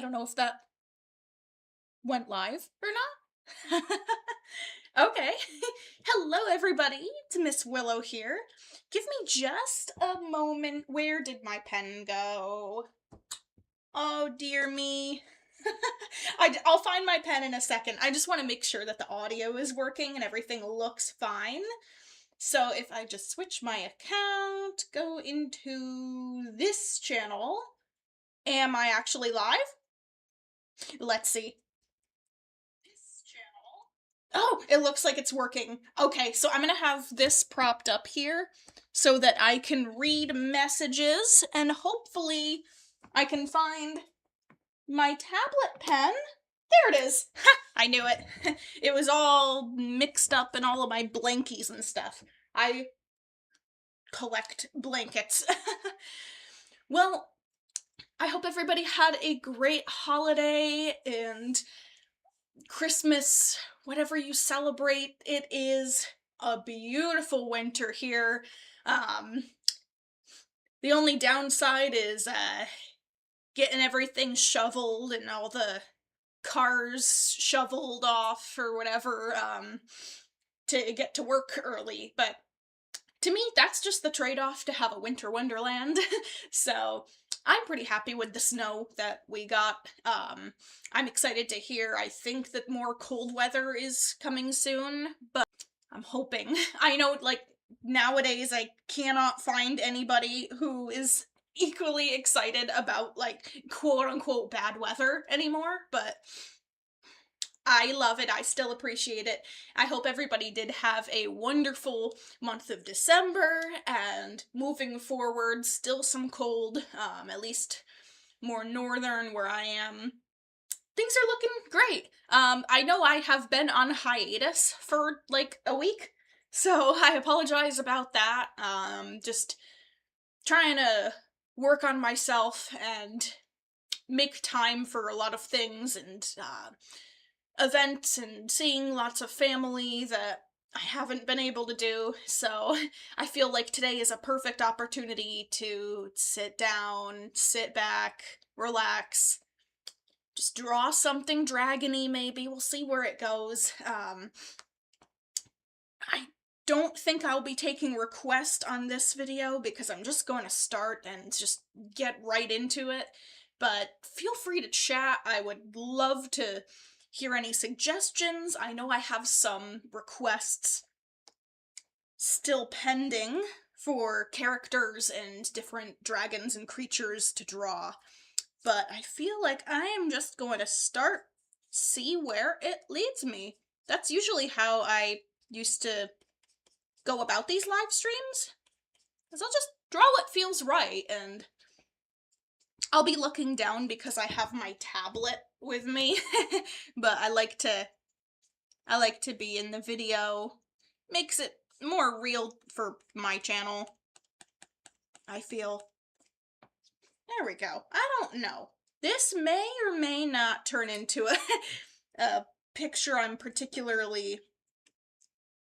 don't know if that went live or not. Okay. Hello, everybody. It's Miss Willow here. Give me just a moment. Where did my pen go? Oh, dear me. I'll find my pen in a second. I just want to make sure that the audio is working and everything looks fine. So if I just switch my account, go into this channel, am I actually live? Let's see. This channel. Oh, it looks like it's working. Okay, so I'm gonna have this propped up here so that I can read messages and hopefully I can find my tablet pen. There it is. Ha! I knew it. It was all mixed up in all of my blankies and stuff. I collect blankets. Well, I hope everybody had a great holiday and Christmas, whatever you celebrate. It is a beautiful winter here. The only downside is getting everything shoveled and all the cars shoveled off or whatever to get to work early, but to me that's just the trade-off to have a winter wonderland. So I'm pretty happy with the snow that we got. I'm excited to hear, I think that more cold weather is coming soon, but I'm hoping. I know, like, nowadays I cannot find anybody who is equally excited about, like, quote-unquote bad weather anymore, but I love it. I still appreciate it. I hope everybody did have a wonderful month of December, and moving forward, still some cold, at least more northern where I am. Things are looking great. I know I have been on hiatus for like a week, so I apologize about that. Just trying to work on myself and make time for a lot of things and events and seeing lots of family that I haven't been able to do, so I feel like today is a perfect opportunity to sit down, sit back, relax, just draw something dragony maybe. We'll see where it goes. I don't think I'll be taking requests on this video because I'm just going to start and just get right into it, but feel free to chat. I would love to hear any suggestions. I know I have some requests still pending for characters and different dragons and creatures to draw, but I feel like I am just going to start, see where it leads me. That's usually how I used to go about these live streams, is I'll just draw what feels right, and I'll be looking down because I have my tablet with me, but I like to be in the video. Makes it more real for my channel, I feel. There we go. I don't know. This may or may not turn into a picture I'm particularly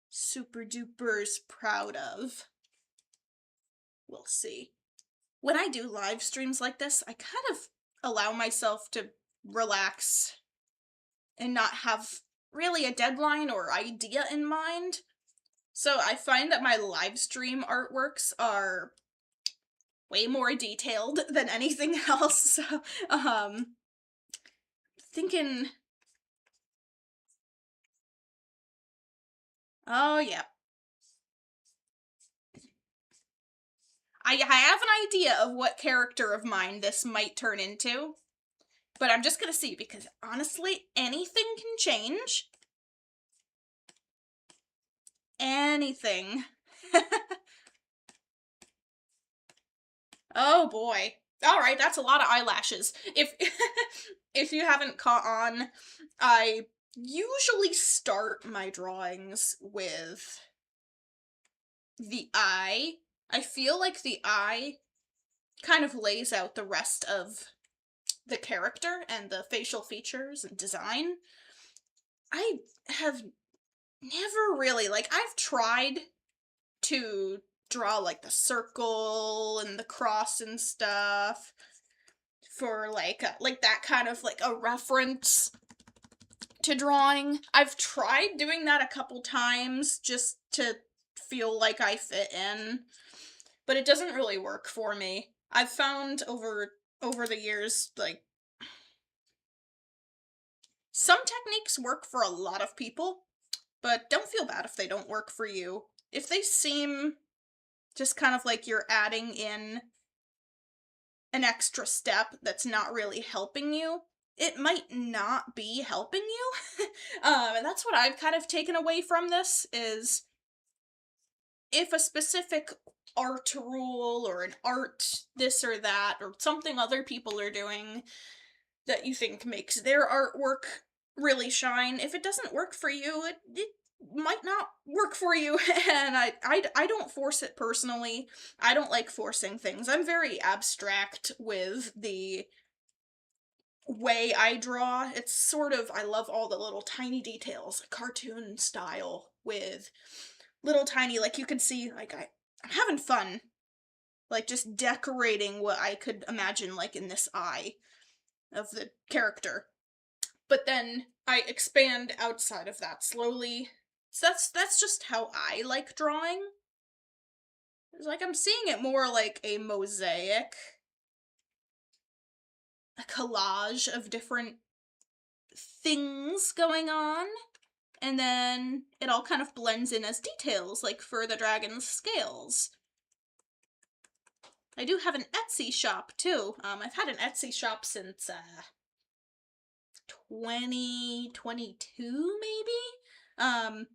super dupers proud of. We'll see. When I do live streams like this, I kind of allow myself to relax and not have really a deadline or idea in mind. So I find that my live stream artworks are way more detailed than anything else. So, thinking, oh yeah. I have an idea of what character of mine this might turn into, but I'm just gonna see, because honestly, anything can change. Anything. Oh boy. Alright, that's a lot of eyelashes. If you haven't caught on, I usually start my drawings with the eye. I feel like the eye kind of lays out the rest of the character and the facial features and design. I have never really, like, I've tried to draw like the circle and the cross and stuff, for like that kind of like a reference to drawing. I've tried doing that a couple times just to feel like I fit in, but it doesn't really work for me. I've found over the years, like, some techniques work for a lot of people, but don't feel bad if they don't work for you. If they seem just kind of like you're adding in an extra step that's not really helping you, it might not be helping you. And that's what I've kind of taken away from this is if a specific art rule or an art this or that or something other people are doing that you think makes their artwork really shine, if it doesn't work for you, it might not work for you. And I don't force it personally. I don't like forcing things. I'm very abstract with the way I draw. It's sort of, I love all the little tiny details, cartoon style with little tiny, like you can see, like I'm having fun, like just decorating what I could imagine like in this eye of the character. But then I expand outside of that slowly. So that's just how I like drawing. It's like I'm seeing it more like a mosaic, a collage of different things going on, and then it all kind of blends in as details, like for the dragon's scales. I do have an Etsy shop too. I've had an Etsy shop since 2022 maybe.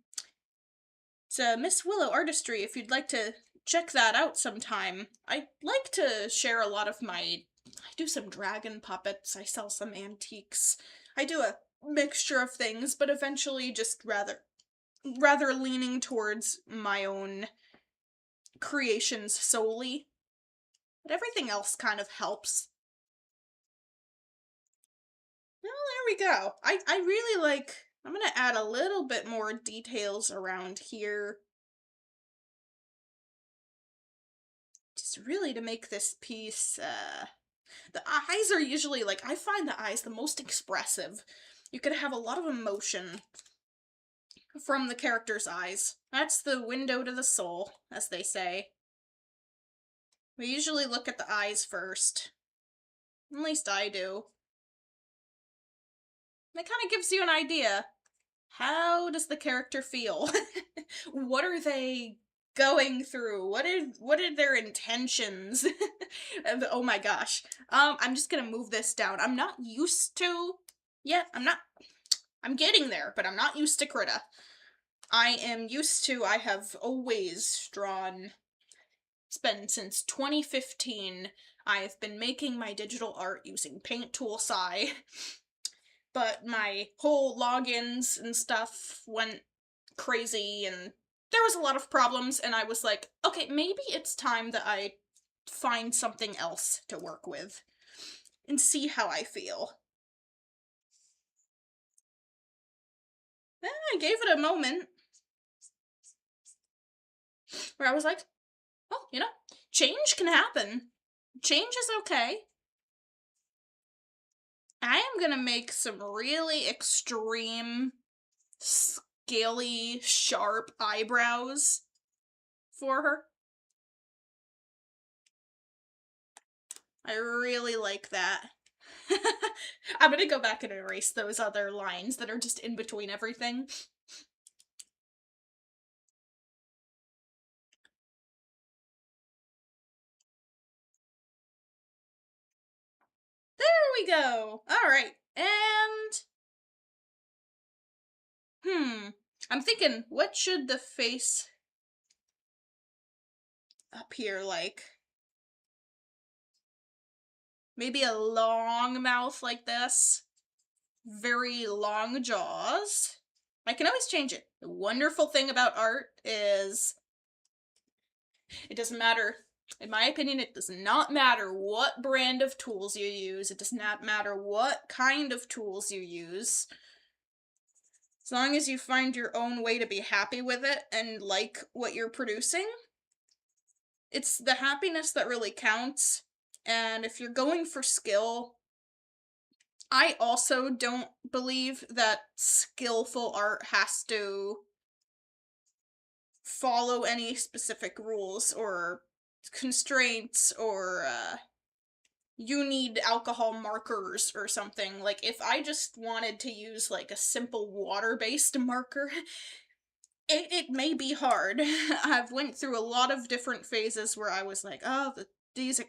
It's Miss Willow Artistry if you'd like to check that out sometime. I like to share a lot of I do some dragon puppets, I sell some antiques. I do a mixture of things, but eventually just rather leaning towards my own creations solely. But everything else kind of helps. Well, there we go. I really like, I'm gonna add a little bit more details around here. Just really to make this piece, the eyes are usually, like, I find the eyes the most expressive. You could have a lot of emotion from the character's eyes. That's the window to the soul, as they say. We usually look at the eyes first. At least I do. That kind of gives you an idea. How does the character feel? What are they going through? What are their intentions? Oh my gosh. I'm just gonna move this down. I'm not used to yet. I'm getting there, but I'm not used to Krita. I have always drawn. It's been since 2015. I have been making my digital art using Paint Tool Sai. But my whole logins and stuff went crazy and there was a lot of problems, and I was like, okay, maybe it's time that I find something else to work with and see how I feel. And I gave it a moment where I was like, oh, change can happen. Change is okay. I am gonna make some really extreme, scaly, sharp eyebrows for her. I really like that. I'm gonna go back and erase those other lines that are just in between everything. There we go! Alright, and... I'm thinking, what should the face appear like? Maybe a long mouth like this. Very long jaws. I can always change it. The wonderful thing about art is it doesn't matter. In my opinion, it does not matter what brand of tools you use. It does not matter what kind of tools you use. As long as you find your own way to be happy with it and like what you're producing, it's the happiness that really counts. And if you're going for skill, I also don't believe that skillful art has to follow any specific rules or constraints or you need alcohol markers or something. Like if I just wanted to use like a simple water-based marker, it may be hard. I've went through a lot of different phases where I was like, oh, these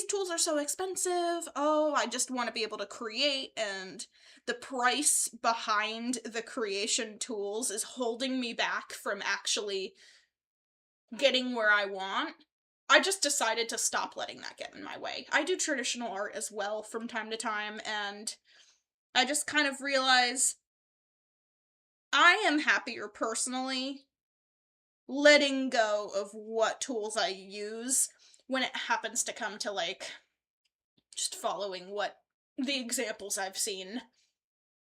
tools are so expensive. Oh, I just want to be able to create, and the price behind the creation tools is holding me back from actually getting where I want. I just decided to stop letting that get in my way. I do traditional art as well from time to time, and I just kind of realize I am happier personally letting go of what tools I use when it happens to come to like just following what the examples I've seen.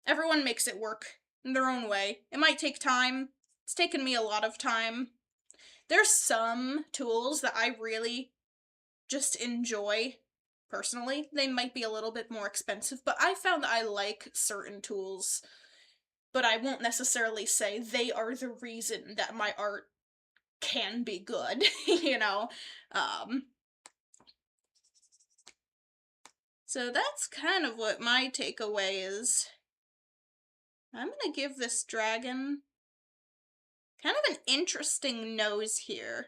Everyone makes it work in their own way. It might take time. It's taken me a lot of time. There's some tools that I really just enjoy personally. They might be a little bit more expensive, but I found I like certain tools, but I won't necessarily say they are the reason that my art can be good, you know? Um, so that's kind of what my takeaway is. I'm gonna give this dragon kind of an interesting nose here.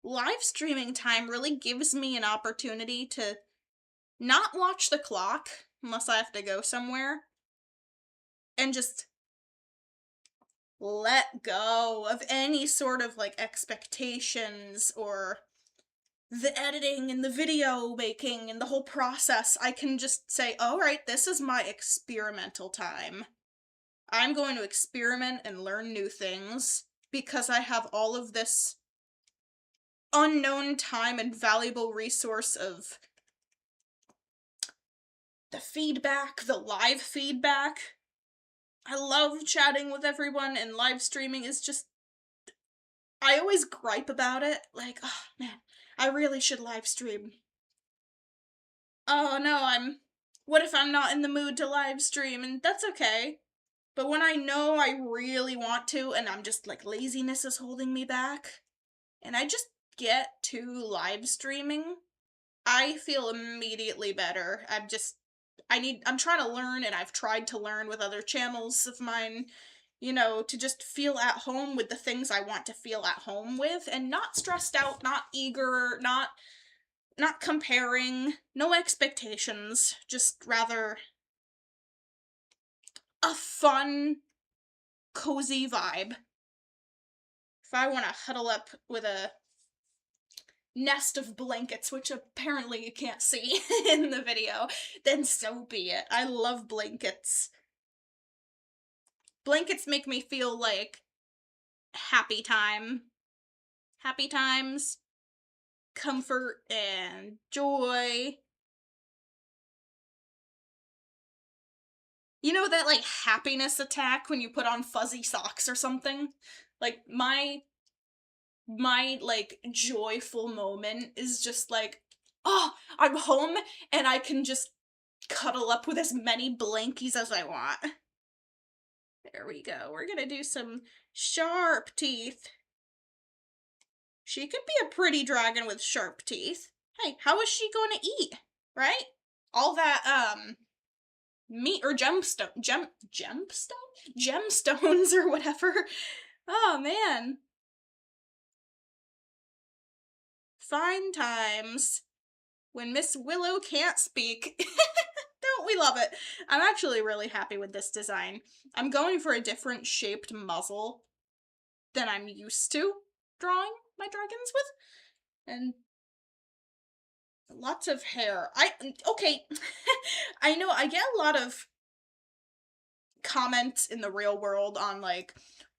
Live streaming time really gives me an opportunity to not watch the clock unless I have to go somewhere and just let go of any sort of like expectations or the editing and the video making and the whole process. I can just say, all right, this is my experimental time. I'm going to experiment and learn new things because I have all of this unknown time and valuable resource of the feedback, the live feedback. I love chatting with everyone, and live streaming is just, I always gripe about it, like, oh man, I really should live stream. Oh no, what if I'm not in the mood to live stream? And that's okay. But when I know I really want to, and I'm just like, laziness is holding me back, and I just get to live streaming, I feel immediately better. I'm trying to learn, and I've tried to learn with other channels of mine, to just feel at home with the things I want to feel at home with, and not stressed out, not eager, not comparing, no expectations, just rather a fun, cozy vibe. If I want to huddle up with a nest of blankets, which apparently you can't see in the video, then so be it. I love blankets. Blankets make me feel like happy times, comfort and joy. You know that like happiness attack when you put on fuzzy socks or something? Like my like joyful moment is just like, oh, I'm home and I can just cuddle up with as many blankies as I want. There we go. We're gonna do some sharp teeth. She could be a pretty dragon with sharp teeth. Hey, how is she going to eat? Right? All that meat or gemstones or whatever. Oh man. Fine times when Miss Willow can't speak. Don't we love it? I'm actually really happy with this design. I'm going for a different shaped muzzle than I'm used to drawing my dragons with. And lots of hair. Okay. I know I get a lot of comments in the real world on like,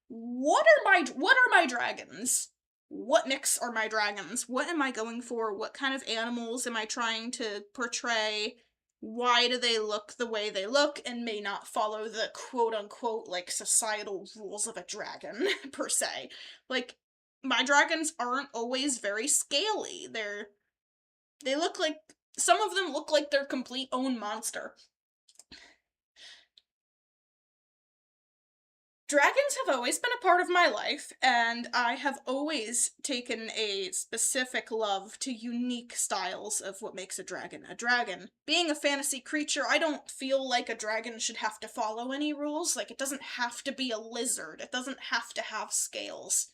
what are my dragons? What mix are my dragons? What am I going for? What kind of animals am I trying to portray? Why do they look the way they look and may not follow the quote-unquote like societal rules of a dragon per se? Like, my dragons aren't always very scaly. They look like some of them look like their complete own monster. Dragons have always been a part of my life, and I have always taken a specific love to unique styles of what makes a dragon a dragon. Being a fantasy creature, I don't feel like a dragon should have to follow any rules. Like, it doesn't have to be a lizard, it doesn't have to have scales.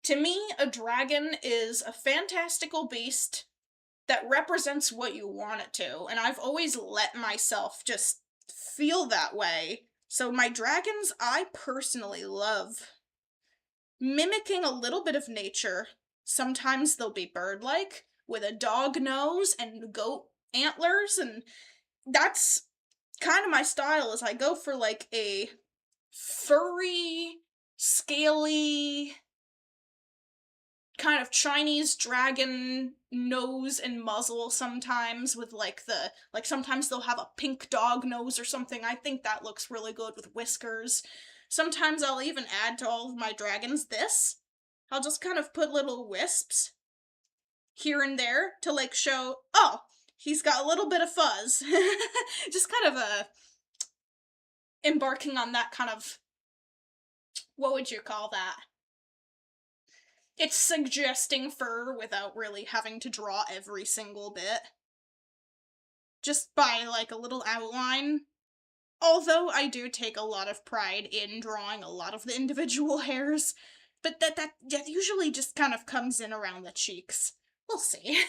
To me, a dragon is a fantastical beast that represents what you want it to, and I've always let myself just feel that way. So my dragons, I personally love mimicking a little bit of nature. Sometimes they'll be bird-like, with a dog nose and goat antlers, and that's kind of my style, is I go for like a furry, scaly, kind of Chinese dragon nose and muzzle sometimes, with like sometimes they'll have a pink dog nose or something. I think that looks really good with whiskers. Sometimes I'll even add to all of my dragons this. I'll just kind of put little wisps here and there to like show, oh, he's got a little bit of fuzz. Just kind of embarking on that kind of, what would you call that? It's suggesting fur without really having to draw every single bit. Just by, like, a little outline. Although I do take a lot of pride in drawing a lot of the individual hairs, but that usually just kind of comes in around the cheeks. We'll see.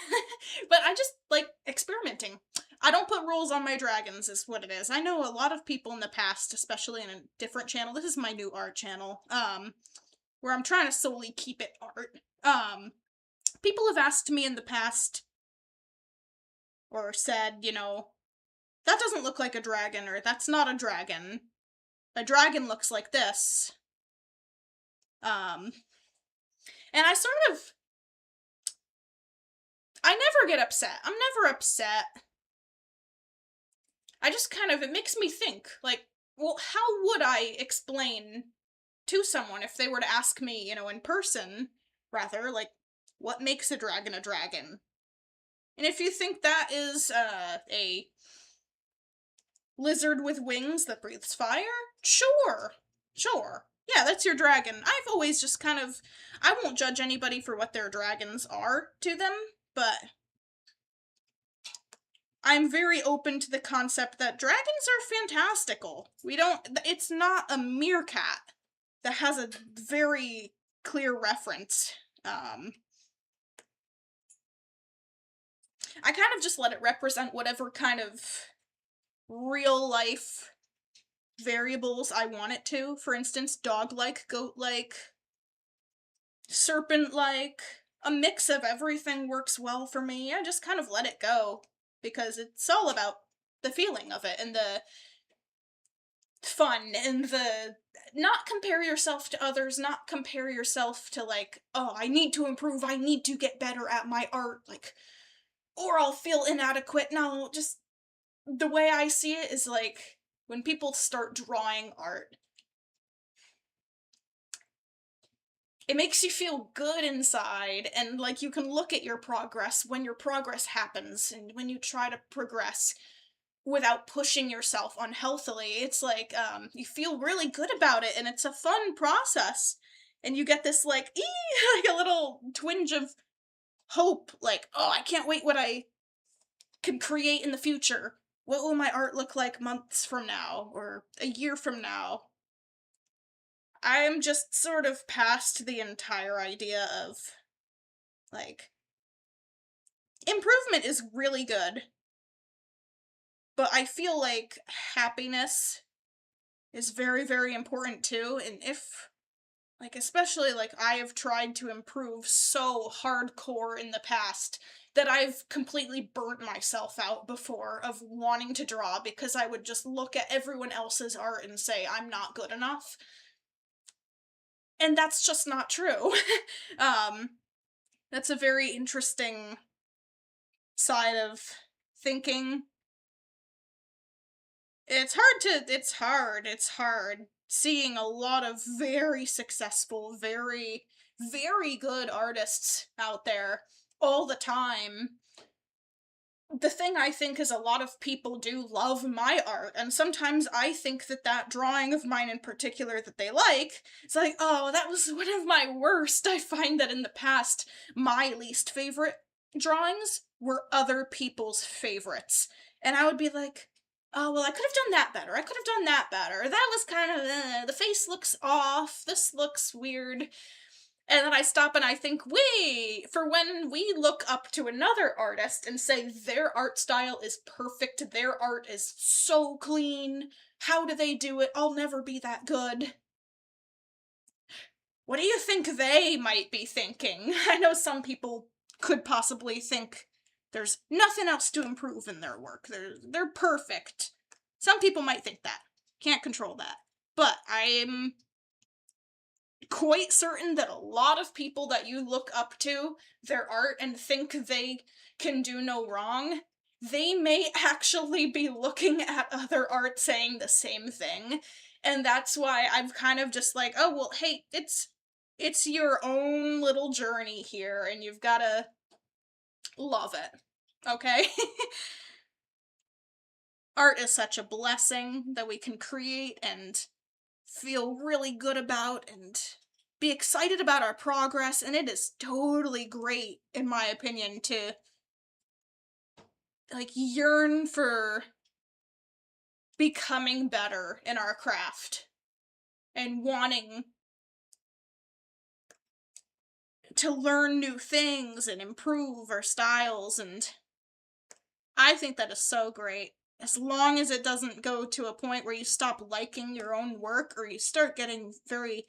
But I just like experimenting. I don't put rules on my dragons, is what it is. I know a lot of people in the past, especially in a different channel. This is my new art channel. Where I'm trying to solely keep it art. People have asked me in the past, or said, you know, that doesn't look like a dragon, or that's not a dragon. A dragon looks like this. And I never get upset. I'm never upset. I just kind of, it makes me think, like, well, how would I explain to someone if they were to ask me, you know, in person, rather, like, what makes a dragon a dragon? And if you think that is, a lizard with wings that breathes fire, sure. Yeah, that's your dragon. I've always just kind of, I won't judge anybody for what their dragons are to them, but I'm very open to the concept that dragons are fantastical. It's not a meerkat that has a very clear reference. I kind of just let it represent whatever kind of real life variables I want it to. For instance, dog-like, goat-like, serpent-like. A mix of everything works well for me. I just kind of let it go, because it's all about the feeling of it, and the fun, and the not compare yourself to others, not compare yourself to like, oh, I need to improve, I need to get better at my art, like, or I'll feel inadequate. No, just the way I see it is like, when people start drawing art, it makes you feel good inside, and like you can look at your progress when your progress happens, and when you try to progress without pushing yourself unhealthily. It's like, you feel really good about it, and it's a fun process. And you get this, like, like a little twinge of hope, like, oh, I can't wait what I can create in the future. What will my art look like months from now, or a year from now? I'm just sort of past the entire idea of, like, improvement is really good, but I feel like happiness is very, very important too, and if, like, especially, like, I have tried to improve so hardcore in the past that I've completely burnt myself out before of wanting to draw because I would just look at everyone else's art and say, I'm not good enough. And that's just not true. um, that's a very interesting side of thinking. It's hard seeing a lot of very successful, very, very good artists out there all the time, the thing I think is a lot of people do love my art, and sometimes I think that that drawing of mine in particular that they like, it's like, oh, that was one of my worst. I find that in the past, my least favorite drawings were other people's favorites. And I would be like, oh, well, I could have done that better. I could have done that better. That was kind of, the face looks off. This looks weird. And then I stop and I think, wait, for when we look up to another artist and say their art style is perfect, their art is so clean, how do they do it? I'll never be that good. What do you think they might be thinking? I know some people could possibly think there's nothing else to improve in their work. They're perfect. Some people might think that. Can't control that. But I'm quite certain that a lot of people that you look up to their art and think they can do no wrong, they may actually be looking at other art saying the same thing. And that's why I'm kind of just like, oh well, hey, it's your own little journey here and you've got to love it. Okay? Art is such a blessing that we can create and feel really good about and be excited about our progress, and it is totally great, in my opinion, to like yearn for becoming better in our craft and wanting to learn new things and improve our styles, and I think that is so great. As long as it doesn't go to a point where you stop liking your own work or you start getting very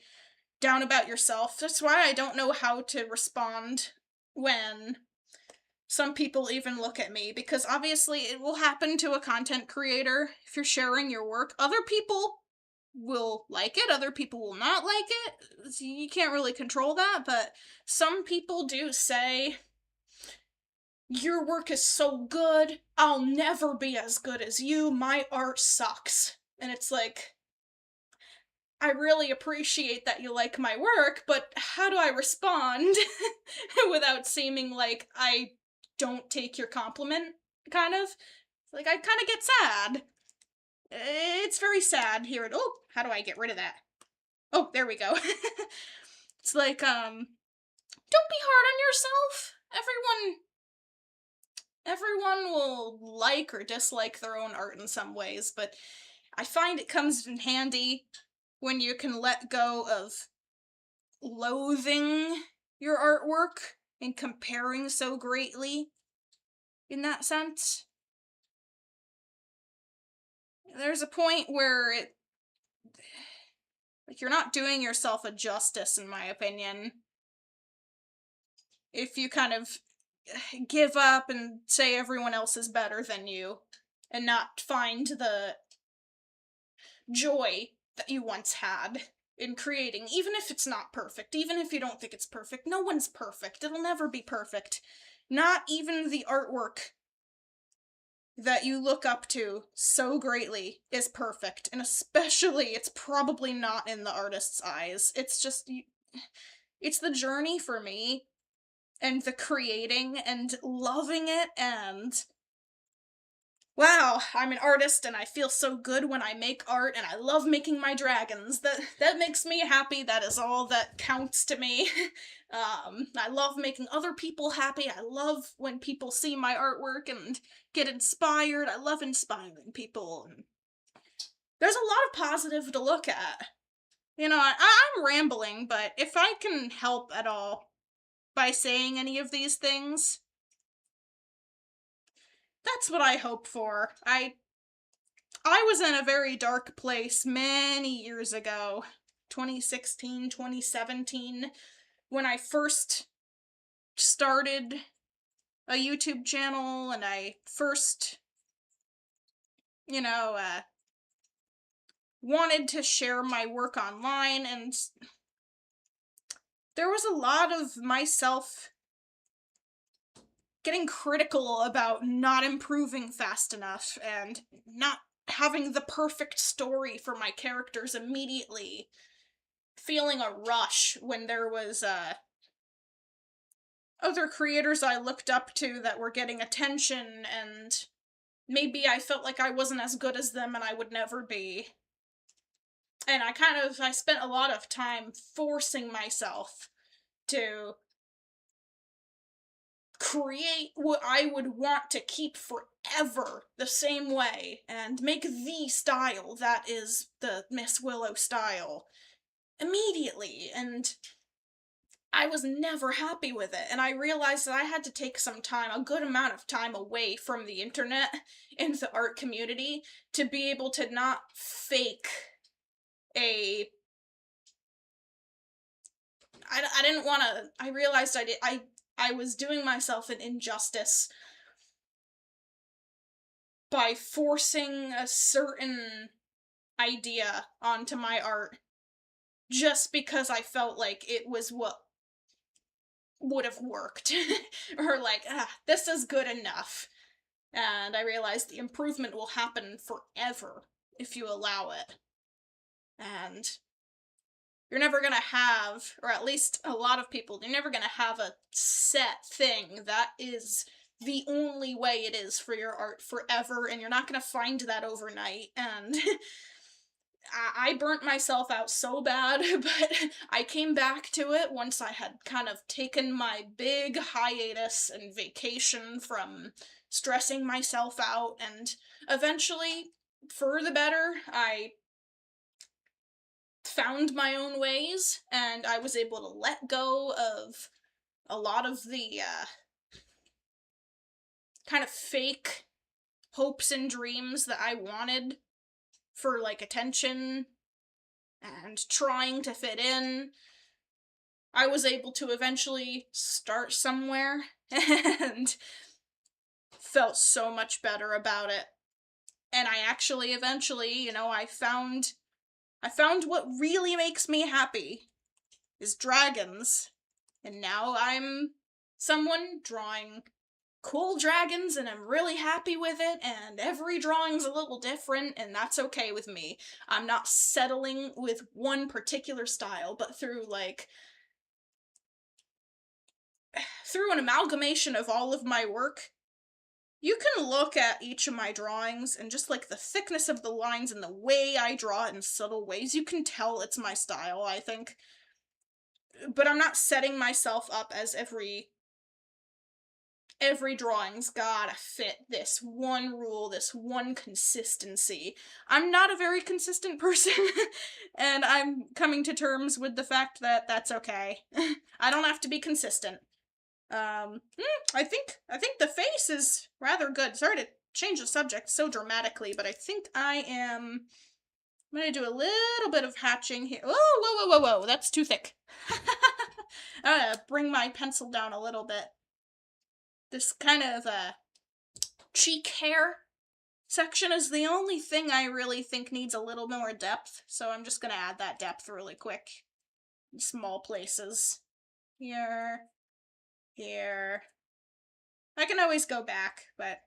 down about yourself. That's why I don't know how to respond when some people even look at me, because obviously it will happen to a content creator if you're sharing your work. Other people will like it, other people will not like it. You can't really control that, but some people do say, your work is so good, I'll never be as good as you, my art sucks. And it's like, I really appreciate that you like my work, but how do I respond without seeming like I don't take your compliment, kind of? Like, I kind of get sad. It's very sad here. Oh, how do I get rid of that? Oh, there we go. It's like, don't be hard on yourself. Everyone will like or dislike their own art in some ways, but I find it comes in handy when you can let go of loathing your artwork and comparing so greatly in that sense. There's a point where like, you're not doing yourself a justice, in my opinion, if you kind of give up and say everyone else is better than you and not find the joy that you once had in creating, even if it's not perfect, even if you don't think it's perfect. No one's perfect. It'll never be perfect. Not even the artwork that you look up to so greatly is perfect, and especially it's probably not in the artist's eyes. It's just, it's the journey for me, and the creating and loving it, and wow, I'm an artist and I feel so good when I make art, and I love making my dragons. That makes me happy. That is all that counts to me. I love making other people happy. I love when people see my artwork and get inspired. I love inspiring people. And there's a lot of positive to look at. You know, I'm rambling, but if I can help at all by saying any of these things, that's what I hope for. I was in a very dark place many years ago, 2016, 2017, when I first started a YouTube channel and I first, you know, wanted to share my work online, and there was a lot of myself getting critical about not improving fast enough and not having the perfect story for my characters immediately, feeling a rush when there was other creators I looked up to that were getting attention, and maybe I felt like I wasn't as good as them and I would never be. And I spent a lot of time forcing myself to create what I would want to keep forever the same way and make the style that is the Miss Willow style immediately. And I was never happy with it, and I realized that I had to take some time, a good amount of time away from the internet and the art community to be able to not fake a I didn't want to. I realized I was doing myself an injustice by forcing a certain idea onto my art just because I felt like it was what would have worked. Or like, this is good enough. And I realized the improvement will happen forever if you allow it. And you're never gonna have, or at least a lot of people, you're never gonna have a set thing that is the only way it is for your art forever, and you're not gonna find that overnight. And I burnt myself out so bad, but I came back to it once I had kind of taken my big hiatus and vacation from stressing myself out, and eventually, for the better, I found my own ways, and I was able to let go of a lot of the kind of fake hopes and dreams that I wanted for like attention and trying to fit in. I was able to eventually start somewhere and felt so much better about it. And I actually eventually, I found what really makes me happy is dragons. And now I'm someone drawing cool dragons, and I'm really happy with it, and every drawing's a little different, and that's okay with me. I'm not settling with one particular style, but through an amalgamation of all of my work, you can look at each of my drawings and just like the thickness of the lines and the way I draw it in subtle ways, you can tell it's my style, I think. But I'm not setting myself up as every drawing's gotta fit this one rule, this one consistency. I'm not a very consistent person, and I'm coming to terms with the fact that that's okay. I don't have to be consistent. I think the face is rather good. Sorry to change the subject so dramatically, but I think I'm gonna do a little bit of hatching here. Oh, whoa, that's too thick. I'm gonna bring my pencil down a little bit. This kind of cheek hair section is the only thing I really think needs a little more depth, so I'm just gonna add that depth really quick in small places. Here. I can always go back, but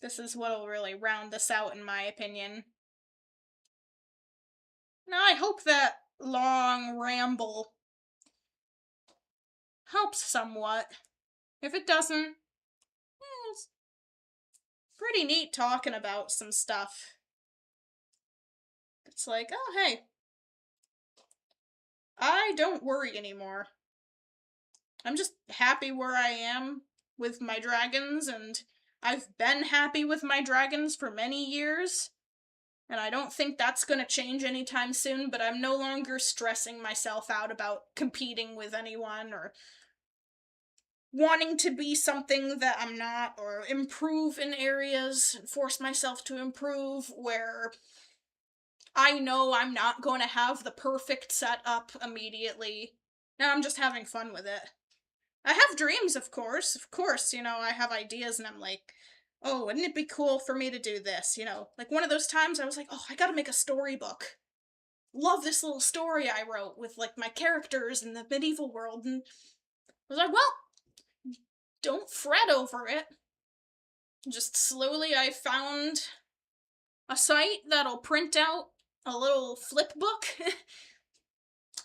this is what'll really round this out in my opinion. Now I hope that long ramble helps somewhat. If it doesn't, it's pretty neat talking about some stuff. It's like, oh hey, I don't worry anymore. I'm just happy where I am with my dragons, and I've been happy with my dragons for many years, and I don't think that's gonna change anytime soon, but I'm no longer stressing myself out about competing with anyone or wanting to be something that I'm not, or improve in areas and force myself to improve where I know I'm not going to have the perfect setup immediately. Now I'm just having fun with it. I have dreams, of course, I have ideas and I'm like, oh, wouldn't it be cool for me to do this, Like one of those times I was like, oh, I gotta make a storybook. Love this little story I wrote with, like, my characters in the medieval world, and I was like, well, don't fret over it. Just slowly I found a site that'll print out a little flip book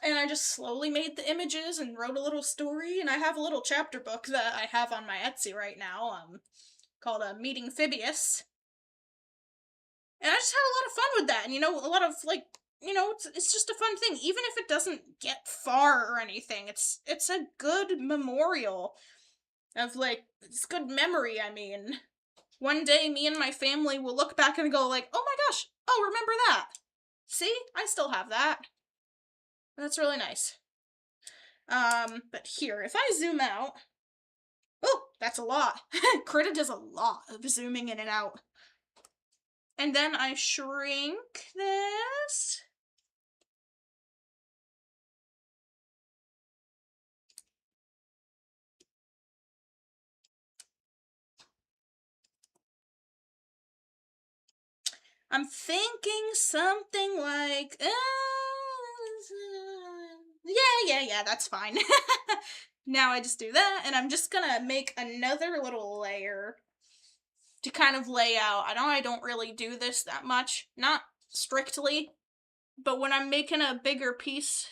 And I just slowly made the images and wrote a little story, and I have a little chapter book that I have on my Etsy right now, called Meeting Phibius. And I just had a lot of fun with that, and a lot of like, it's just a fun thing, even if it doesn't get far or anything. It's a good memorial of like it's good memory. I mean, one day me and my family will look back and go like, "Oh my gosh, oh remember that? See, I still have that." That's really nice. But here, if I zoom out, oh, that's a lot. Krita does a lot of zooming in and out. And then I shrink this. I'm thinking something like, yeah, that's fine. Now I just do that, and I'm just gonna make another little layer to kind of lay out. I know I don't really do this that much, not strictly, but when I'm making a bigger piece,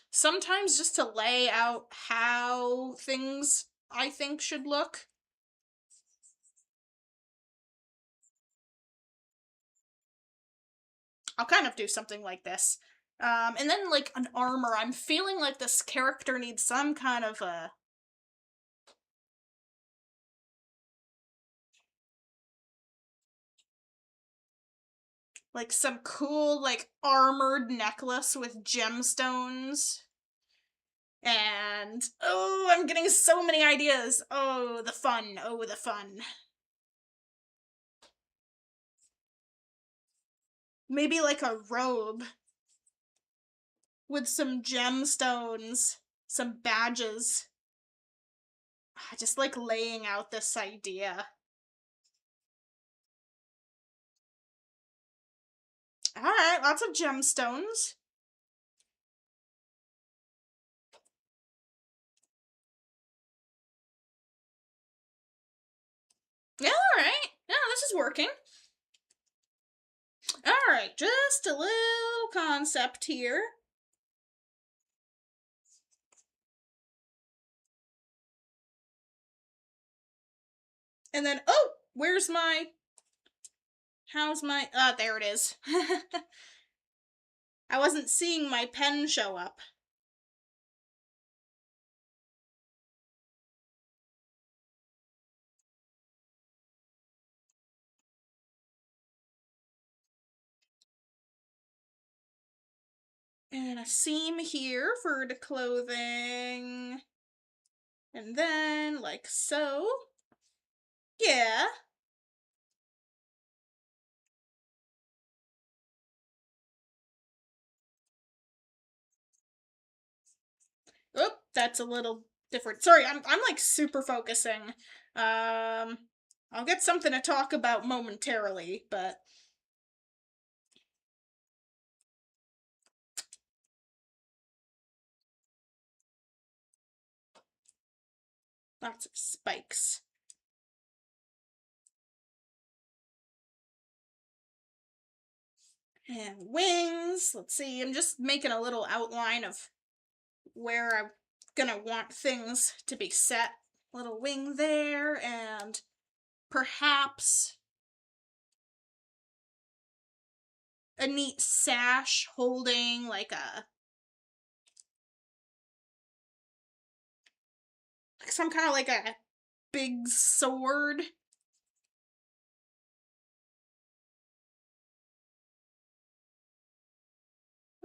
sometimes just to lay out how things I think should look. I'll kind of do something like this. And then like an armor, I'm feeling like this character needs some kind of a like some cool like armored necklace with gemstones. And oh, I'm getting so many ideas. Oh, the fun. Oh, the fun. Maybe like a robe with some gemstones, some badges. Just like laying out this idea. Alright, lots of gemstones. Yeah, alright. Yeah, this is working. Alright, just a little concept here. And then, oh, where's my... How's my... there it is. I wasn't seeing my pen show up. And a seam here for the clothing. And then, like so. Yeah. Oh, that's a little different. Sorry, I'm like super focusing. I'll get something to talk about momentarily, but lots of spikes. And wings. Let's see, I'm just making a little outline of where I'm gonna want things to be set. Little wing there, and perhaps a neat sash holding like some kind of like a big sword.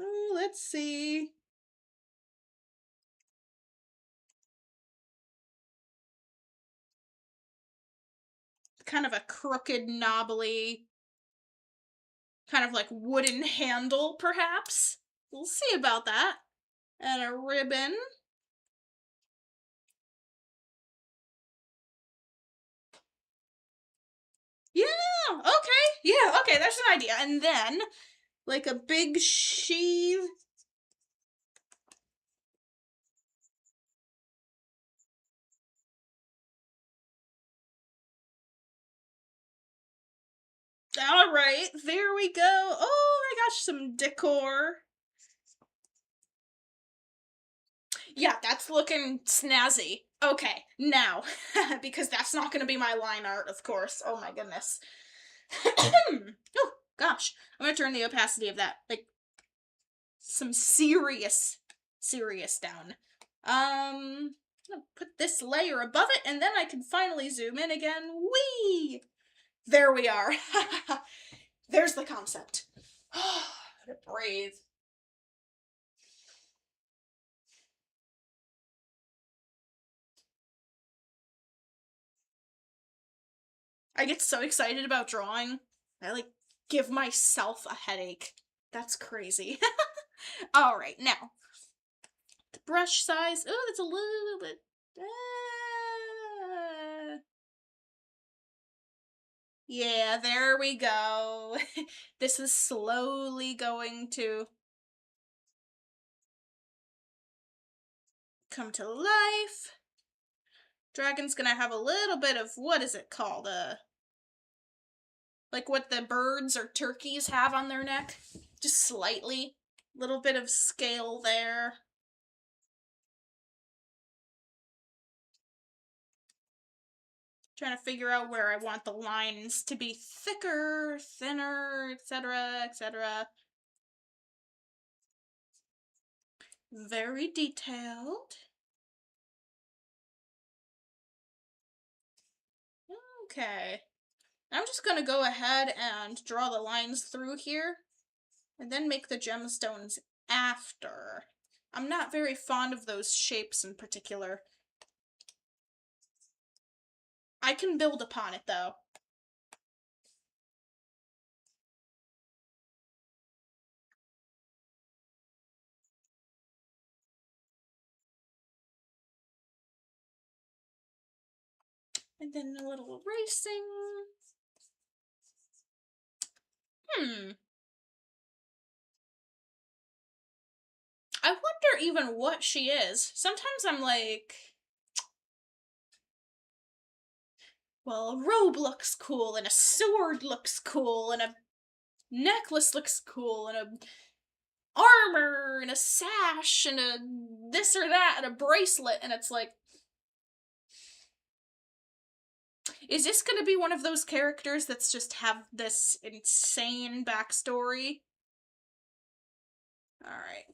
Ooh, let's see. Kind of a crooked, knobbly, kind of like wooden handle, perhaps. We'll see about that. And a ribbon. Yeah, okay. Yeah, okay, that's an idea. And then, like a big sheath. All right, there we go. Oh my gosh, some decor. Yeah, that's looking snazzy. Okay, now, because that's not going to be my line art, of course. Oh my goodness. Oh gosh, I'm going to turn the opacity of that like some serious down. I'll put this layer above it, and then I can finally zoom in again. Whee! There we are. There's the concept. Breathe. I get so excited about drawing. I like give myself a headache. That's crazy. All right, now the brush size. Oh, that's a little bit. Yeah, there we go. This is slowly going to come to life. Dragon's gonna have a little bit of, what is it called? Like what the birds or turkeys have on their neck. Just slightly. Little bit of scale there. Trying to figure out where I want the lines to be thicker, thinner, etc., etc. Very detailed. Okay. I'm just gonna go ahead and draw the lines through here, and then make the gemstones after. I'm not very fond of those shapes in particular. I can build upon it though. And then a little erasing. I wonder even what she is. Sometimes I'm like, well, a robe looks cool, and a sword looks cool, and a necklace looks cool, and a armor, and a sash, and a this or that, and a bracelet, and it's like, is this gonna be one of those characters that's just have this insane backstory? Alright.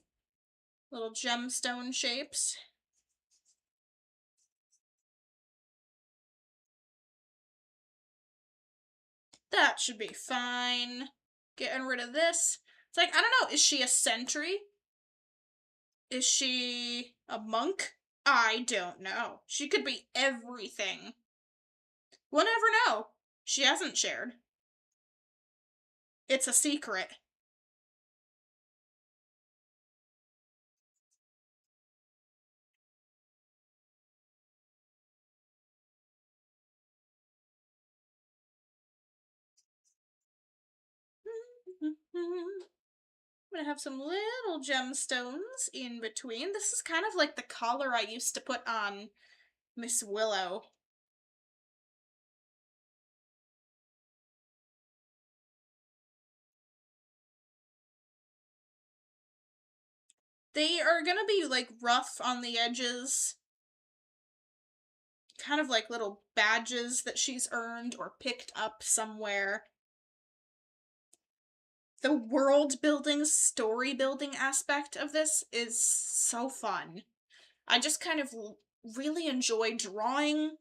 Little gemstone shapes. That should be fine. Getting rid of this. It's like, I don't know, is she a sentry? Is she a monk? I don't know. She could be everything. We'll never know. She hasn't shared. It's a secret. I'm gonna have some little gemstones in between. This is kind of like the collar I used to put on Miss Willow. They are gonna be like rough on the edges. Kind of like little badges that she's earned or picked up somewhere. The world building, story building aspect of this is so fun. I just kind of really enjoy drawing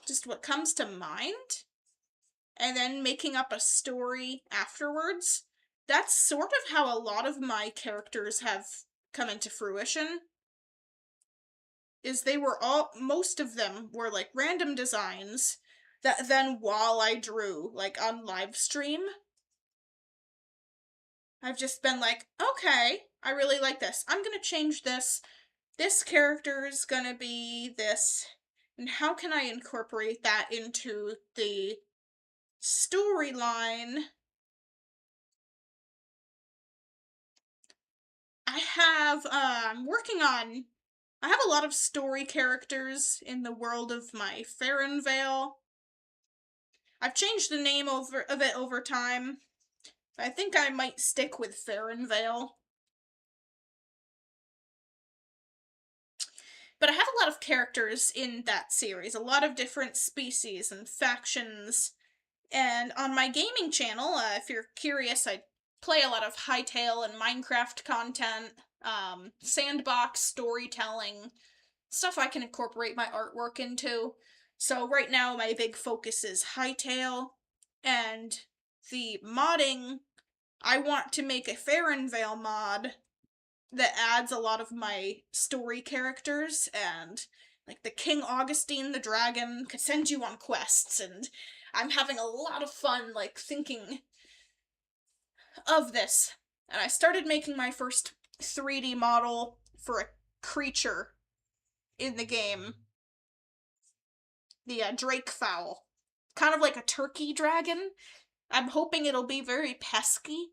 just what comes to mind and then making up a story afterwards. That's sort of how a lot of my characters have come into fruition. Is they were all, most of them were like random designs that then while I drew, like on live stream, I've just been like, okay, I really like this. I'm gonna change this. This character is gonna be this. And how can I incorporate that into the storyline? I have, working on, I have a lot of story characters in the world of my Farron Vale. I've changed the name of it over time. I think I might stick with Farrenvale. But I have a lot of characters in that series, a lot of different species and factions. And on my gaming channel, if you're curious, I play a lot of Hytale and Minecraft content, sandbox storytelling, stuff I can incorporate my artwork into. So right now my big focus is Hytale, and the modding, I want to make a Farrenvale mod that adds a lot of my story characters, and like the King Augustine the dragon could send you on quests, and I'm having a lot of fun like thinking of this. And I started making my first 3D model for a creature in the game, the Drake Fowl. Kind of like a turkey dragon. I'm hoping it'll be very pesky.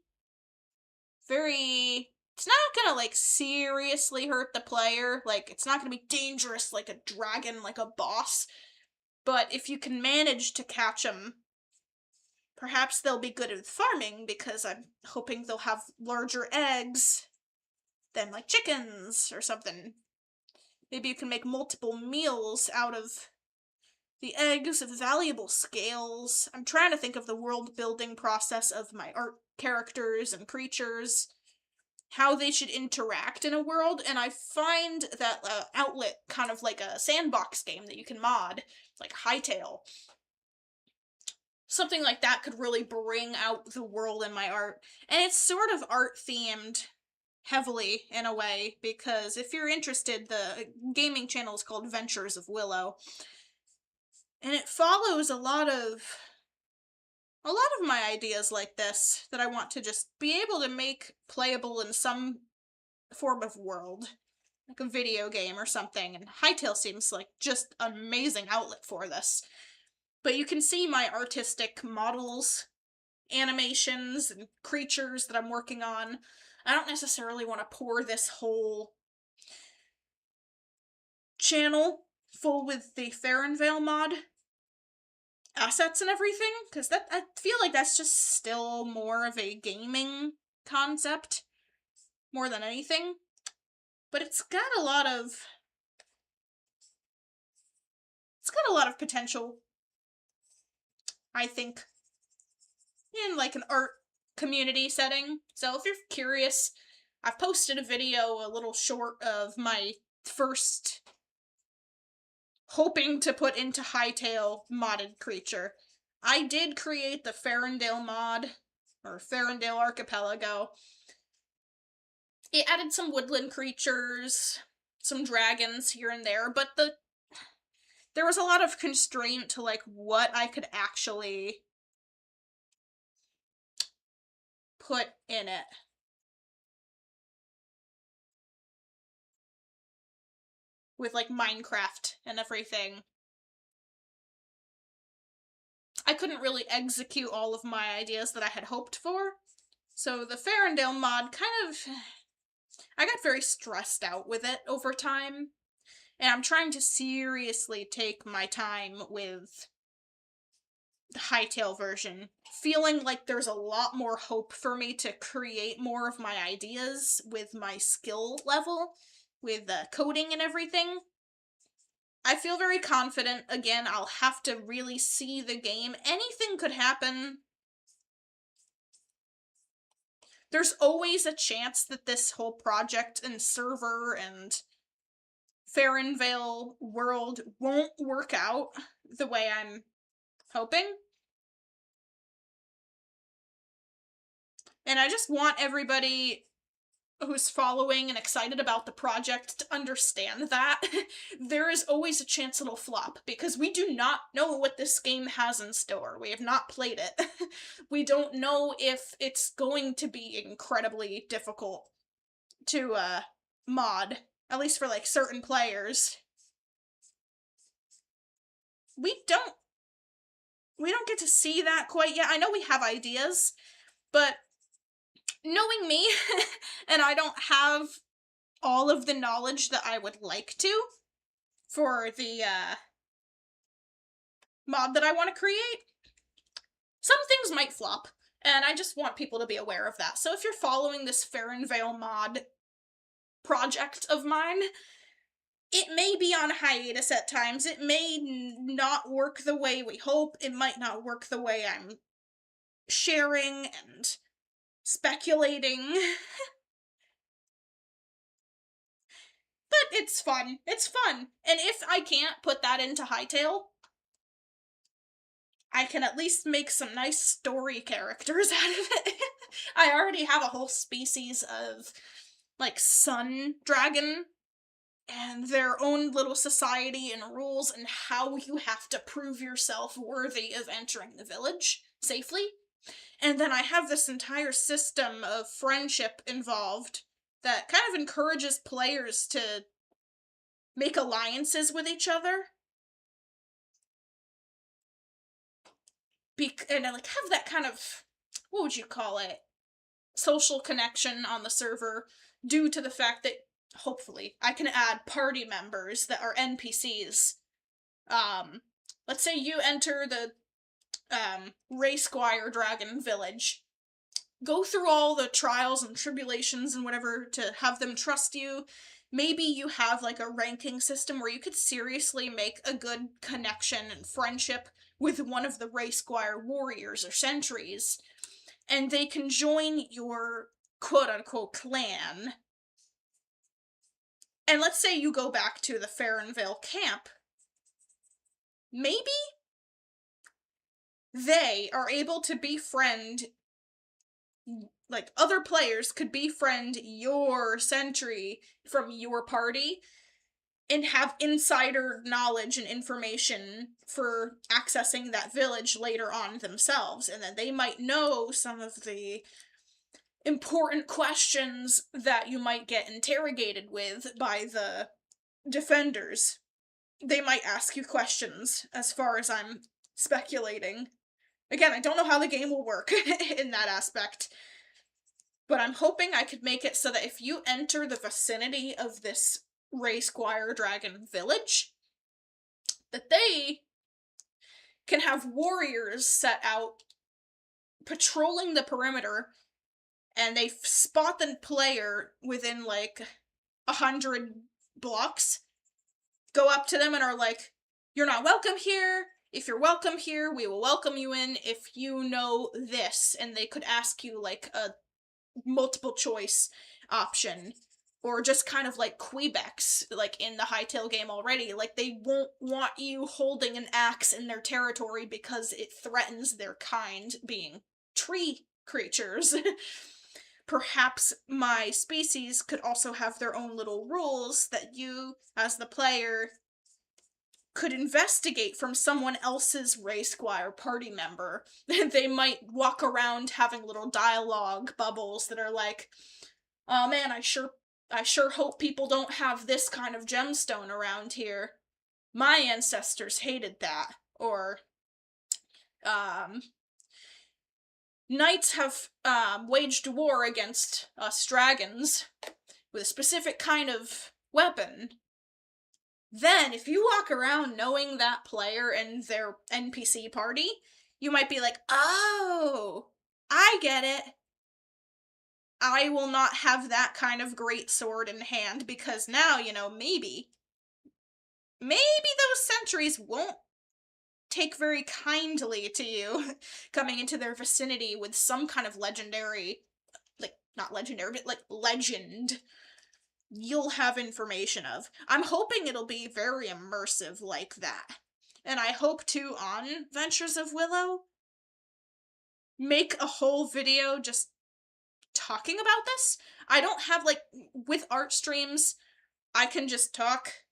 It's not gonna, like, seriously hurt the player. Like, it's not gonna be dangerous like a dragon, like a boss. But if you can manage to catch them, perhaps they'll be good at farming, because I'm hoping they'll have larger eggs than, like, chickens or something. Maybe you can make multiple meals out of the eggs, of valuable scales. I'm trying to think of the world building process of my art characters and creatures, how they should interact in a world, and I find that Outlet kind of like a sandbox game that you can mod, like Hytale. Something like that could really bring out the world in my art. And it's sort of art-themed heavily, in a way, because if you're interested, the gaming channel is called Ventures of Willow. And it follows a lot of my ideas like this that I want to just be able to make playable in some form of world, like a video game or something, and Hytale seems like just an amazing outlet for this. But you can see my artistic models, animations, and creatures that I'm working on. I don't necessarily want to pour this whole channel full with the Farrenvale mod assets and everything, because I feel like that's just still more of a gaming concept more than anything. But it's got a lot of potential, I think, in like an art community setting. So if you're curious, I've posted a video, a little short, of my first hoping to put into Hytale modded creature. I did create the Farrenvale mod, or Farrenvale Archipelago. It added some woodland creatures, some dragons here and there, but there was a lot of constraint to like what I could actually put in it. With like Minecraft and everything, I couldn't really execute all of my ideas that I had hoped for. So the Farrenvale mod I got very stressed out with it over time. And I'm trying to seriously take my time with the Hytale version, feeling like there's a lot more hope for me to create more of my ideas with my skill level, with coding and everything. I feel very confident. Again, I'll have to really see the game. Anything could happen. There's always a chance that this whole project and server and Farrenvale world won't work out the way I'm hoping. And I just want everybody who's following and excited about the project to understand that there is always a chance it'll flop, because we do not know what this game has in store. We have not played it. We don't know if it's going to be incredibly difficult to mod, at least for like certain players. We don't get to see that quite yet. I know we have ideas, but knowing me, and I don't have all of the knowledge that I would like to for the mod that I want to create. some things might flop, and I just want people to be aware of that. So if you're following this Vale mod project of mine, it may be on hiatus at times. It may not work the way we hope. It might not work the way I'm sharing and speculating. But it's fun. It's fun. And if I can't put that into Hytale, I can at least make some nice story characters out of it. I already have a whole species of, like, sun dragon, and their own little society and rules and how you have to prove yourself worthy of entering the village safely. And then I have this entire system of friendship involved that kind of encourages players to make alliances with each other. And like have that kind of, what would you call it, social connection on the server, due to the fact that hopefully I can add party members that are NPCs. Let's say you enter the Ray Squire Dragon Village. Go through all the trials and tribulations and whatever to have them trust you. Maybe you have like a ranking system where you could seriously make a good connection and friendship with one of the Ray Squire warriors or sentries, and they can join your quote-unquote clan. And let's say you go back to the Vale camp. Maybe they are able to befriend, like, other players could befriend your sentry from your party and have insider knowledge and information for accessing that village later on themselves, and then they might know some of the important questions that you might get interrogated with by the defenders. They might ask you questions, as far as I'm speculating. Again, I don't know how the game will work in that aspect, but I'm hoping I could make it so that if you enter the vicinity of this Ray Squire Dragon village, that they can have warriors set out patrolling the perimeter, and they spot the player within like 100 blocks, go up to them and are like, "You're not welcome here. If you're welcome here, we will welcome you in if you know this." And they could ask you like a multiple choice option, or just kind of like Quebecs, like in the Hytale game already. Like, they won't want you holding an axe in their territory because it threatens their kind, being tree creatures. Perhaps my species could also have their own little rules that you, as the player, could investigate from someone else's Ray Squire party member. They might walk around having little dialogue bubbles that are like, "Oh man, I sure hope people don't have this kind of gemstone around here. My ancestors hated that." Or, knights have waged war against us dragons with a specific kind of weapon. Then, if you walk around knowing that player and their NPC party, you might be like, "Oh, I get it. I will not have that kind of great sword in hand because now, maybe those sentries won't take very kindly to you coming into their vicinity with some kind of legendary, like, not legendary, but like legend you'll have information of." I'm hoping it'll be very immersive like that. And I hope to, on Ventures of Willow, make a whole video just talking about this. I don't have, like, with art streams, I can just talk,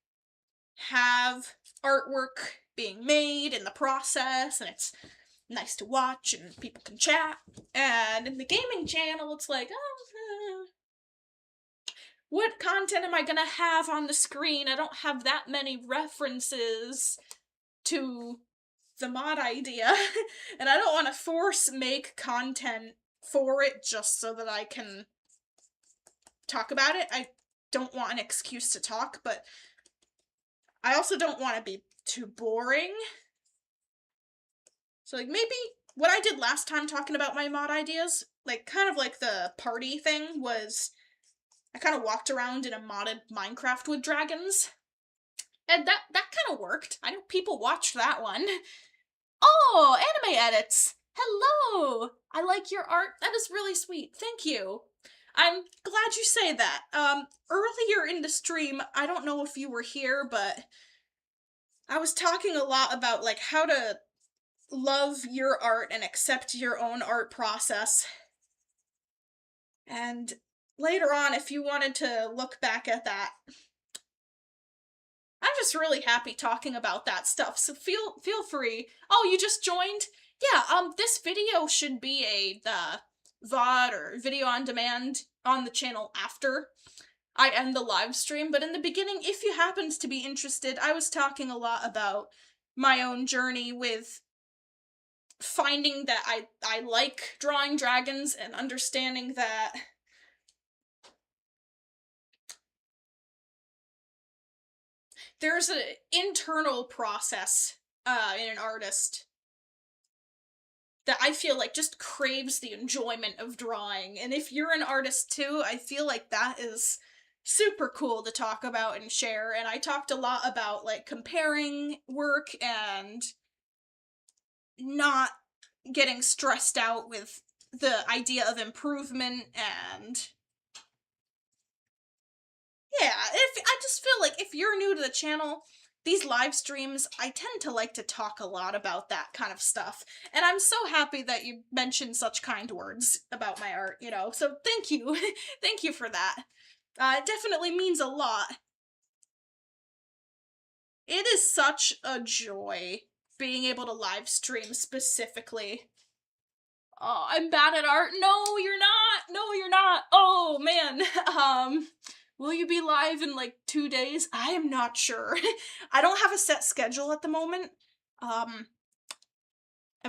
have artwork being made in the process, and it's nice to watch, and people can chat. And in the gaming channel, it's like, what content am I gonna have on the screen? I don't have that many references to the mod idea, and I don't want to force make content for it just so that I can talk about it. I don't want an excuse to talk, but I also don't want to be too boring. So, like, maybe what I did last time talking about my mod ideas, like, kind of like the party thing, was I kind of walked around in a modded Minecraft with dragons, and that kind of worked. I know people watched that one. Oh, anime edits. Hello. I like your art. That is really sweet. Thank you. I'm glad you say that. Earlier in the stream, I don't know if you were here, but I was talking a lot about like how to love your art and accept your own art process. And later on, if you wanted to look back at that, I'm just really happy talking about that stuff. So feel free. Oh, you just joined? Yeah, this video should be the VOD or video on demand on the channel after I end the live stream, but in the beginning, if you happened to be interested, I was talking a lot about my own journey with finding that I like drawing dragons and understanding that there's an internal process in an artist that I feel like just craves the enjoyment of drawing. And if you're an artist too, I feel like that is super cool to talk about and share. And I talked a lot about like comparing work and not getting stressed out with the idea of improvement. And yeah, if I just feel like if you're new to the channel, these live streams, I tend to like to talk a lot about that kind of stuff. And I'm so happy that you mentioned such kind words about my art, you know, so thank you. Thank you for that. It definitely means a lot. It is such a joy being able to live stream specifically. Oh, I'm bad at art. No, you're not. No, you're not. Oh, man. Will you be live in like 2 days? I am not sure. I don't have a set schedule at the moment. I'm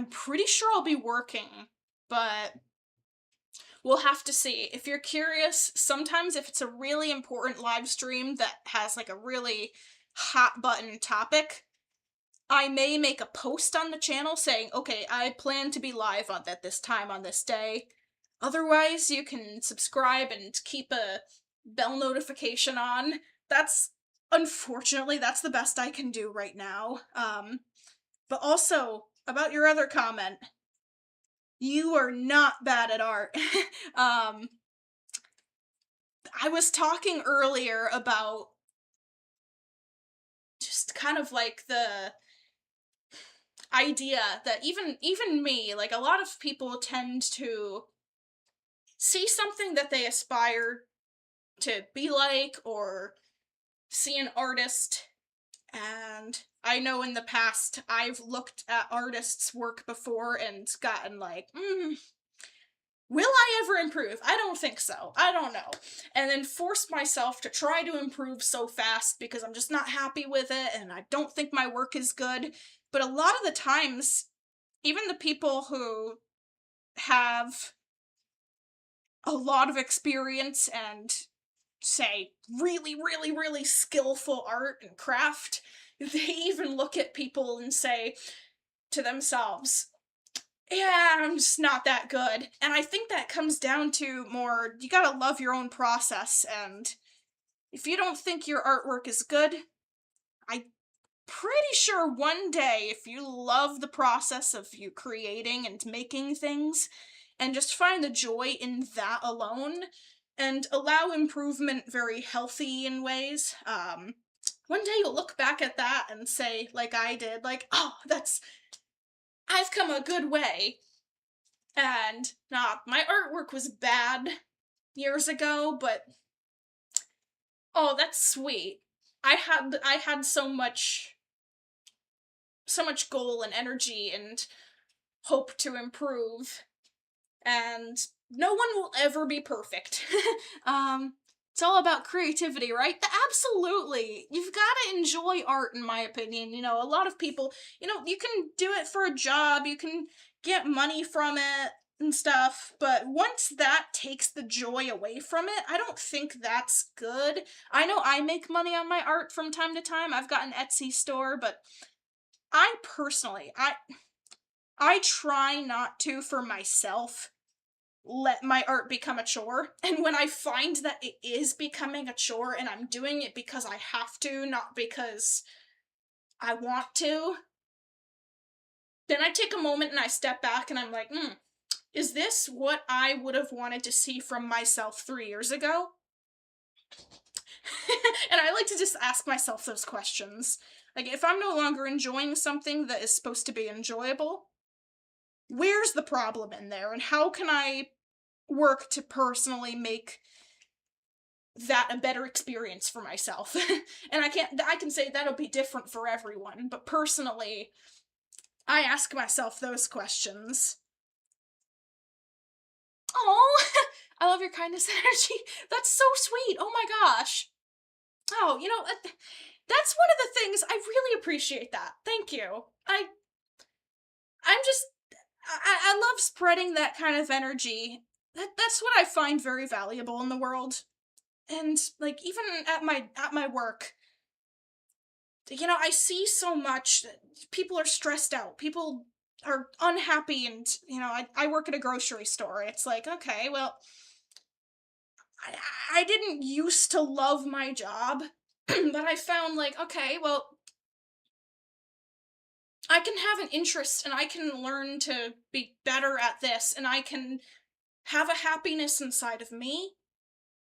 pretty sure I'll be working, but we'll have to see. If you're curious, sometimes if it's a really important live stream that has like a really hot button topic, I may make a post on the channel saying, okay, I plan to be live on at this time on this day. Otherwise, you can subscribe and keep a bell notification on. Unfortunately, that's the best I can do right now. But also, about your other comment, you are not bad at art. I was talking earlier about just kind of like the idea that even me, like a lot of people tend to see something that they aspire to be like or see an artist, and I know in the past I've looked at artists' work before and gotten like, will I ever improve? I don't think so. I don't know. And then forced myself to try to improve so fast because I'm just not happy with it and I don't think my work is good. But a lot of the times, even the people who have a lot of experience and say really, really, really skillful art and craft, they even look at people and say to themselves, yeah, I'm just not that good. And I think that comes down to more, you gotta love your own process, and if you don't think your artwork is good, I'm pretty sure one day, if you love the process of you creating and making things, and just find the joy in that alone, and allow improvement very healthy in ways, one day you'll look back at that and say, like I did, like, oh, I've come a good way. And, my artwork was bad years ago, but, oh, that's sweet. I had so much goal and energy and hope to improve, and no one will ever be perfect. It's all about creativity, right? Absolutely. You've got to enjoy art, in my opinion. You know, a lot of people, you can do it for a job, you can get money from it and stuff, but once that takes the joy away from it, I don't think that's good. I know I make money on my art from time to time. I've got an Etsy store, but I personally, I try not to, for myself, let my art become a chore. And when I find that it is becoming a chore and I'm doing it because I have to, not because I want to, then I take a moment and I step back and I'm like, is this what I would have wanted to see from myself 3 years ago? And I like to just ask myself those questions. Like, if I'm no longer enjoying something that is supposed to be enjoyable, where's the problem in there? And how can I work to personally make that a better experience for myself? And I can say that'll be different for everyone, but personally, I ask myself those questions. Oh, I love your kindness energy. That's so sweet. Oh my gosh. Oh, that's one of the things I really appreciate that. Thank you. I'm just I love spreading that kind of energy. That's what I find very valuable in the world. And like even at my work, I see so much that people are stressed out. People are unhappy and I work at a grocery store. It's like, okay, well, I didn't used to love my job, but I found like, okay, well, I can have an interest and I can learn to be better at this and I can have a happiness inside of me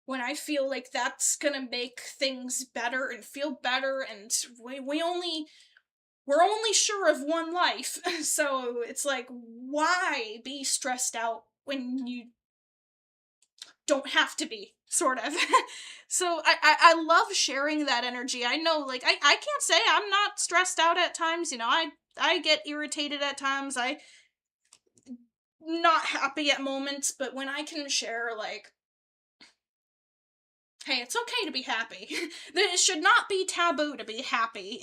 when I feel like that's gonna make things better and feel better and we're only sure of one life. So it's like, why be stressed out when you don't have to be, sort of. So I love sharing that energy. I know, like, I can't say I'm not stressed out at times, I get irritated at times, I not happy at moments, but when I can share, like, hey, it's okay to be happy. It should not be taboo to be happy.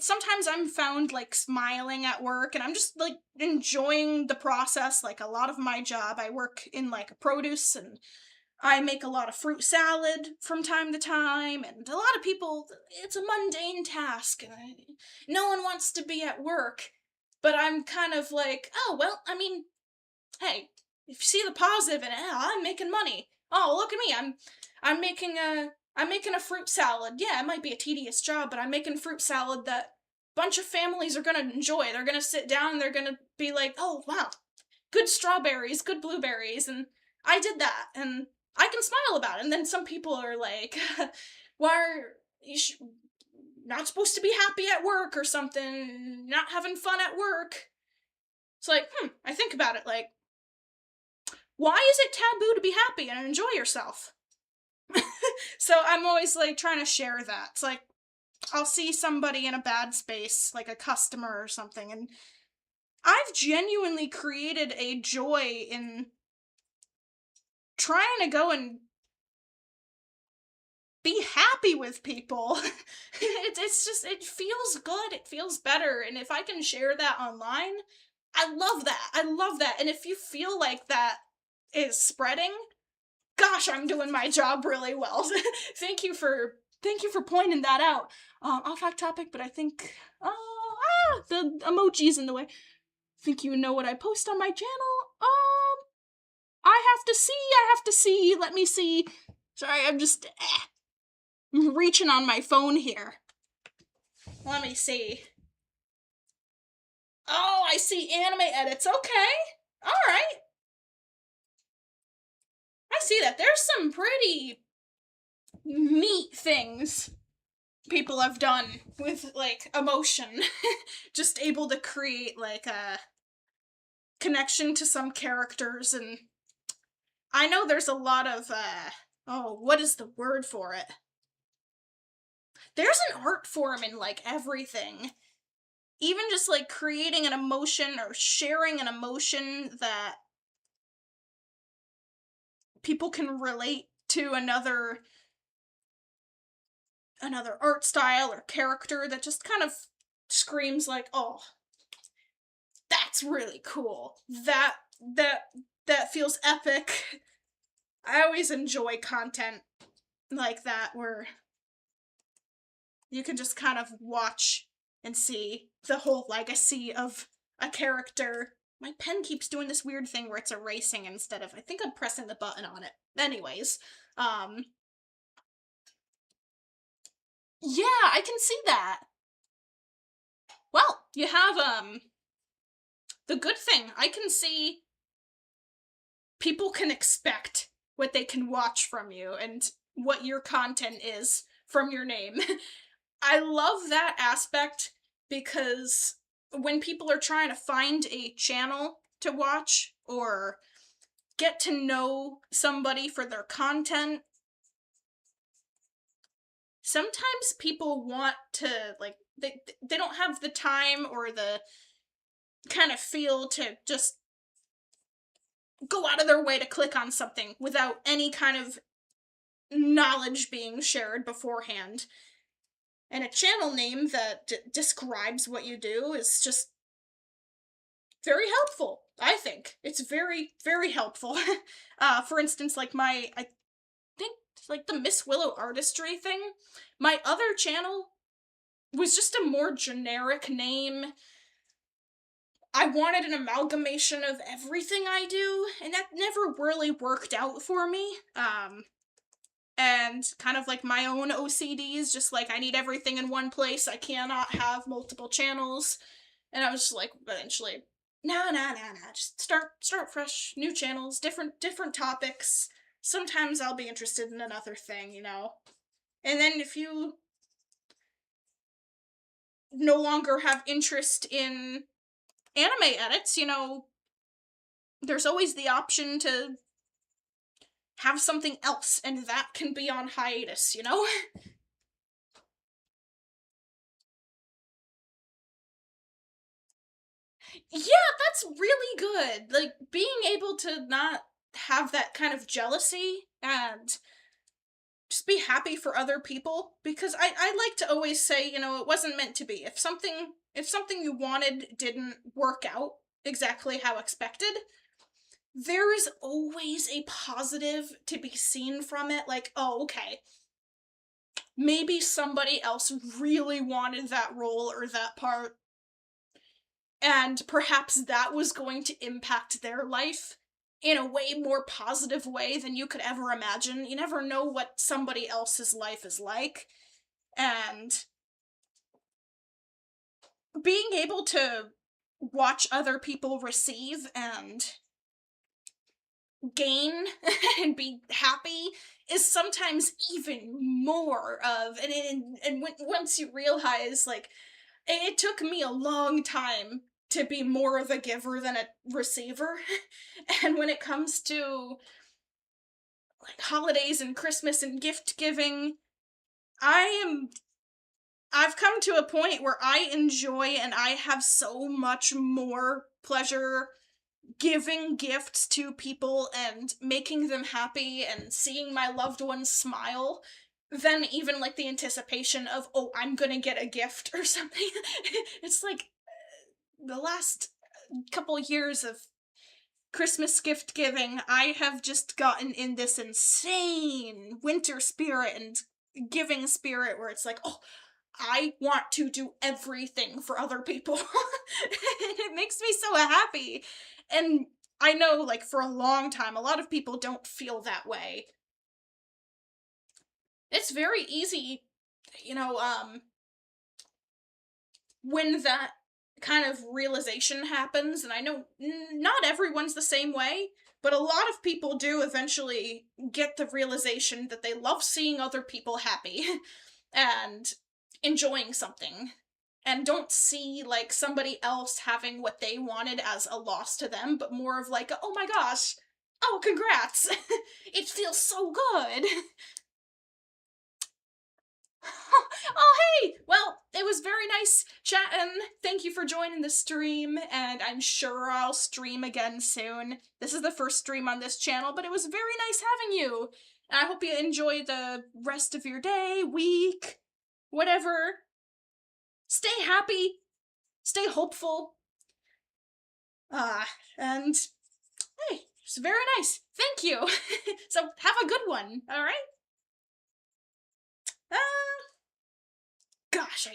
Sometimes I'm found like smiling at work and I'm just like enjoying the process. Like a lot of my job, I work in like a produce and I make a lot of fruit salad from time to time, and a lot of people, it's a mundane task, and no one wants to be at work. But I'm kind of like, oh, well, I mean, hey, if you see the positive in it, I'm making money. Oh, look at me, I'm making a fruit salad. Yeah, it might be a tedious job, but I'm making fruit salad that a bunch of families are gonna enjoy. They're gonna sit down and they're gonna be like, oh, wow, good strawberries, good blueberries, and I did that, and I can smile about it. And then some people are like, why are you not supposed to be happy at work or something, not having fun at work? It's like, I think about it like, why is it taboo to be happy and enjoy yourself? So I'm always like trying to share that. It's like, I'll see somebody in a bad space, like a customer or something, and I've genuinely created a joy in trying to go and be happy with people. It's just, it feels good, it feels better, and if I can share that online, I love that. I love that. And if you feel like that is spreading, gosh, I'm doing my job really well. Thank you for pointing that out. Off topic, but I think the emoji's in the way. Think you know what I post on my channel? I have to see. Let me see. Sorry, I'm just reaching on my phone here. Let me see. Oh, I see anime edits. Okay. Alright. I see that. There's some pretty neat things people have done with, like, emotion. Just able to create, like, a connection to some characters, and I know there's a lot of, what is the word for it? There's an art form in, like, everything. Even just, like, creating an emotion or sharing an emotion that people can relate to another art style or character that just kind of screams like, oh, that's really cool. That feels epic. I always enjoy content like that where you can just kind of watch and see the whole legacy of a character. My pen keeps doing this weird thing where it's erasing instead of, I think I'm pressing the button on it. Anyways, yeah, I can see that. Well, you have, the good thing, I can see people can expect what they can watch from you and what your content is from your name. I love that aspect because when people are trying to find a channel to watch or get to know somebody for their content, sometimes people want to, like, they don't have the time or the kind of feel to just go out of their way to click on something without any kind of knowledge being shared beforehand. And a channel name that describes what you do is just very helpful, I think. It's very, very helpful. For instance, like I think, like the Miss Willow artistry thing, my other channel was just a more generic name. I wanted an amalgamation of everything I do, and that never really worked out for me. And kind of like my own OCDs, just like I need everything in one place. I cannot have multiple channels. And I was just like, eventually, nah, just start fresh, new channels, different topics. Sometimes I'll be interested in another thing, you know. And then if you no longer have interest in anime edits, you know, there's always the option to have something else, and that can be on hiatus, you know? Yeah, that's really good. Like, being able to not have that kind of jealousy and just be happy for other people, because I like to always say, you know, it wasn't meant to be. If something you wanted didn't work out exactly how expected, there is always a positive to be seen from it. Like, oh, okay, maybe somebody else really wanted that role or that part, and perhaps that was going to impact their life in a way more positive way than you could ever imagine. You never know what somebody else's life is like, and being able to watch other people receive and gain and be happy is sometimes even more of, once you realize, like, it took me a long time to be more of a giver than a receiver. And when it comes to like holidays and Christmas and gift giving, I am I've come to a point where I enjoy and I have so much more pleasure giving gifts to people and making them happy and seeing my loved ones smile than even like the anticipation of, oh, I'm gonna get a gift or something. It's like the last couple years of Christmas gift giving, I have just gotten in this insane winter spirit and giving spirit where it's like, oh, I want to do everything for other people. And it makes me so happy. And I know, like, for a long time, a lot of people don't feel that way. It's very easy, you know, when that kind of realization happens, and I know not everyone's the same way, but a lot of people do eventually get the realization that they love seeing other people happy and enjoying something, and don't see like somebody else having what they wanted as a loss to them, but more of like, oh my gosh, oh congrats, it feels so good. Oh, hey! Well, it was very nice chatting. Thank you for joining the stream, and I'm sure I'll stream again soon. This is the first stream on this channel, but it was very nice having you. And I hope you enjoy the rest of your day, week, whatever. Stay happy. Stay hopeful. And hey, it's very nice. Thank you. So have a good one, alright? Gosh, I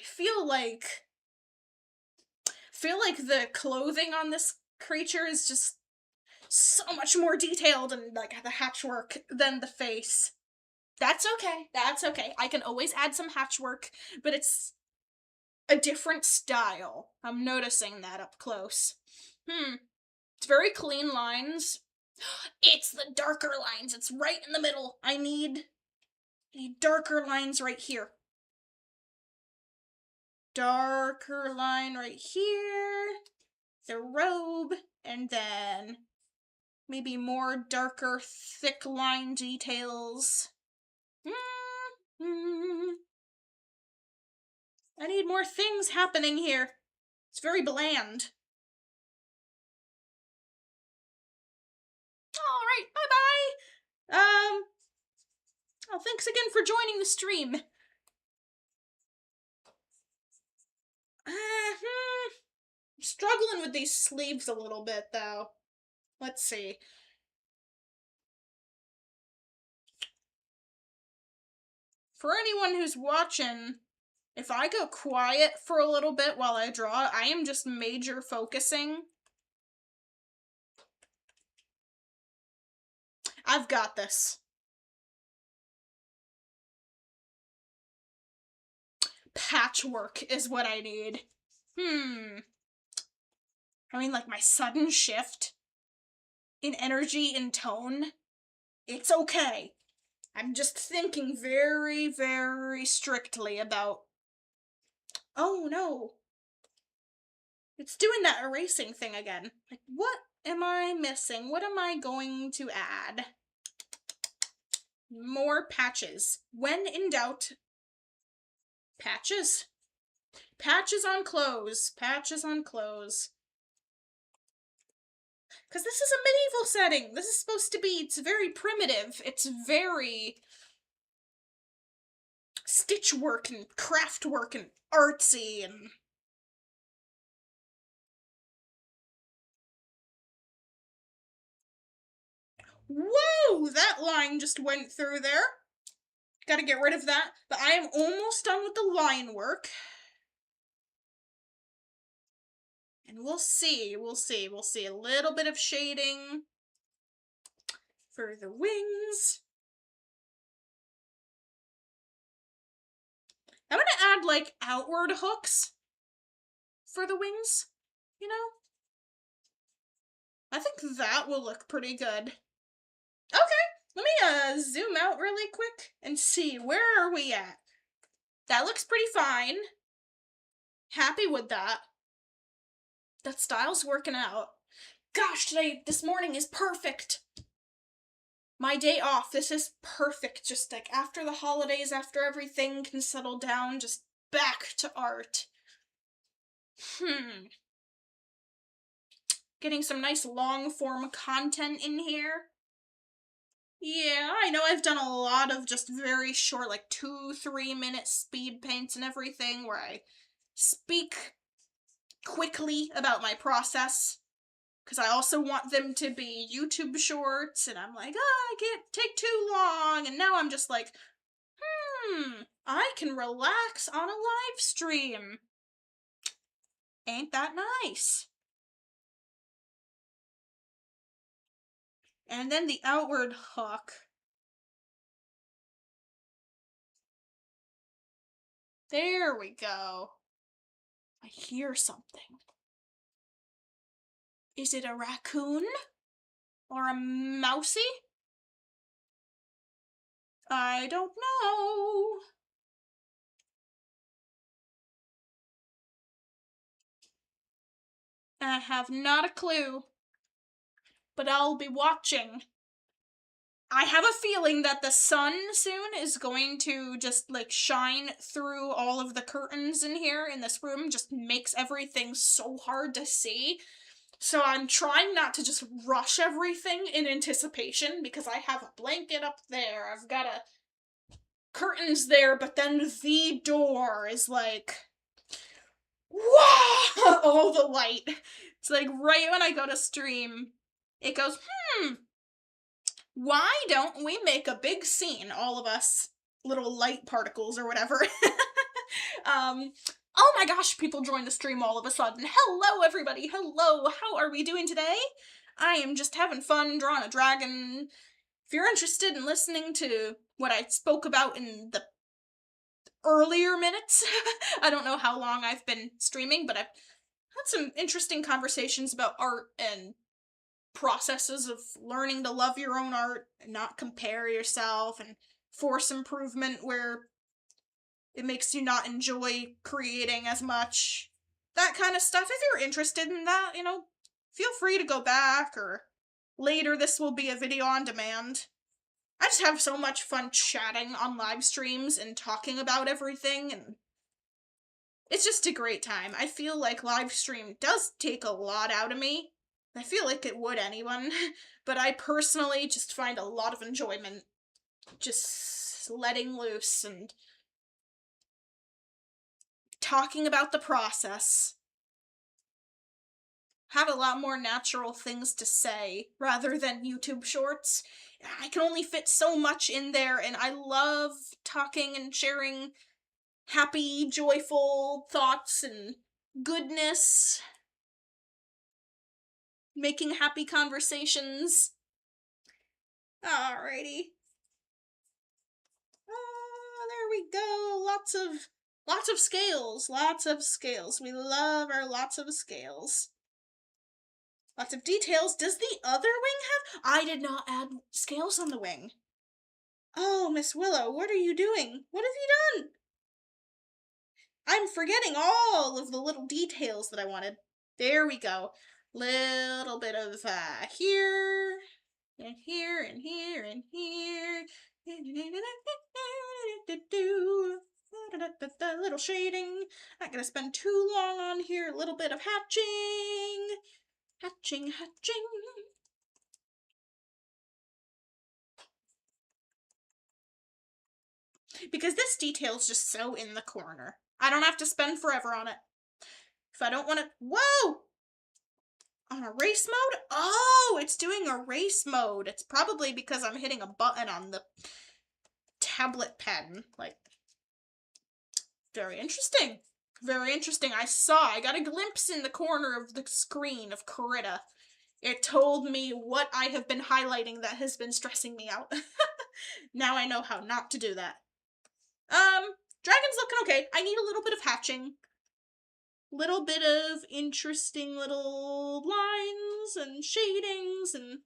feel like the clothing on this creature is just so much more detailed and like the hatchwork than the face. That's okay. That's okay. I can always add some hatchwork, but it's a different style. I'm noticing that up close. It's very clean lines. It's the darker lines. It's right in the middle. I need darker lines right here. Darker line right here. The robe, and then maybe more darker, thick line details. I need more things happening here. It's very bland. Alright, bye-bye! Oh, thanks again for joining the stream. Struggling with these sleeves a little bit, though. Let's see. For anyone who's watching, if I go quiet for a little bit while I draw, I am just major focusing. I've got this. Patchwork is what I need. I mean, like, my sudden shift in energy and tone, it's okay. I'm just thinking very, very strictly about... Oh, no. It's doing that erasing thing again. Like, what am I missing? What am I going to add? More patches. When in doubt, patches. Patches on clothes. Patches on clothes. Because this is a medieval setting. This is supposed to be, it's very primitive. It's very stitch work and craft work and artsy and... Whoa! That line just went through there. Gotta get rid of that. But I am almost done with the line work. And we'll see. A little bit of shading for the wings. I'm gonna add, like, outward hooks for the wings, you know? I think that will look pretty good. Okay, let me zoom out really quick and see, where are we at? That looks pretty fine. Happy with that. That style's working out. Gosh, this morning is perfect. My day off, this is perfect. Just like after the holidays, after everything can settle down, just back to art. Getting some nice long form content in here. Yeah, I know I've done a lot of just very short, like 2-3 minute speed paints and everything where I speak quickly about my process. Because I also want them to be YouTube shorts, and I'm like, I can't take too long, and now I'm just like, I can relax on a live stream. Ain't that nice? And then the outward hook. There we go. I hear something. Is it a raccoon? Or a mousey? I don't know. I have not a clue. But I'll be watching. I have a feeling that the sun soon is going to just, like, shine through all of the curtains in here in this room. Just makes everything so hard to see. So I'm trying not to just rush everything in anticipation, because I have a blanket up there, I've got curtains there, but then the door is like, wow, all the light. It's like right when I go to stream, it goes, why don't we make a big scene, all of us little light particles or whatever. Oh my gosh, people joined the stream all of a sudden. Hello, everybody. Hello. How are we doing today? I am just having fun drawing a dragon. If you're interested in listening to what I spoke about in the earlier minutes, I don't know how long I've been streaming, but I've had some interesting conversations about art and processes of learning to love your own art and not compare yourself and force improvement where it makes you not enjoy creating as much. That kind of stuff. If you're interested in that, feel free to go back, or later this will be a video on demand. I just have so much fun chatting on live streams and talking about everything, and it's just a great time. I feel like live stream does take a lot out of me. I feel like it would anyone, but I personally just find a lot of enjoyment just letting loose and talking about the process. Have a lot more natural things to say rather than YouTube shorts. I can only fit so much in there, and I love talking and sharing happy, joyful thoughts and goodness, making happy conversations. Alrighty. There we go. Lots of scales. Lots of scales. We love our lots of scales. Lots of details. Does the other wing have? I did not add scales on the wing. Oh, Miss Willow, what are you doing? What have you done? I'm forgetting all of the little details that I wanted. There we go. Little bit of here, and here, and here, and here. Little shading. Not gonna spend too long on here. A little bit of hatching. Hatching. Because this detail's just so in the corner. I don't have to spend forever on it. If I don't want to... Whoa! On erase mode? Oh, it's doing erase mode. It's probably because I'm hitting a button on the tablet pen. Like, very interesting. Very interesting. I got a glimpse in the corner of the screen of Corita. It told me what I have been highlighting that has been stressing me out. Now I know how not to do that. Dragon's looking okay. I need a little bit of hatching. Little bit of interesting little lines and shadings and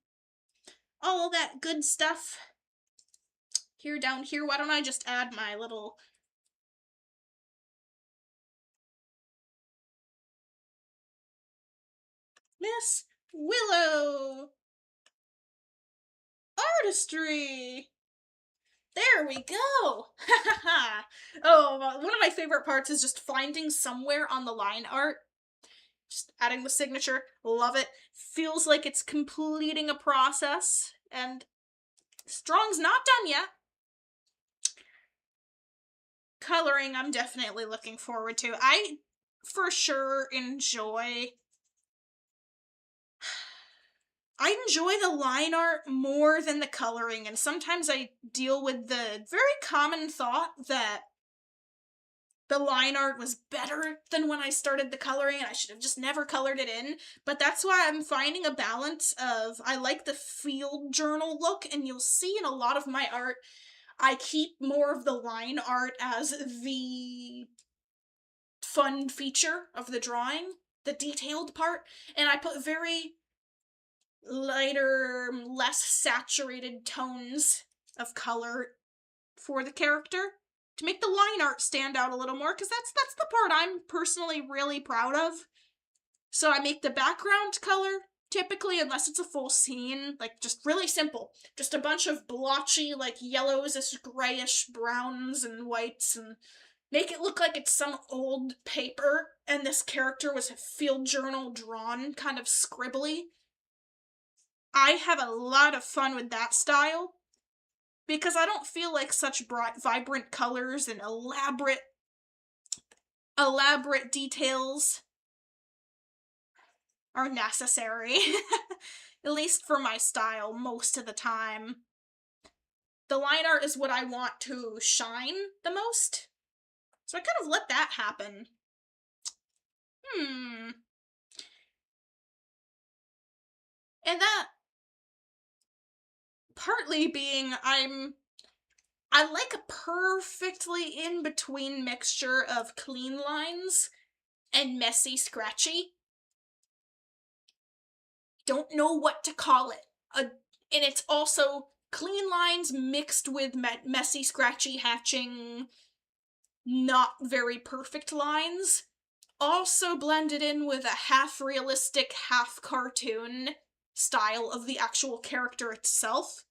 all that good stuff. Here, down here, why don't I just add my little... Miss Willow! Artistry! There we go! Oh, one of my favorite parts is just finding somewhere on the line art. Just adding the signature. Love it. Feels like it's completing a process. And Strong's not done yet. Coloring, I'm definitely looking forward to. I, for sure, enjoy the line art more than the coloring, and sometimes I deal with the very common thought that the line art was better than when I started the coloring and I should have just never colored it in, but that's why I'm finding a balance of, I like the field journal look, and you'll see in a lot of my art, I keep more of the line art as the fun feature of the drawing, the detailed part, and I put very lighter, less saturated tones of color for the character to make the line art stand out a little more, because that's the part I'm personally really proud of. So I make the background color, typically, unless it's a full scene, like just really simple. Just a bunch of blotchy, like yellows, grayish browns and whites, and make it look like it's some old paper and this character was a field journal drawn, kind of scribbly. I have a lot of fun with that style because I don't feel like such bright, vibrant colors and elaborate details are necessary. At least for my style, most of the time. The line art is what I want to shine the most. So I kind of let that happen. Hmm. And that partly being I like a perfectly in between mixture of clean lines and messy scratchy. Don't know what to call it. And it's also clean lines mixed with messy scratchy hatching not very perfect lines, also blended in with a half realistic, half cartoon style of the actual character itself.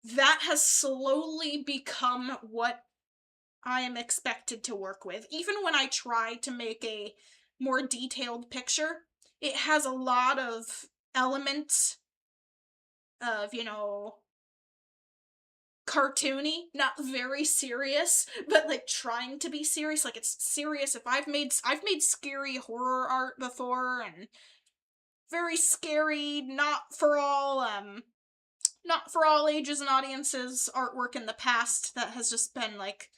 That has slowly become what I am expected to work with. Even when I try to make a more detailed picture, it has a lot of elements of, cartoony, not very serious, but like trying to be serious. Like it's serious. If I've made scary horror art before and very scary, not for all ages and audiences artwork in the past that has just been like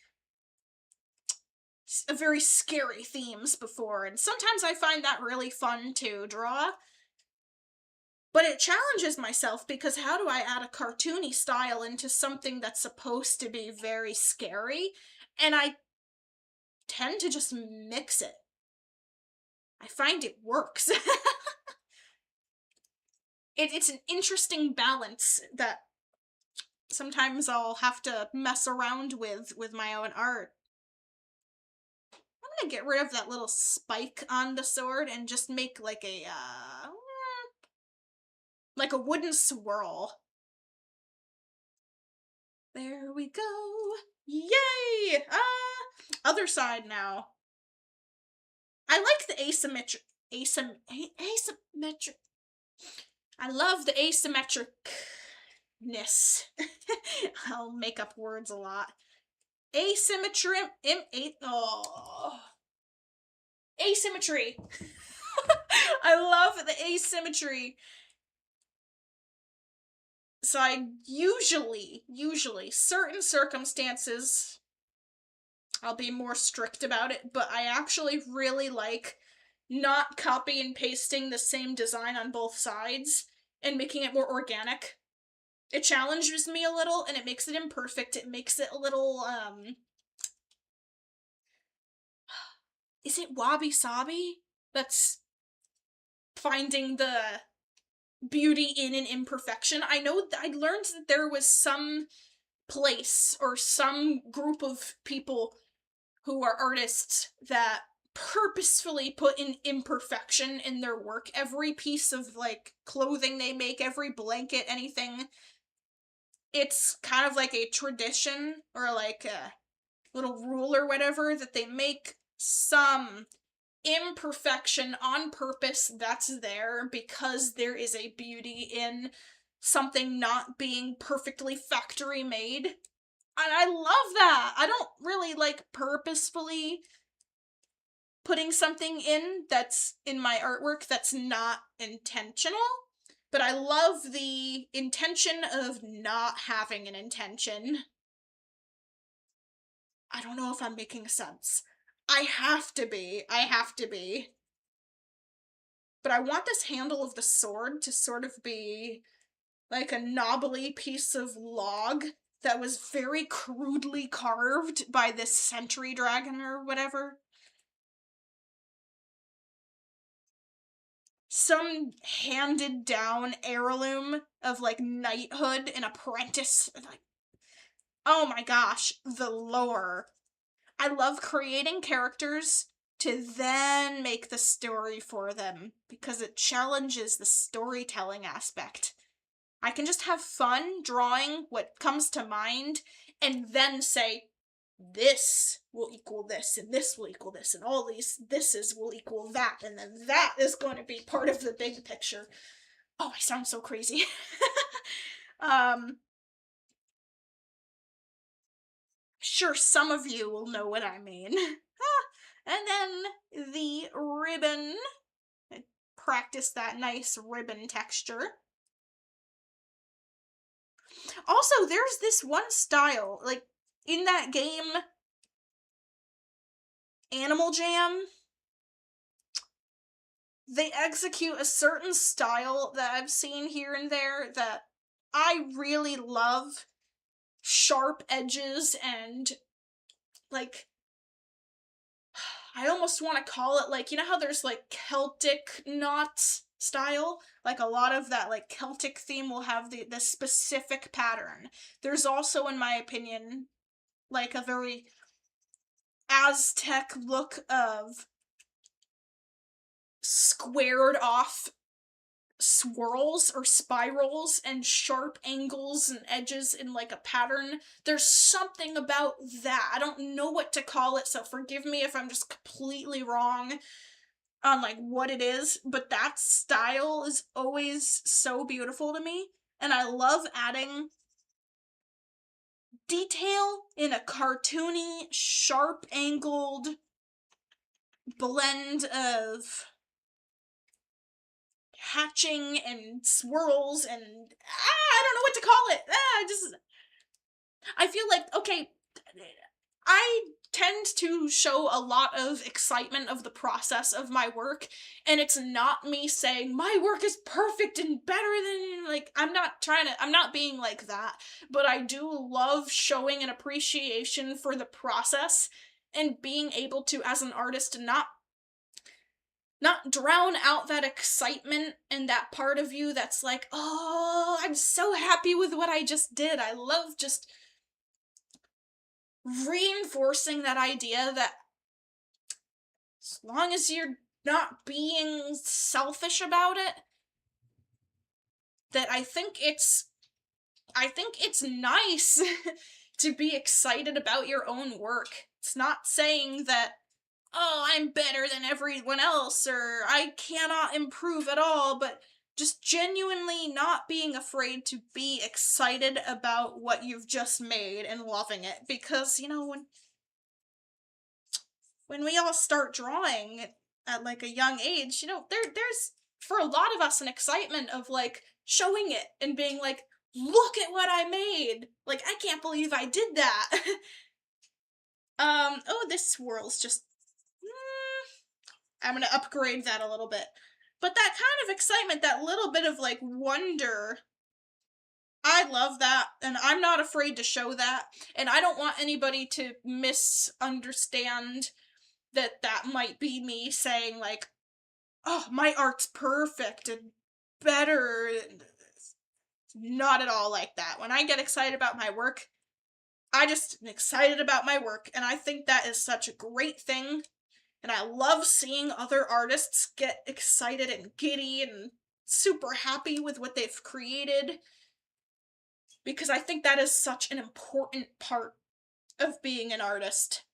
a very scary themes before, and sometimes I find that really fun to draw. But it challenges myself because how do I add a cartoony style into something that's supposed to be very scary? And I tend to just mix it. I find it works. It's an interesting balance that sometimes I'll have to mess around with my own art. I'm gonna get rid of that little spike on the sword and just make like a wooden swirl. There we go. Yay! Other side now. I like the asymmetric. I love the asymmetricness. I'll make up words a lot. Asymmetry. Asymmetry. I love the asymmetry. So I usually, certain circumstances, I'll be more strict about it, but I actually really like not copy and pasting the same design on both sides and making it more organic. It challenges me a little and it makes it imperfect. It makes it a little, is it wabi sabi? That's finding the beauty in an imperfection. I know I learned that there was some place or some group of people who are artists that purposefully put an imperfection in their work. Every piece of like clothing they make, every blanket, anything, it's kind of like a tradition or like a little rule or whatever that they make some imperfection on purpose that's there because there is a beauty in something not being perfectly factory made. And I love that. I don't really like purposefully putting something in that's in my artwork that's not intentional, but I love the intention of not having an intention. I don't know if I'm making sense. I have to be. I have to be. But I want this handle of the sword to sort of be like a knobbly piece of log that was very crudely carved by this Sentry dragon or whatever. Some handed down heirloom of like knighthood and apprentice. Like, oh my gosh, the lore. I love creating characters to then make the story for them because it challenges the storytelling aspect. I can just have fun drawing what comes to mind and then say, this will equal this, and this will equal this, and all these thises will equal that, and then that is going to be part of the big picture. Oh, I sound so crazy. um, sure, some of you will know what I mean. And then the ribbon. I practice that nice ribbon texture. Also, there's this one style, like, in that game, Animal Jam, they execute a certain style that I've seen here and there that I really love. Sharp edges and, like, I almost want to call it, like, you know how there's, like, Celtic knots style? Like, a lot of that, like, Celtic theme will have the specific pattern. There's also, in my opinion, like, a very Aztec look of squared off swirls or spirals and sharp angles and edges in like a pattern. There's something about that. I don't know what to call it, so forgive me if I'm just completely wrong on like what it is, but that style is always so beautiful to me, and I love adding detail in a cartoony, sharp angled blend of hatching and swirls and I don't know what to call it. I feel like, okay, I tend to show a lot of excitement of the process of my work, and it's not me saying my work is perfect and better than, like, I'm not being like that, but I do love showing an appreciation for the process and being able to, as an artist, not drown out that excitement and that part of you that's like, oh, I'm so happy with what I just did. I love just reinforcing that idea that as long as you're not being selfish about it, that I think it's nice to be excited about your own work. It's not saying that, oh, I'm better than everyone else, or I cannot improve at all, but just genuinely not being afraid to be excited about what you've just made and loving it. Because, you know, when we all start drawing at like a young age, you know, there's for a lot of us an excitement of like showing it and being like, look at what I made. Like, I can't believe I did that. Oh, this swirl's just I'm gonna upgrade that a little bit. But that kind of excitement, that little bit of like wonder, I love that, and I'm not afraid to show that. And I don't want anybody to misunderstand that that might be me saying like, oh, my art's perfect and better. Not at all like that. When I get excited about my work, I just am excited about my work, and I think that is such a great thing. And I love seeing other artists get excited and giddy and super happy with what they've created, because I think that is such an important part of being an artist,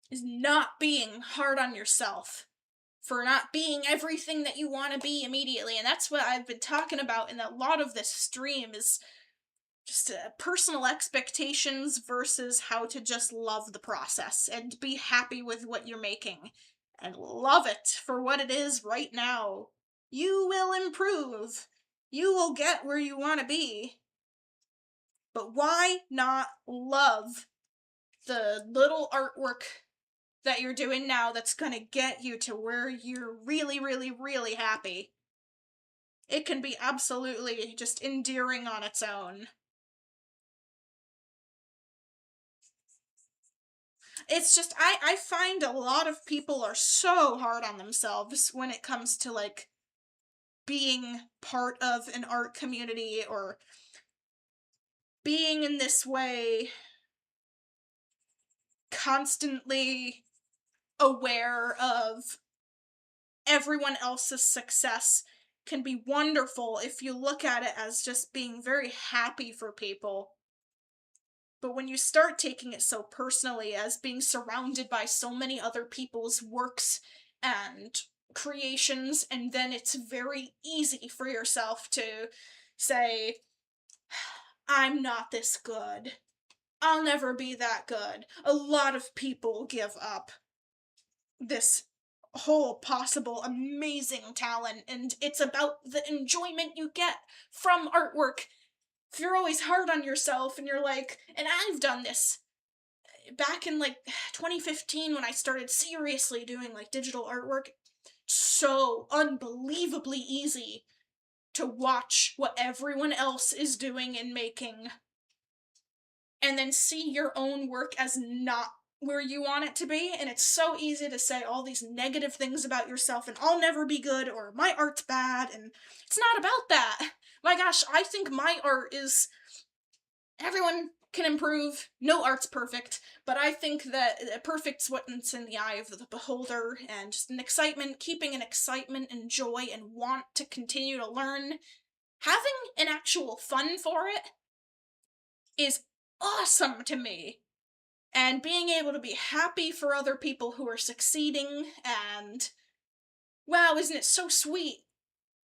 is not being hard on yourself for not being everything that you want to be immediately. And that's what I've been talking about in a lot of this stream, is just personal expectations versus how to just love the process and be happy with what you're making and love it for what it is right now. You will improve. You will get where you want to be. But why not love the little artwork that you're doing now that's gonna get you to where you're really, really, really happy? It can be absolutely just endearing on its own. It's just, I find a lot of people are so hard on themselves when it comes to like being part of an art community or being in this way constantly aware of everyone else's success. Can be wonderful if you look at it as just being very happy for people. But when you start taking it so personally as being surrounded by so many other people's works and creations, and then it's very easy for yourself to say, I'm not this good. I'll never be that good. A lot of people give up this whole possible amazing talent, and it's about the enjoyment you get from artwork. If you're always hard on yourself and you're like, and I've done this, back in like 2015 when I started seriously doing like digital artwork, so unbelievably easy to watch what everyone else is doing and making and then see your own work as not where you want it to be. And it's so easy to say all these negative things about yourself and I'll never be good or my art's bad. And it's not about that. My gosh, I think my art is, everyone can improve. No art's perfect, but I think that perfect's what's in the eye of the beholder, and just an excitement, keeping an excitement and joy and want to continue to learn, having an actual fun for it is awesome to me. And being able to be happy for other people who are succeeding, and wow, isn't it so sweet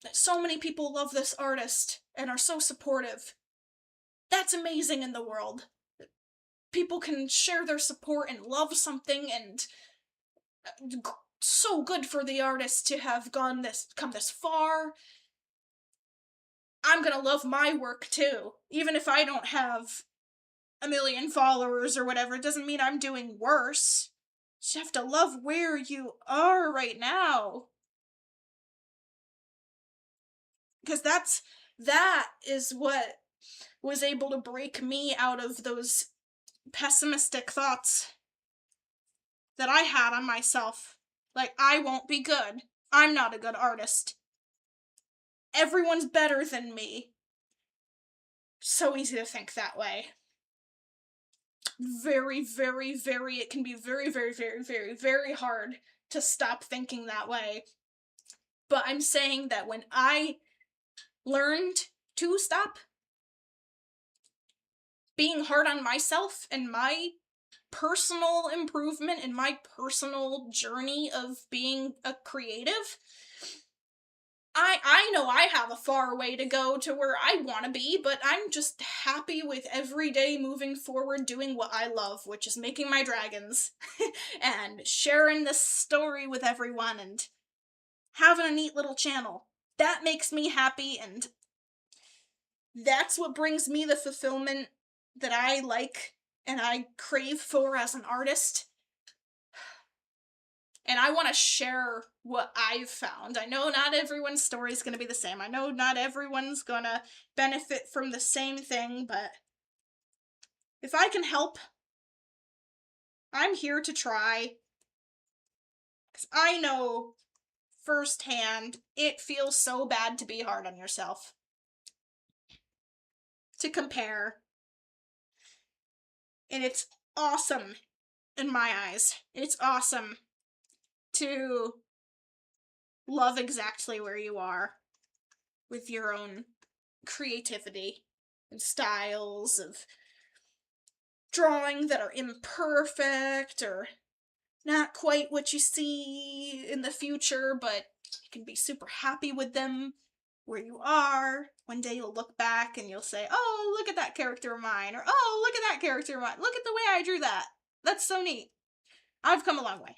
that so many people love this artist and are so supportive. That's amazing in the world. People can share their support and love something, and so good for the artist to have come this far. I'm gonna love my work too, even if I don't have a million followers or whatever. It doesn't mean I'm doing worse. You just have to love where you are right now, because that is what was able to break me out of those pessimistic thoughts that I had on myself. Like, I won't be good. I'm not a good artist. Everyone's better than me. So easy to think that way. Very, very, very, it can be very, very, very, very, very hard to stop thinking that way. But I'm saying that when I learned to stop being hard on myself and my personal improvement and my personal journey of being a creative, I know I have a far way to go to where I want to be, but I'm just happy with every day moving forward doing what I love, which is making my dragons and sharing this story with everyone and having a neat little channel. That makes me happy, and that's what brings me the fulfillment that I like and I crave for as an artist. And I want to share what I've found. I know not everyone's story is going to be the same. I know not everyone's going to benefit from the same thing, but if I can help, I'm here to try. Because I know firsthand it feels so bad to be hard on yourself, to compare. And it's awesome in my eyes. It's awesome to love exactly where you are with your own creativity and styles of drawing that are imperfect or not quite what you see in the future, but you can be super happy with them where you are. One day you'll look back and you'll say, oh, look at that character of mine, or oh, look at that character of mine. Look at the way I drew that. That's so neat. I've come a long way.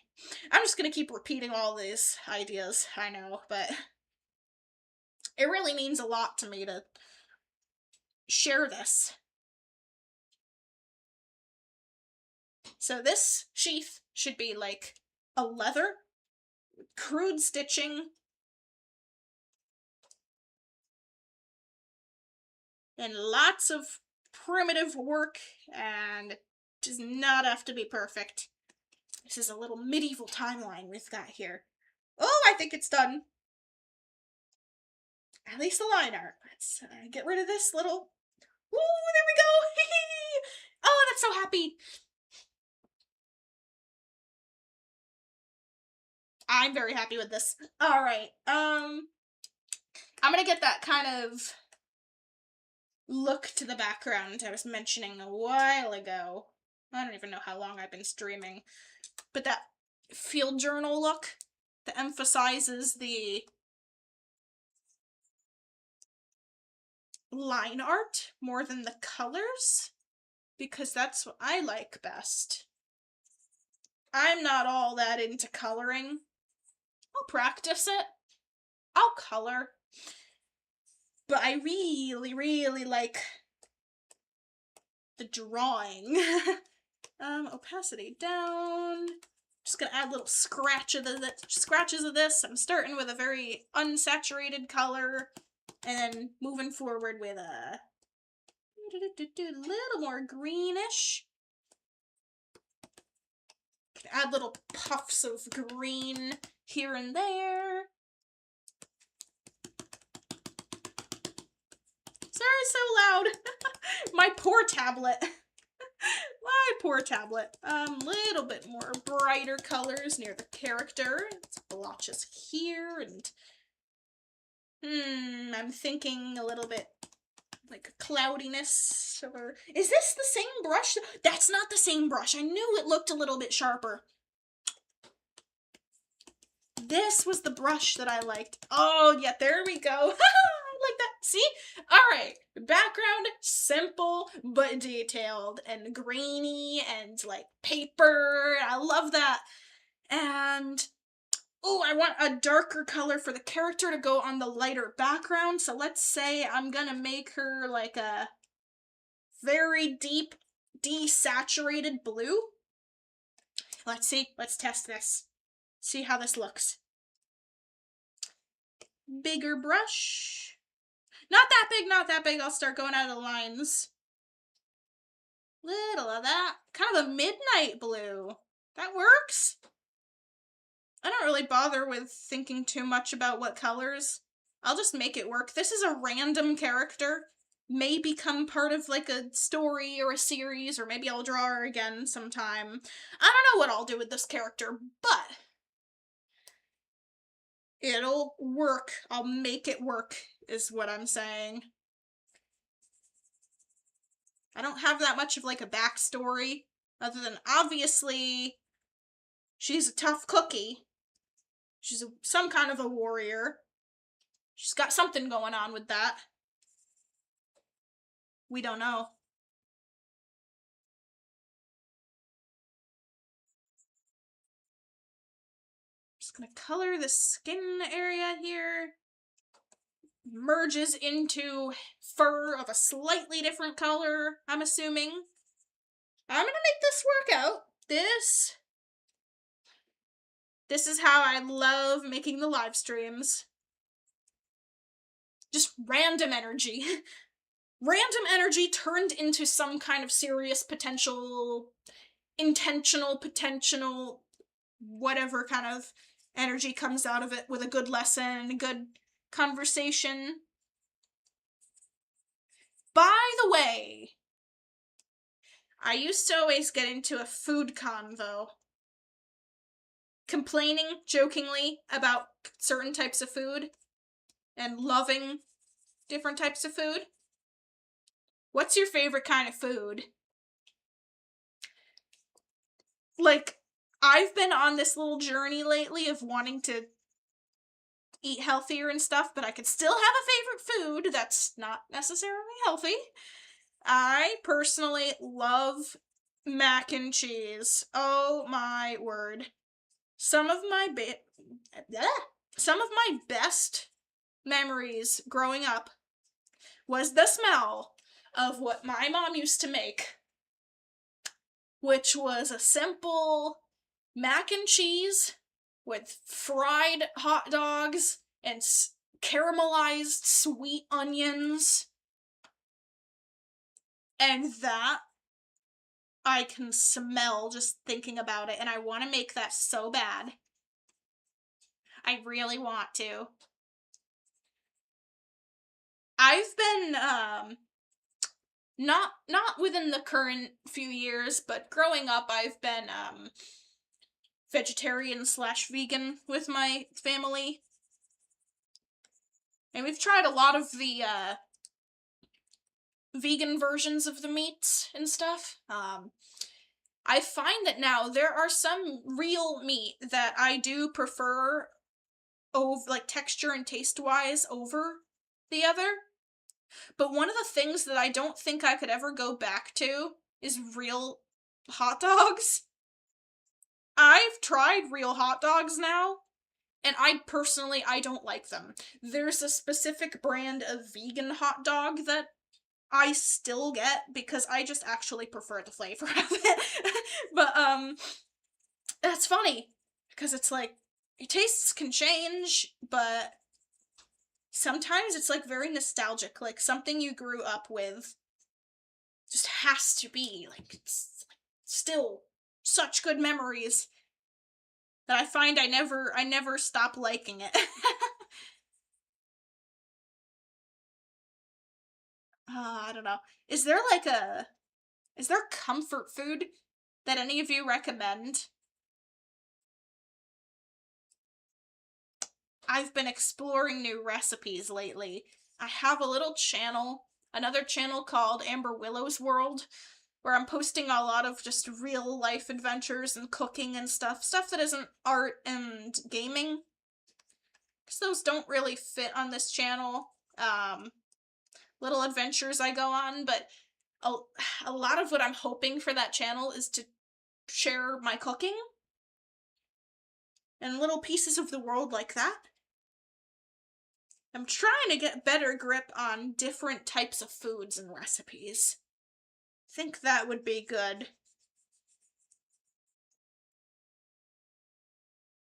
I'm just gonna keep repeating all these ideas, I know, but it really means a lot to me to share this. So this sheath should be like a leather, crude stitching, and lots of primitive work, and does not have to be perfect. This is a little medieval timeline we've got here. Oh, I think it's done. At least the line art. Let's get rid of this little... Ooh, there we go! Oh, that's so happy! I'm very happy with this. Alright, I'm gonna get that kind of look to the background I was mentioning a while ago. I don't even know how long I've been streaming. But that field journal look that emphasizes the line art more than the colors, because that's what I like best. I'm not all that into coloring. I'll practice it. I'll color. But I really, really like the drawing. opacity down. Just gonna add little scratches of this. I'm starting with a very unsaturated color, and then moving forward with a little more greenish. Can add little puffs of green here and there. Sorry, so loud. My poor tablet. My poor tablet. Little bit more brighter colors near the character. Blotches here, and I'm thinking a little bit like cloudiness over. Is this the same brush? That's not the same brush. I knew it looked a little bit sharper. This was the brush that I liked. Oh, yeah, there we go. Like that. See? All right. Background, simple but detailed and grainy and like paper. I love that. And oh, I want a darker color for the character to go on the lighter background. So let's say I'm gonna make her like a very deep, desaturated blue. Let's see. Let's test this. See how this looks. Bigger brush. Not that big, not that big. I'll start going out of the lines. Little of that. Kind of a midnight blue. That works. I don't really bother with thinking too much about what colors. I'll just make it work. This is a random character. May become part of like a story or a series, or maybe I'll draw her again sometime. I don't know what I'll do with this character, but it'll work. I'll make it work, is what I'm saying. I don't have that much of like a backstory, other than obviously she's a tough cookie. She's some kind of a warrior. She's got something going on with that. We don't know. Just gonna color the skin area here. Merges into fur of a slightly different color, I'm assuming. I'm gonna make this work out. This is how I love making the live streams. Just random energy. Random energy turned into some kind of serious potential, intentional potential, whatever kind of energy comes out of it with a good lesson, a good conversation. By the way, I used to always get into a food convo, complaining jokingly about certain types of food and loving different types of food. What's your favorite kind of food? Like, I've been on this little journey lately of wanting to eat healthier and stuff, but I could still have a favorite food that's not necessarily healthy. I personally love mac and cheese. Oh my word. Some of my best memories growing up was the smell of what my mom used to make, which was a simple mac and cheese with fried hot dogs and caramelized sweet onions. And that I can smell just thinking about it, and I want to make that so bad. I really want to. I've been, not within the current few years, but growing up, I've been, vegetarian/vegan with my family. And we've tried a lot of the, vegan versions of the meats and stuff. I find that now there are some real meat that I do prefer over, like, texture and taste-wise over the other. But one of the things that I don't think I could ever go back to is real hot dogs. I've tried real hot dogs now, and I don't like them. There's a specific brand of vegan hot dog that I still get because I just actually prefer the flavor of it. But That's funny, because it's like, your tastes can change, but sometimes it's like very nostalgic, like something you grew up with just has to be like, it's like still such good memories that I find I never stop liking it. I don't know. Is there like a is there comfort food that any of you recommend? I've been exploring new recipes lately. I have a little channel, another channel called Amber Willow's World, where I'm posting a lot of just real life adventures and cooking and stuff that isn't art and gaming, because those don't really fit on this channel. Little adventures I go on, but a, a lot of what I'm hoping for that channel is to share my cooking and little pieces of the world like that. I'm trying to get better grip on different types of foods and recipes. Think that would be good.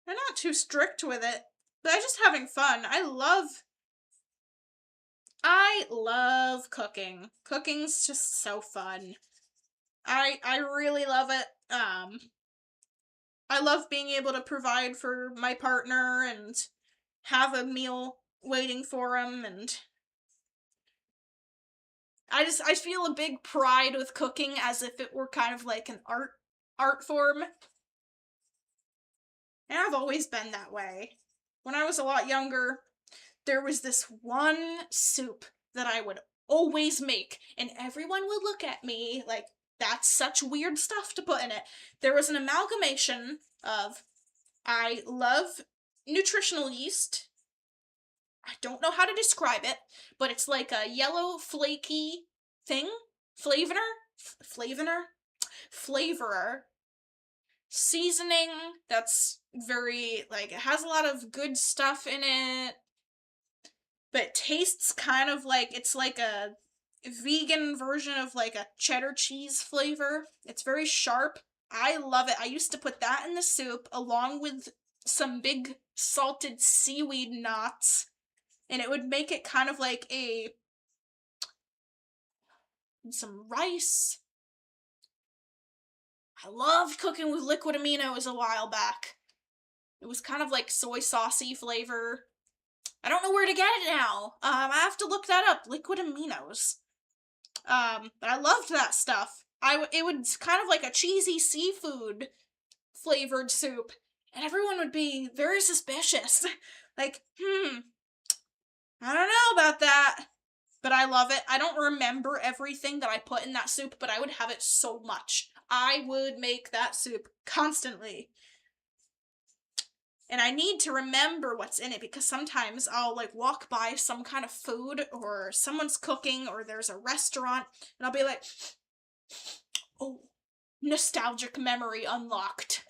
I'm not too strict with it, but I'm just having fun. I love cooking. Cooking's just so fun. I really love it. I love being able to provide for my partner and have a meal waiting for him, and I feel a big pride with cooking, as if it were kind of like an art form. And I've always been that way. When I was a lot younger, there was this one soup that I would always make, and everyone would look at me like, that's such weird stuff to put in it. There was an amalgamation of, I love nutritional yeast. I don't know how to describe it, but it's like a yellow flaky thing. Flavoner? Flavorer. Seasoning that's very, like, it has a lot of good stuff in it, but it tastes kind of like, it's like a vegan version of like a cheddar cheese flavor. It's very sharp. I love it. I used to put that in the soup along with some big salted seaweed knots, and it would make it kind of like some rice. I loved cooking with liquid aminos a while back. It was kind of like soy saucy flavor. I don't know where to get it now. I have to look that up. Liquid aminos. But I loved that stuff. It was kind of like a cheesy seafood flavored soup, and everyone would be very suspicious. Like, I don't know about that. But I love it. I don't remember everything that I put in that soup, but I would have it so much. I would make that soup constantly. And I need to remember what's in it, because sometimes I'll like walk by some kind of food, or someone's cooking, or there's a restaurant, and I'll be like, oh, nostalgic memory unlocked.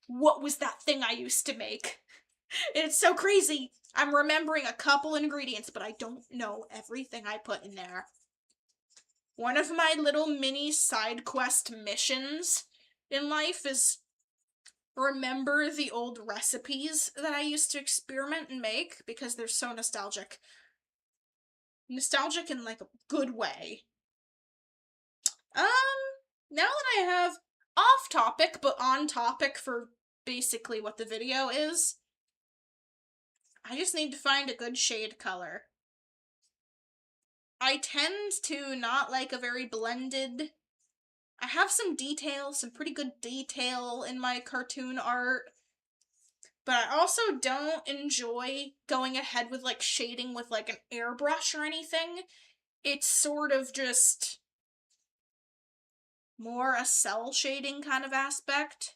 What was that thing I used to make? It's so crazy. I'm remembering a couple ingredients, but I don't know everything I put in there. One of my little mini side quest missions in life is remember the old recipes that I used to experiment and make, because they're so nostalgic. Nostalgic in like a good way. Now that I have off topic but on topic for basically what the video is, I just need to find a good shade color. I tend to not like a very blended. I have some detail, some pretty good detail in my cartoon art, but I also don't enjoy going ahead with like shading with like an airbrush or anything. It's sort of just more a cell shading kind of aspect.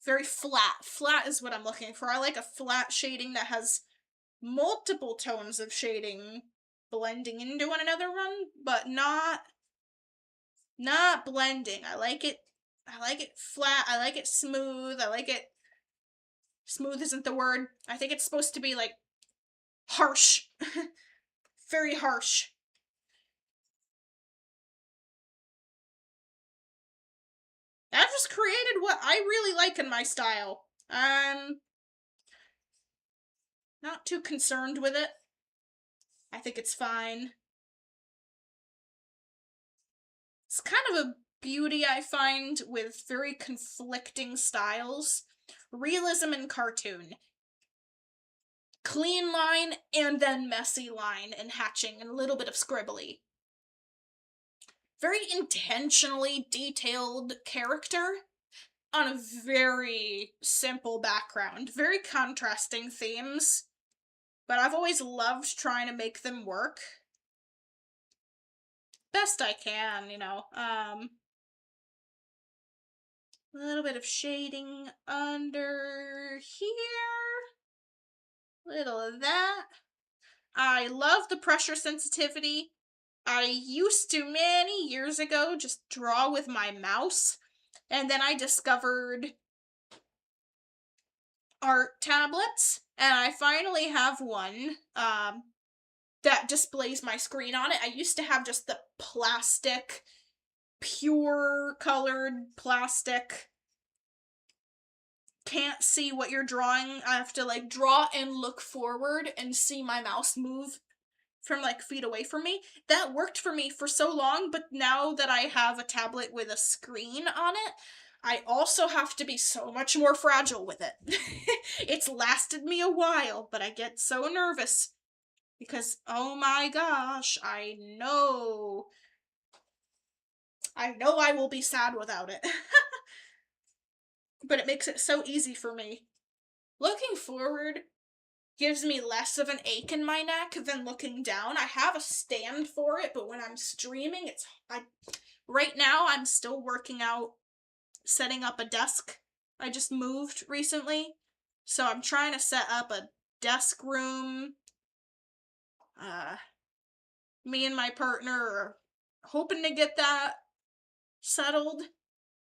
Very flat. Flat is what I'm looking for. I like a flat shading that has multiple tones of shading blending into one another, but not blending. I like it flat. I like it smooth. Smooth isn't the word. I think it's supposed to be like harsh. Very harsh. I've just created what I really like in my style. I'm not too concerned with it. I think it's fine. It's kind of a beauty I find with very conflicting styles. Realism and cartoon. Clean line and then messy line and hatching and a little bit of scribbly. Very intentionally detailed character on a very simple background. Very contrasting themes, but I've always loved trying to make them work. Best I can, you know. A little bit of shading under here. Little of that. I love the pressure sensitivity. I used to, many years ago, just draw with my mouse, and then I discovered art tablets, and I finally have one that displays my screen on it. I used to have just the plastic, pure colored plastic, can't see what you're drawing. I have to like draw and look forward and see my mouse move from like feet away from me. That worked for me for so long, but now that I have a tablet with a screen on it, I also have to be so much more fragile with it. It's lasted me a while, but I get so nervous because, oh my gosh, I know I will be sad without it. But it makes it so easy for me. Looking forward gives me less of an ache in my neck than looking down. I have a stand for it, but when I'm streaming, right now I'm still working out setting up a desk. I just moved recently, so I'm trying to set up a desk room. Me and my partner are hoping to get that settled,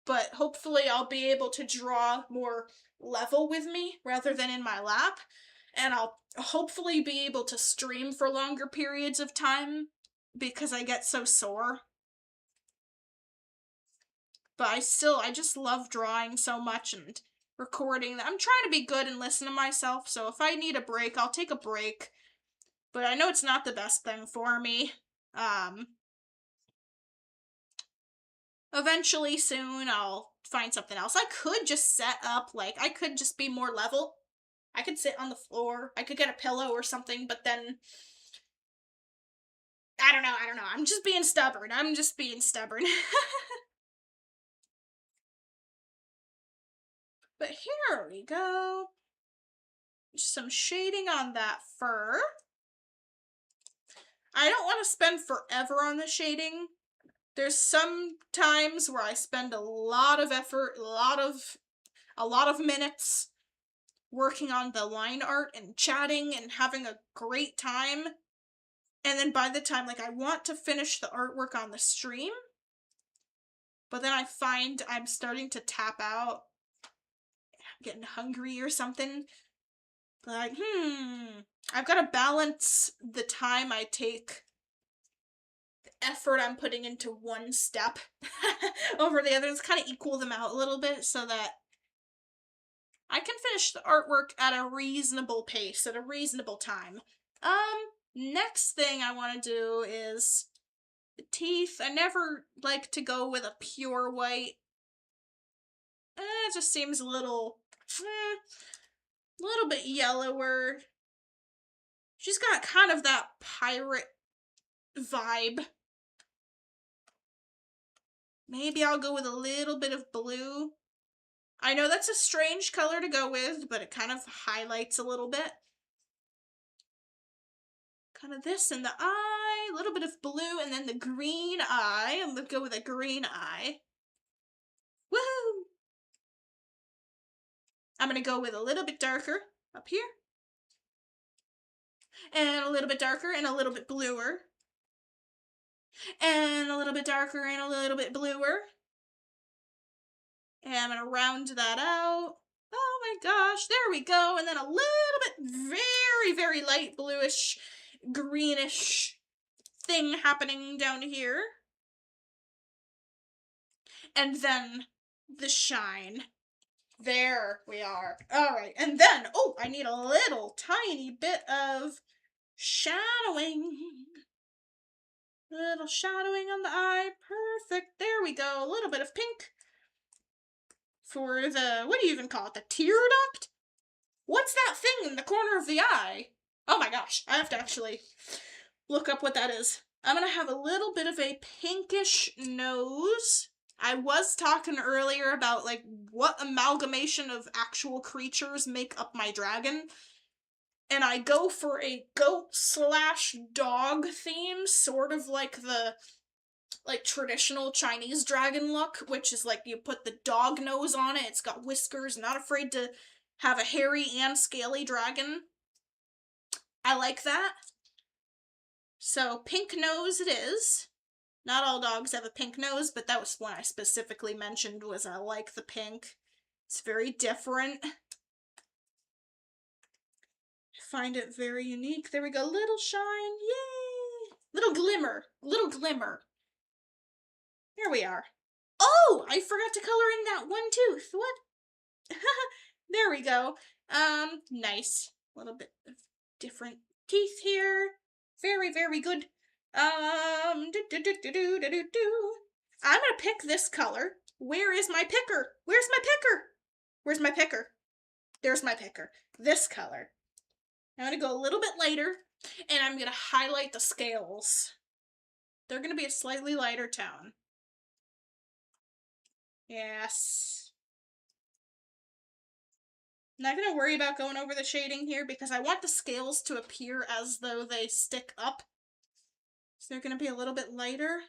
but hopefully I'll be able to draw more level with me rather than in my lap, and I'll hopefully be able to stream for longer periods of time because I get so sore. But I just love drawing so much and recording. I'm trying to be good and listen to myself, so if I need a break, I'll take a break. But I know it's not the best thing for me. Eventually, soon, I'll find something else. I could just set up, like, I could just be more level. I could sit on the floor. I could get a pillow or something, but then I don't know. I'm just being stubborn. But here we go. Just some shading on that fur. I don't want to spend forever on the shading. There's some times where I spend a lot of effort, a lot of minutes working on the line art and chatting and having a great time. And then by the time, like, I want to finish the artwork on the stream, but then I find I'm starting to tap out. I'm getting hungry or something. Like, I've got to balance the time I take, the effort I'm putting into one step over the other. It's kind of equal them out a little bit so that I can finish the artwork at a reasonable pace, at a reasonable time. Next thing I want to do is the teeth. I never like to go with a pure white. It just seems a little bit yellower. She's got kind of that pirate vibe. Maybe I'll go with a little bit of blue. I know that's a strange color to go with, but it kind of highlights a little bit. Kind of this in the eye, a little bit of blue, and then the green eye. I'm gonna go with a green eye. Woohoo! I'm gonna go with a little bit darker up here. And a little bit darker and a little bit bluer. And a little bit darker and a little bit bluer. And I'm gonna round that out. Oh my gosh, there we go. And then a little bit very, very light bluish, greenish thing happening down here. And then the shine. There we are. All right, and then, oh, I need a little tiny bit of shadowing. A little shadowing on the eye. Perfect. There we go. A little bit of pink for the, what do you even call it? The tear duct? What's that thing in the corner of the eye? Oh my gosh, I have to actually look up what that is. I'm gonna have a little bit of a pinkish nose. I was talking earlier about like what amalgamation of actual creatures make up my dragon. And I go for a goat/dog theme, sort of like the traditional Chinese dragon look, which is like you put the dog nose on it, it's got whiskers, not afraid to have a hairy and scaly dragon. I like that. So pink nose it is. Not all dogs have a pink nose, but that was one I specifically mentioned was I like the pink. It's very different. I find it very unique. There we go, little shine, yay! Little glimmer, little glimmer. Here we are. Oh, I forgot to color in that one tooth. What? There we go. Nice. A little bit of different teeth here. Very, very good. I'm gonna pick this color. Where is my picker? Where's my picker? Where's my picker? There's my picker. This color. I'm gonna go a little bit lighter, and I'm gonna highlight the scales. They're gonna be a slightly lighter tone. Yes. I'm not gonna worry about going over the shading here because I want the scales to appear as though they stick up. So they're gonna be a little bit lighter.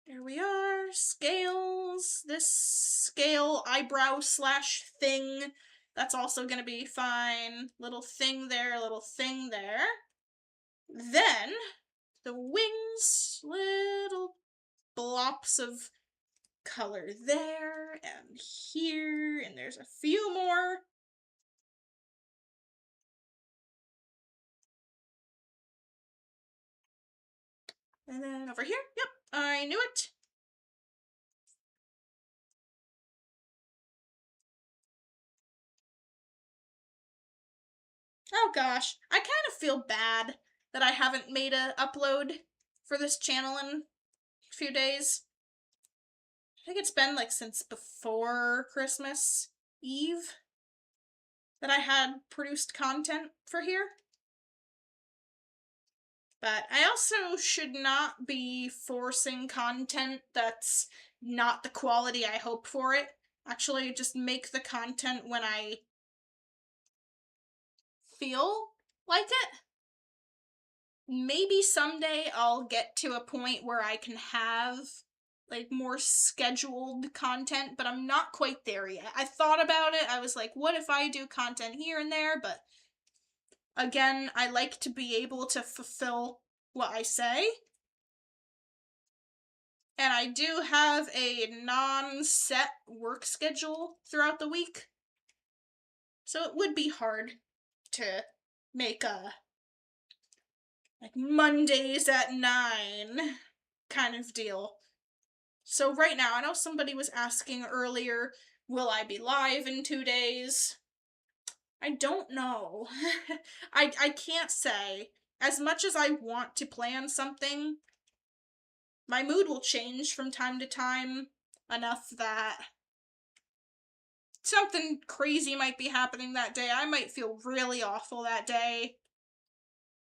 There we are, scales. This scale eyebrow/thing, that's also gonna be fine. Little thing there, little thing there. Then, the wings, little blops of color there and here, and there's a few more. And then over here, yep, I knew it. Oh gosh, I kind of feel bad that I haven't made a upload for this channel in a few days. I think it's been like since before Christmas Eve that I had produced content for here. But I also should not be forcing content that's not the quality I hope for it. Actually, just make the content when I feel like it. Maybe someday I'll get to a point where I can have like more scheduled content, but I'm not quite there yet. I thought about it. I was like, what if I do content here and there? But again, I like to be able to fulfill what I say. And I do have a non-set work schedule throughout the week. So it would be hard to make a like Mondays at 9 kind of deal. So right now, I know somebody was asking earlier, will I be live in 2 days? I don't know. I can't say. As much as I want to plan something, my mood will change from time to time enough that something crazy might be happening that day. I might feel really awful that day.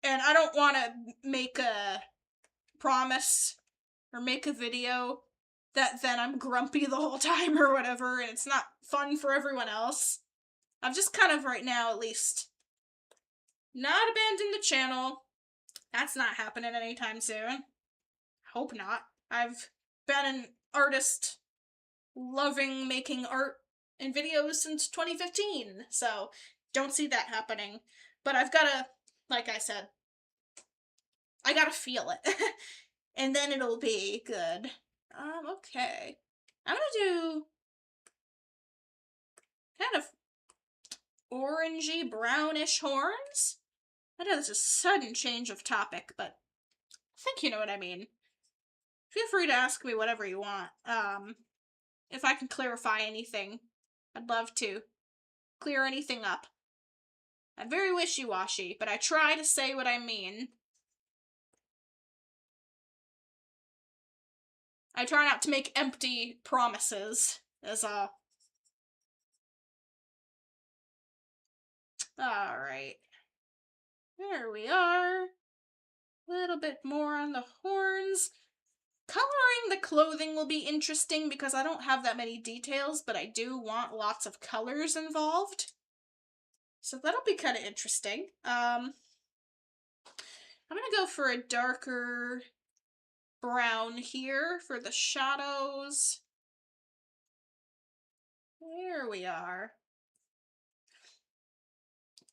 And I don't want to make a promise or make a video that then I'm grumpy the whole time or whatever, and it's not fun for everyone else. I've just kind of right now, at least, not abandoned the channel. That's not happening anytime soon. Hope not. I've been an artist loving making art and videos since 2015, so don't see that happening. But I've gotta, like I said, I gotta feel it. And then it'll be good. Okay. I'm gonna do kind of orangey brownish horns. I know this is a sudden change of topic, but I think you know what I mean. Feel free to ask me whatever you want. if I can clarify anything, I'd love to clear anything up. I'm very wishy-washy, but I try to say what I mean. I try not to make empty promises, as a... Alright. There we are. A little bit more on the horns. Coloring the clothing will be interesting because I don't have that many details, but I do want lots of colors involved. So that'll be kind of interesting. I'm gonna go for a darker brown here for the shadows. There we are.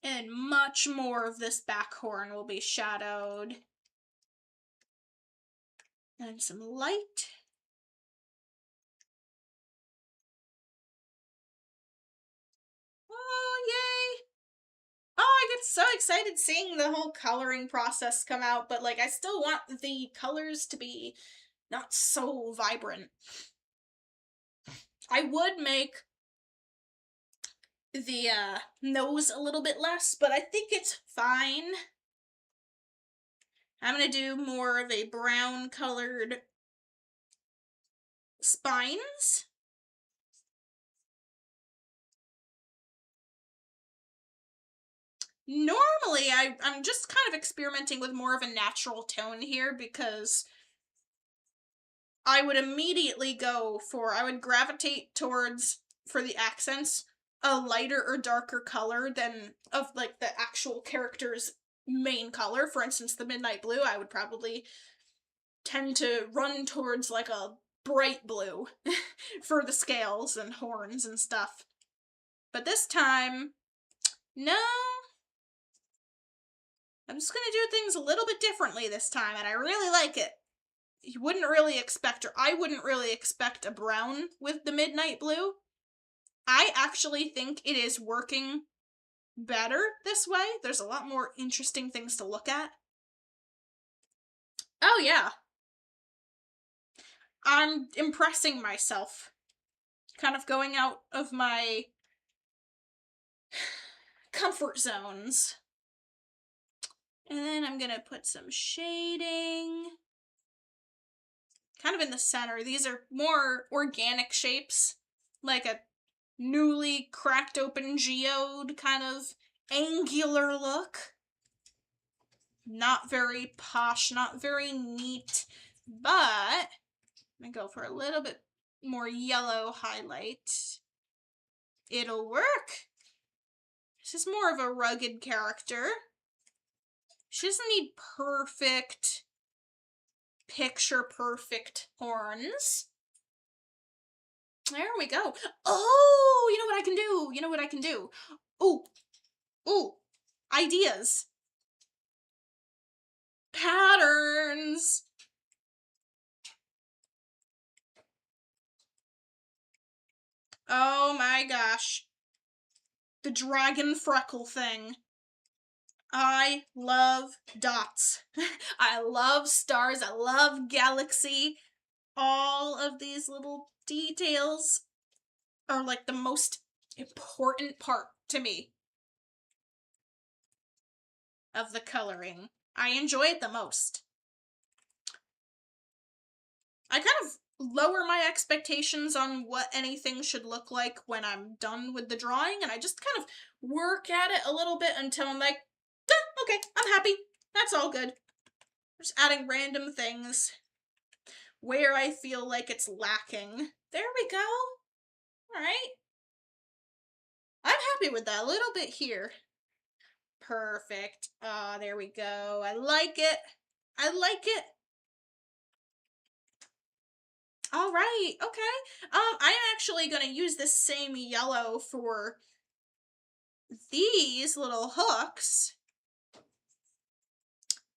And much more of this back horn will be shadowed. And some light. Oh, yay! Oh, I get so excited seeing the whole coloring process come out, but like I still want the colors to be not so vibrant. I would make the nose a little bit less, but I think it's fine. I'm gonna do more of a brown colored spines. Normally, I'm just kind of experimenting with more of a natural tone here because I would immediately I would gravitate towards, for the accents, a lighter or darker color than of like the actual character's main color. For instance, the midnight blue, I would probably tend to run towards like a bright blue for the scales and horns and stuff. But this time, no. I'm just gonna do things a little bit differently this time, and I really like it. You wouldn't really expect, or I wouldn't really expect a brown with the midnight blue. I actually think it is working better this way. There's a lot more interesting things to look at. Oh yeah. I'm impressing myself. Kind of going out of my comfort zones. And then I'm gonna put some shading. Kind of in the center. These are more organic shapes. Like a newly cracked open geode kind of angular look. Not very posh, not very neat, but I'm gonna go for a little bit more yellow highlight. It'll work. This is more of a rugged character. She doesn't need perfect, picture perfect horns. There we go. Oh, you know what I can do? You know what I can do? Ooh, ideas. Patterns. Oh my gosh. The dragon freckle thing. I love dots. I love stars. I love galaxy. All of these little details are like the most important part to me of the coloring. I enjoy it the most. I kind of lower my expectations on what anything should look like when I'm done with the drawing, and I just kind of work at it a little bit until I'm like, okay, I'm happy. That's all good. Just adding random things where I feel like it's lacking. There we go. All right. I'm happy with that. A little bit here. Perfect. Ah, there we go. I like it. I like it. All right. Okay. I'm actually going to use this same yellow for these little hooks.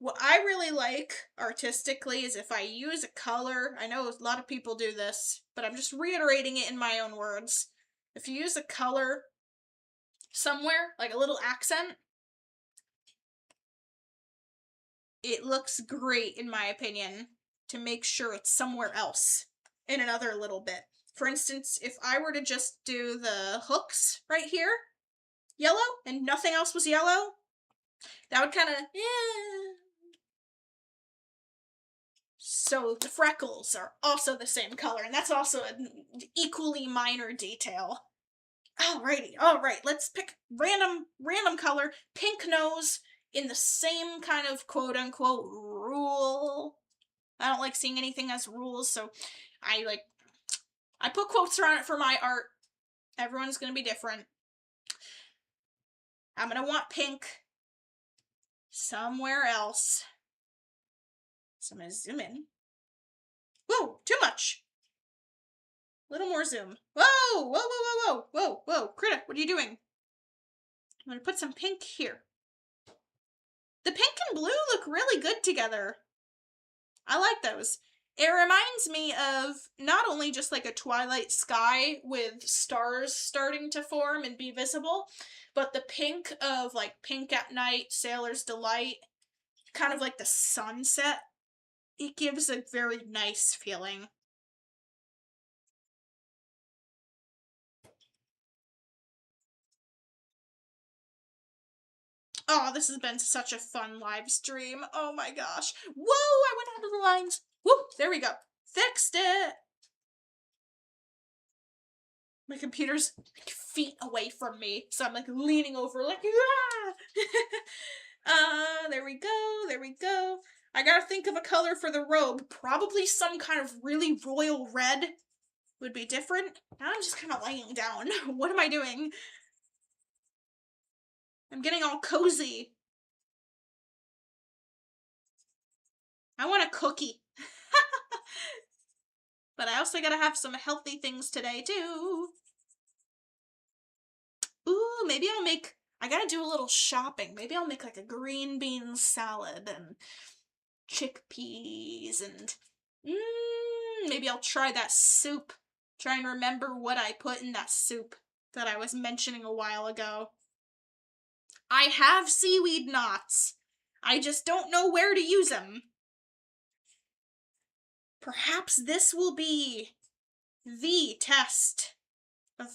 What I really like artistically is if I use a color. I know a lot of people do this, but I'm just reiterating it in my own words. If you use a color somewhere, like a little accent, it looks great, in my opinion, to make sure it's somewhere else in another little bit. For instance, if I were to just do the hooks right here, yellow, and nothing else was yellow, that would kind of, So the freckles are also the same color, and that's also an equally minor detail. Alrighty, alright, let's pick random color, pink nose, in the same kind of quote-unquote rule. I don't like seeing anything as rules, so I put quotes around it for my art. Everyone's gonna be different. I'm gonna want pink somewhere else. So I'm gonna zoom in. Whoa, too much. A little more zoom. Whoa, whoa, whoa, whoa, whoa, whoa, whoa. Krita, what are you doing? I'm gonna put some pink here. The pink and blue look really good together. I like those. It reminds me of not only just like a twilight sky with stars starting to form and be visible, but the pink of like Pink at Night, Sailor's Delight, kind of like the sunset. It gives a very nice feeling. Oh, this has been such a fun live stream. Oh my gosh. Whoa, I went out of the lines. Whoop, there we go. Fixed it. My computer's like feet away from me, so I'm like leaning over like, there we go, there we go. I gotta think of a color for the robe. Probably some kind of really royal red would be different. Now I'm just kind of laying down. What am I doing? I'm getting all cozy. I want a cookie. But I also gotta have some healthy things today, too. Ooh, maybe I gotta do a little shopping. Maybe I'll make like a green bean salad and chickpeas and maybe I'll try that soup. Try and remember what I put in that soup that I was mentioning a while ago. I have seaweed knots. I just don't know where to use them. Perhaps this will be the test of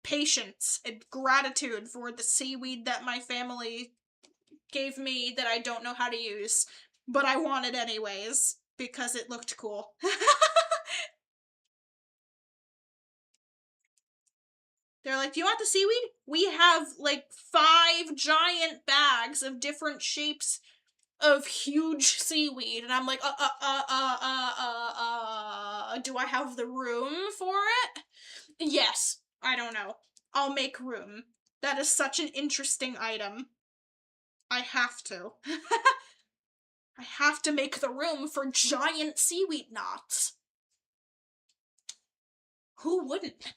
patience and gratitude for the seaweed that my family gave me that I don't know how to use, but I want it anyways because it looked cool. They're like, do you want the seaweed? We have like 5 giant bags of different shapes of huge seaweed. And I'm like, do I have the room for it? Yes. I don't know. I'll make room. That is such an interesting item. I have to. I have to make the room for giant seaweed knots. Who wouldn't?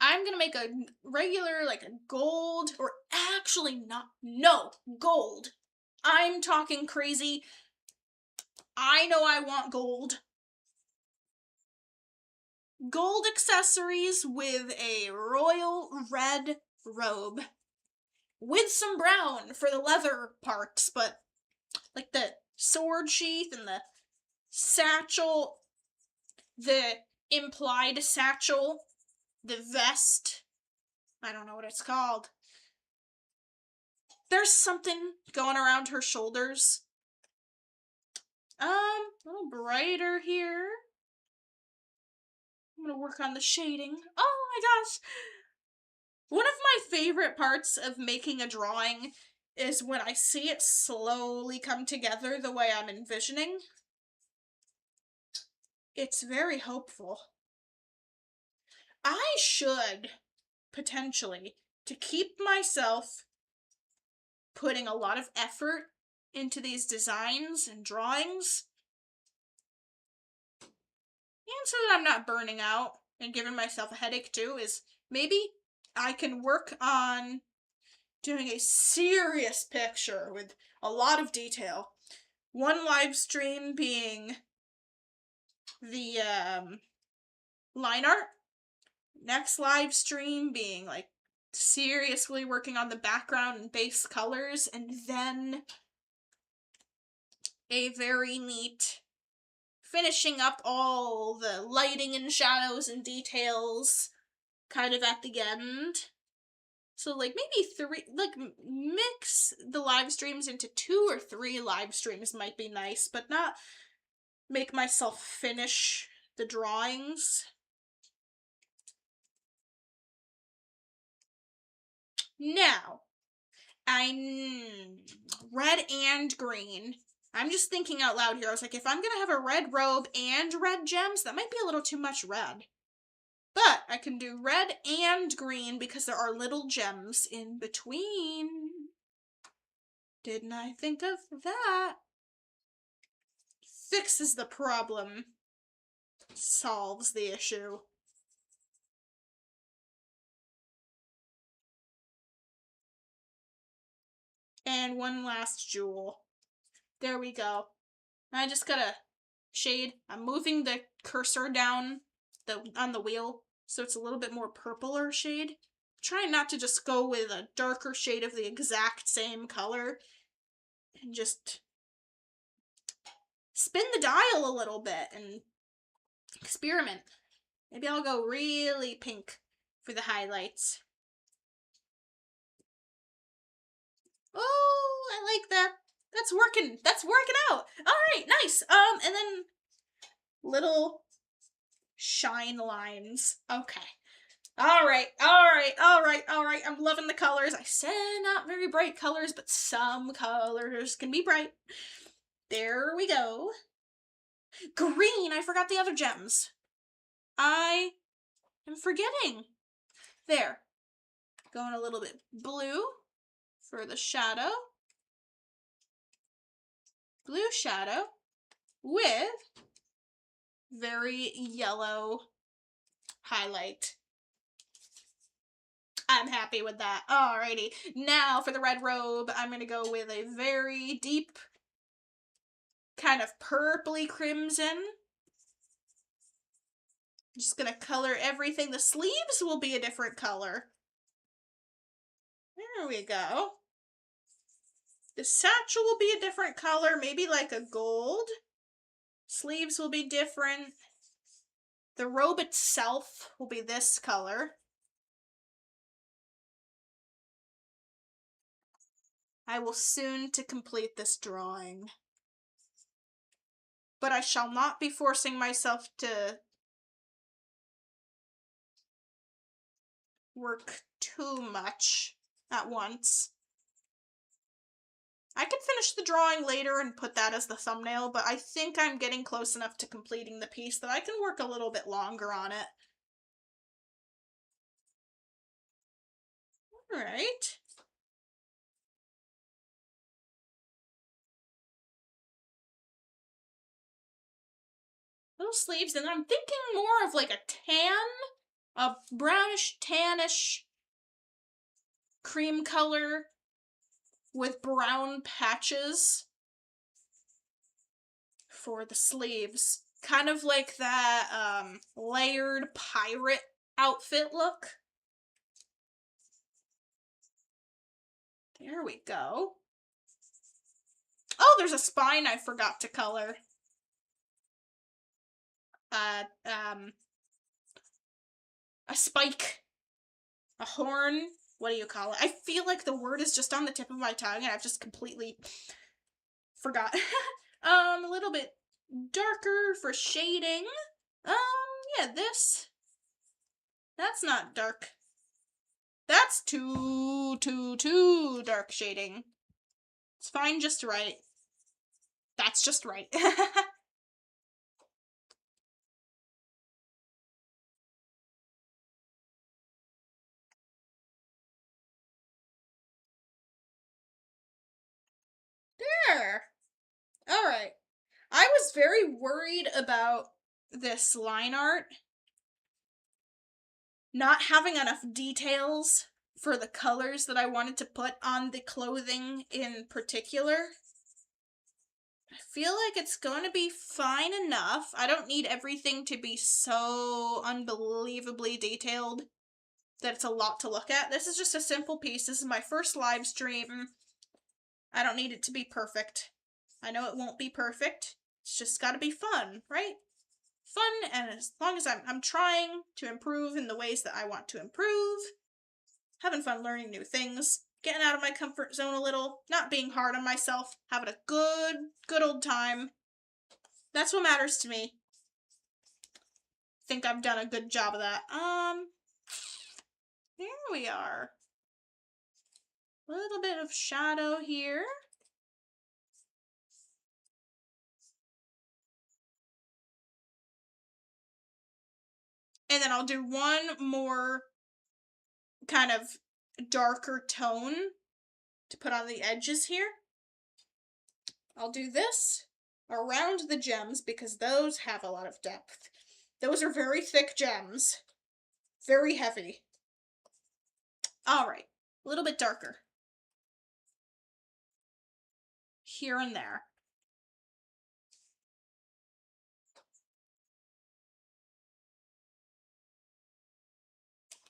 I'm gonna make a regular, like a gold, or actually not, no, gold. I'm talking crazy. I know I want gold. Gold accessories with a royal red robe. With some brown for the leather parts, but like the sword sheath and the satchel, the implied satchel, the vest, I don't know what it's called. There's something going around her shoulders. A little brighter here. I'm gonna work on the shading. Oh my gosh! One of my favorite parts of making a drawing is when I see it slowly come together the way I'm envisioning. It's very hopeful. I should, potentially, to keep myself putting a lot of effort into these designs and drawings, and so that I'm not burning out and giving myself a headache too, is maybe I can work on doing a serious picture with a lot of detail. One live stream being the line art. Next live stream being like seriously working on the background and base colors, and then a very neat finishing up all the lighting and shadows and details kind of at the end. So like maybe three, like mix the live streams into 2 or 3 live streams might be nice, but not make myself finish the drawings. Now, red and green. I'm just thinking out loud here. I was like, if I'm gonna have a red robe and red gems, that might be a little too much red. But I can do red and green because there are little gems in between. Didn't I think of that? Fixes the problem. Solves the issue. And one last jewel. There we go. I just gotta shade. I'm moving the cursor down on the wheel so it's a little bit more purpler shade. Trying not to just go with a darker shade of the exact same color and just spin the dial a little bit and experiment. Maybe I'll go really pink for the highlights. Oh, I like that. That's working. That's working out. All right, nice. And then little shine lines. Okay. All right. I'm loving the colors. I said not very bright colors, but some colors can be bright. There we go. Green. I forgot the other gems. I am forgetting. There. Going a little bit blue for the shadow. Blue shadow with very yellow highlight. I'm happy with that. Alrighty. Now for the red robe, I'm going to go with a very deep kind of purpley crimson. I'm just going to color everything. The sleeves will be a different color. There we go. The satchel will be a different color, maybe like a gold. Sleeves will be different. The robe itself will be this color. I will soon to complete this drawing. But I shall not be forcing myself to work too much at once. I can finish the drawing later and put that as the thumbnail, but I think I'm getting close enough to completing the piece that I can work a little bit longer on it. Alright. Little sleeves, and I'm thinking more of like a brownish, tannish cream color with brown patches for the sleeves. Kind of like that layered pirate outfit look. There we go. Oh, there's a spine I forgot to color. A spike. A horn. What do you call it? I feel like the word is just on the tip of my tongue and I've just completely forgot. A little bit darker for shading. Yeah, that's not dark. That's too dark shading. It's fine, just right. That's just right. There. All right. I was very worried about this line art not having enough details for the colors that I wanted to put on the clothing in particular. I feel like it's going to be fine enough. I don't need everything to be so unbelievably detailed that it's a lot to look at. This is just a simple piece. This is my first live stream. I don't need it to be perfect. I know it won't be perfect. It's just gotta be fun, right? Fun, and as long as I'm trying to improve in the ways that I want to improve, having fun learning new things, getting out of my comfort zone a little, not being hard on myself, having a good old time. That's what matters to me. Think I've done a good job of that. There we are. A little bit of shadow here. And then I'll do one more kind of darker tone to put on the edges here. I'll do this around the gems because those have a lot of depth. Those are very thick gems. Very heavy. Alright, a little bit darker. Here and there.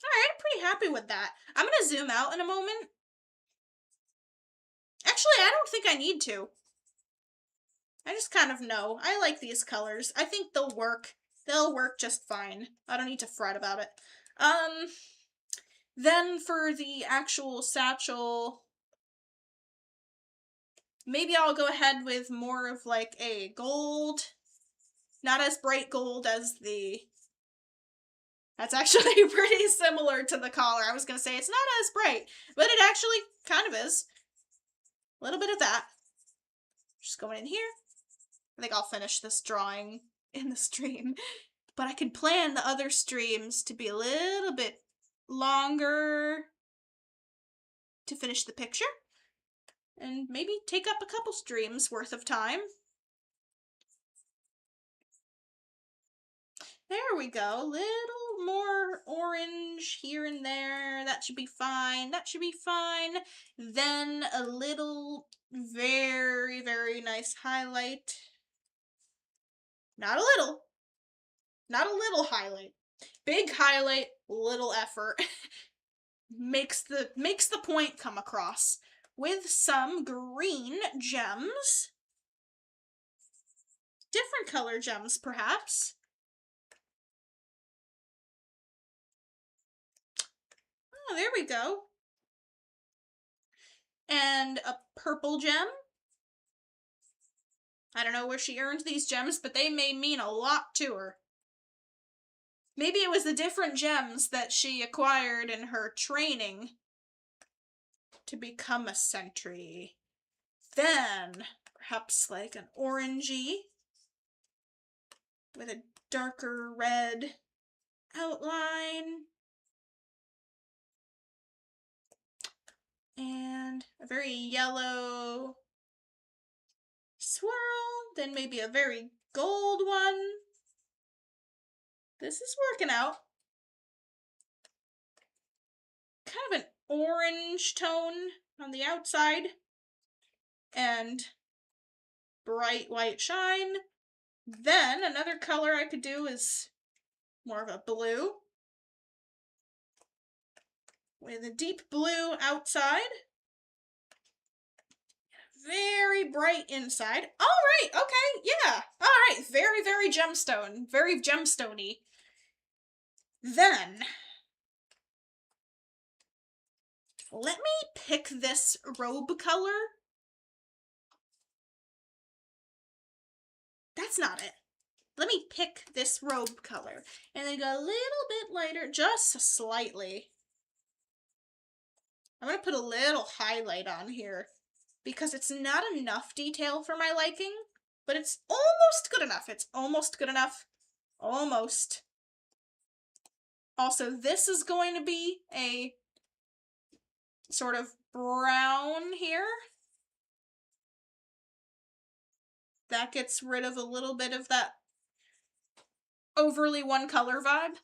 Alright, I'm pretty happy with that. I'm gonna zoom out in a moment. Actually, I don't think I need to. I just kind of know. I like these colors. I think they'll work. They'll work just fine. I don't need to fret about it. Then for the actual satchel, maybe I'll go ahead with more of like a gold. Not as bright gold as the... That's actually pretty similar to the collar. I was going to say it's not as bright, but it actually kind of is. A little bit of that. Just going in here. I think I'll finish this drawing in the stream. But I can plan the other streams to be a little bit longer to finish the picture. And maybe take up a couple streams worth of time. There we go. Little more orange here and there. That should be fine. That should be fine. Then a little very, very nice highlight. Not a little. Not a little highlight. Big highlight, little effort. makes the point come across. With some green gems. Different color gems, perhaps. Oh, there we go. And a purple gem. I don't know where she earned these gems, but they may mean a lot to her. Maybe it was the different gems that she acquired in her training to become a sentry. Then, perhaps like an orangey with a darker red outline. And a very yellow swirl. Then maybe a very gold one. This is working out. Kind of an orange tone on the outside. And bright white shine. Then another color I could do is more of a blue. With a deep blue outside. Very bright inside. Alright, okay, yeah. Alright, very, very gemstone. Very gemstone-y. Then, let me pick this robe color. That's not it. Let me pick this robe color. And then go a little bit lighter, just slightly. I'm going to put a little highlight on here because it's not enough detail for my liking, but it's almost good enough. It's almost good enough. Almost. Also, this is going to be a sort of brown here. That gets rid of a little bit of that overly one color vibe.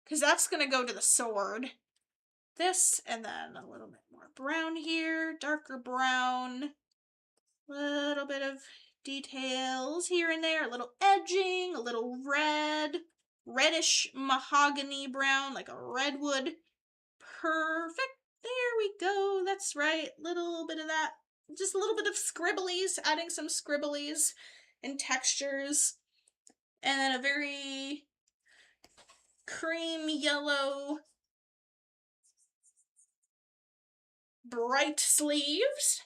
Because that's going to go to the sword. This, and then a little bit more brown here, darker brown, little bit of details here and there, a little edging, a little red, reddish mahogany brown, like a redwood. Perfect. There we go. That's right. Little bit of that just a little bit of scribblies, adding some scribblies and textures. And then a very cream yellow bright sleeves.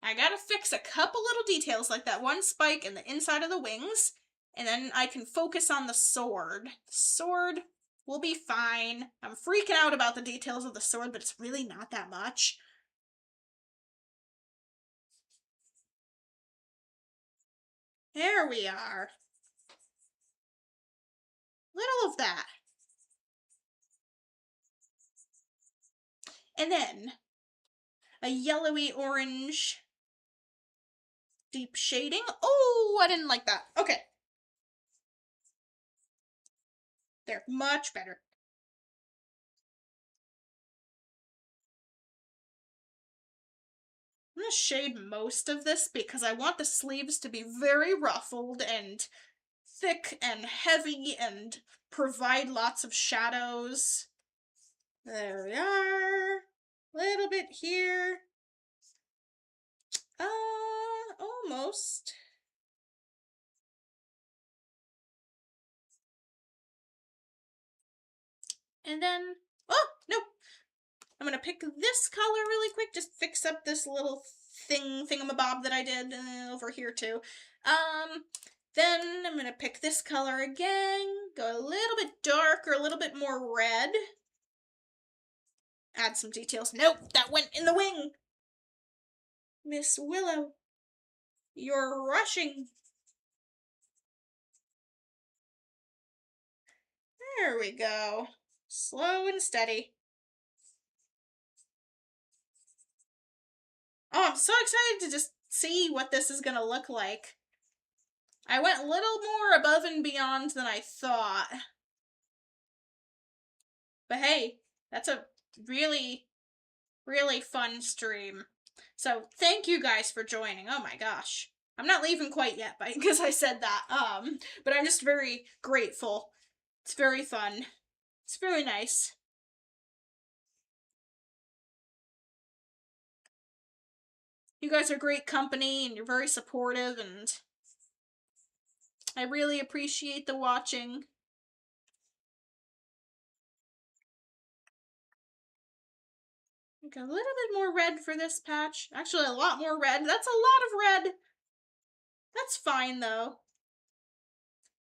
I gotta fix a couple little details like that one spike in the inside of the wings, and then I can focus on the sword. The sword will be fine. I'm freaking out about the details of the sword, but it's really not that much. There we are. Little of that. And then a yellowy orange deep shading. Oh, I didn't like that. Okay. There, much better. I'm going to shade most of this because I want the sleeves to be very ruffled and thick and heavy and provide lots of shadows. There we are. Little bit here. Almost. And then, oh, nope. I'm gonna pick this color really quick, just fix up this little thingamabob that I did over here too. Then I'm gonna pick this color again, go a little bit darker, a little bit more red. Add some details. Nope, that went in the wing. Miss Willow, you're rushing. There we go. Slow and steady. Oh, I'm so excited to just see what this is gonna look like. I went a little more above and beyond than I thought. But hey, that's a really, really fun stream. So thank you guys for joining. Oh my gosh. I'm not leaving quite yet because I said that. But I'm just very grateful. It's very fun. It's very nice. You guys are great company and you're very supportive, and I really appreciate the watching. Like a little bit more red for this patch. Actually, a lot more red. That's a lot of red. That's fine though.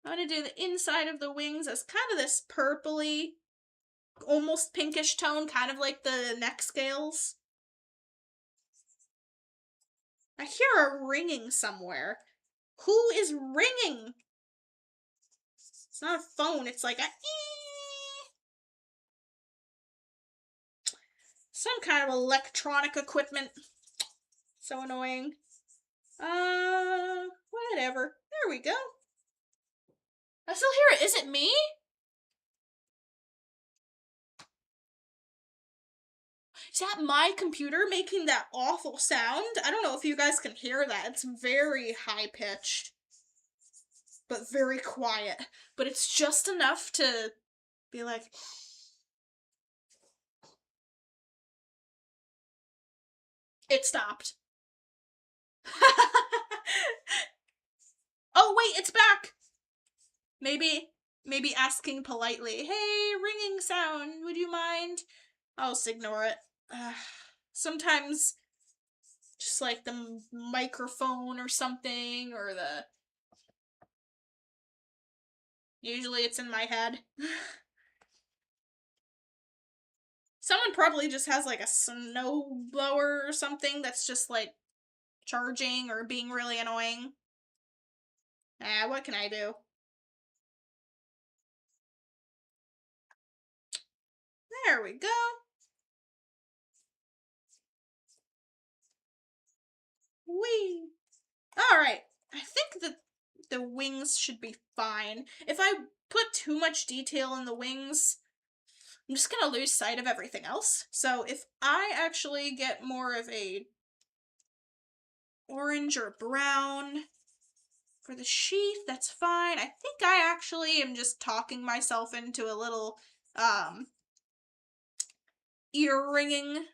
I'm gonna do the inside of the wings as kind of this purpley, almost pinkish tone, kind of like the neck scales. I hear a ringing somewhere. Who is ringing? It's not a phone, it's like a some kind of electronic equipment. So annoying. Whatever. There we go. I still hear it. Is it me? Is that my computer making that awful sound? I don't know if you guys can hear that. It's very high-pitched, but very quiet. But it's just enough to be like... It stopped. Oh, wait, it's back! Maybe asking politely, hey, ringing sound, would you mind? I'll just ignore it. Sometimes just like the microphone or something, or the... Usually it's in my head. Someone probably just has like a snow blower or something that's just like charging or being really annoying. What can I do? There we go. Whee! Alright, I think that the wings should be fine. If I put too much detail in the wings, I'm just gonna lose sight of everything else. So if I actually get more of a orange or brown for the sheath, that's fine. I think I actually am just talking myself into a little ear ringing.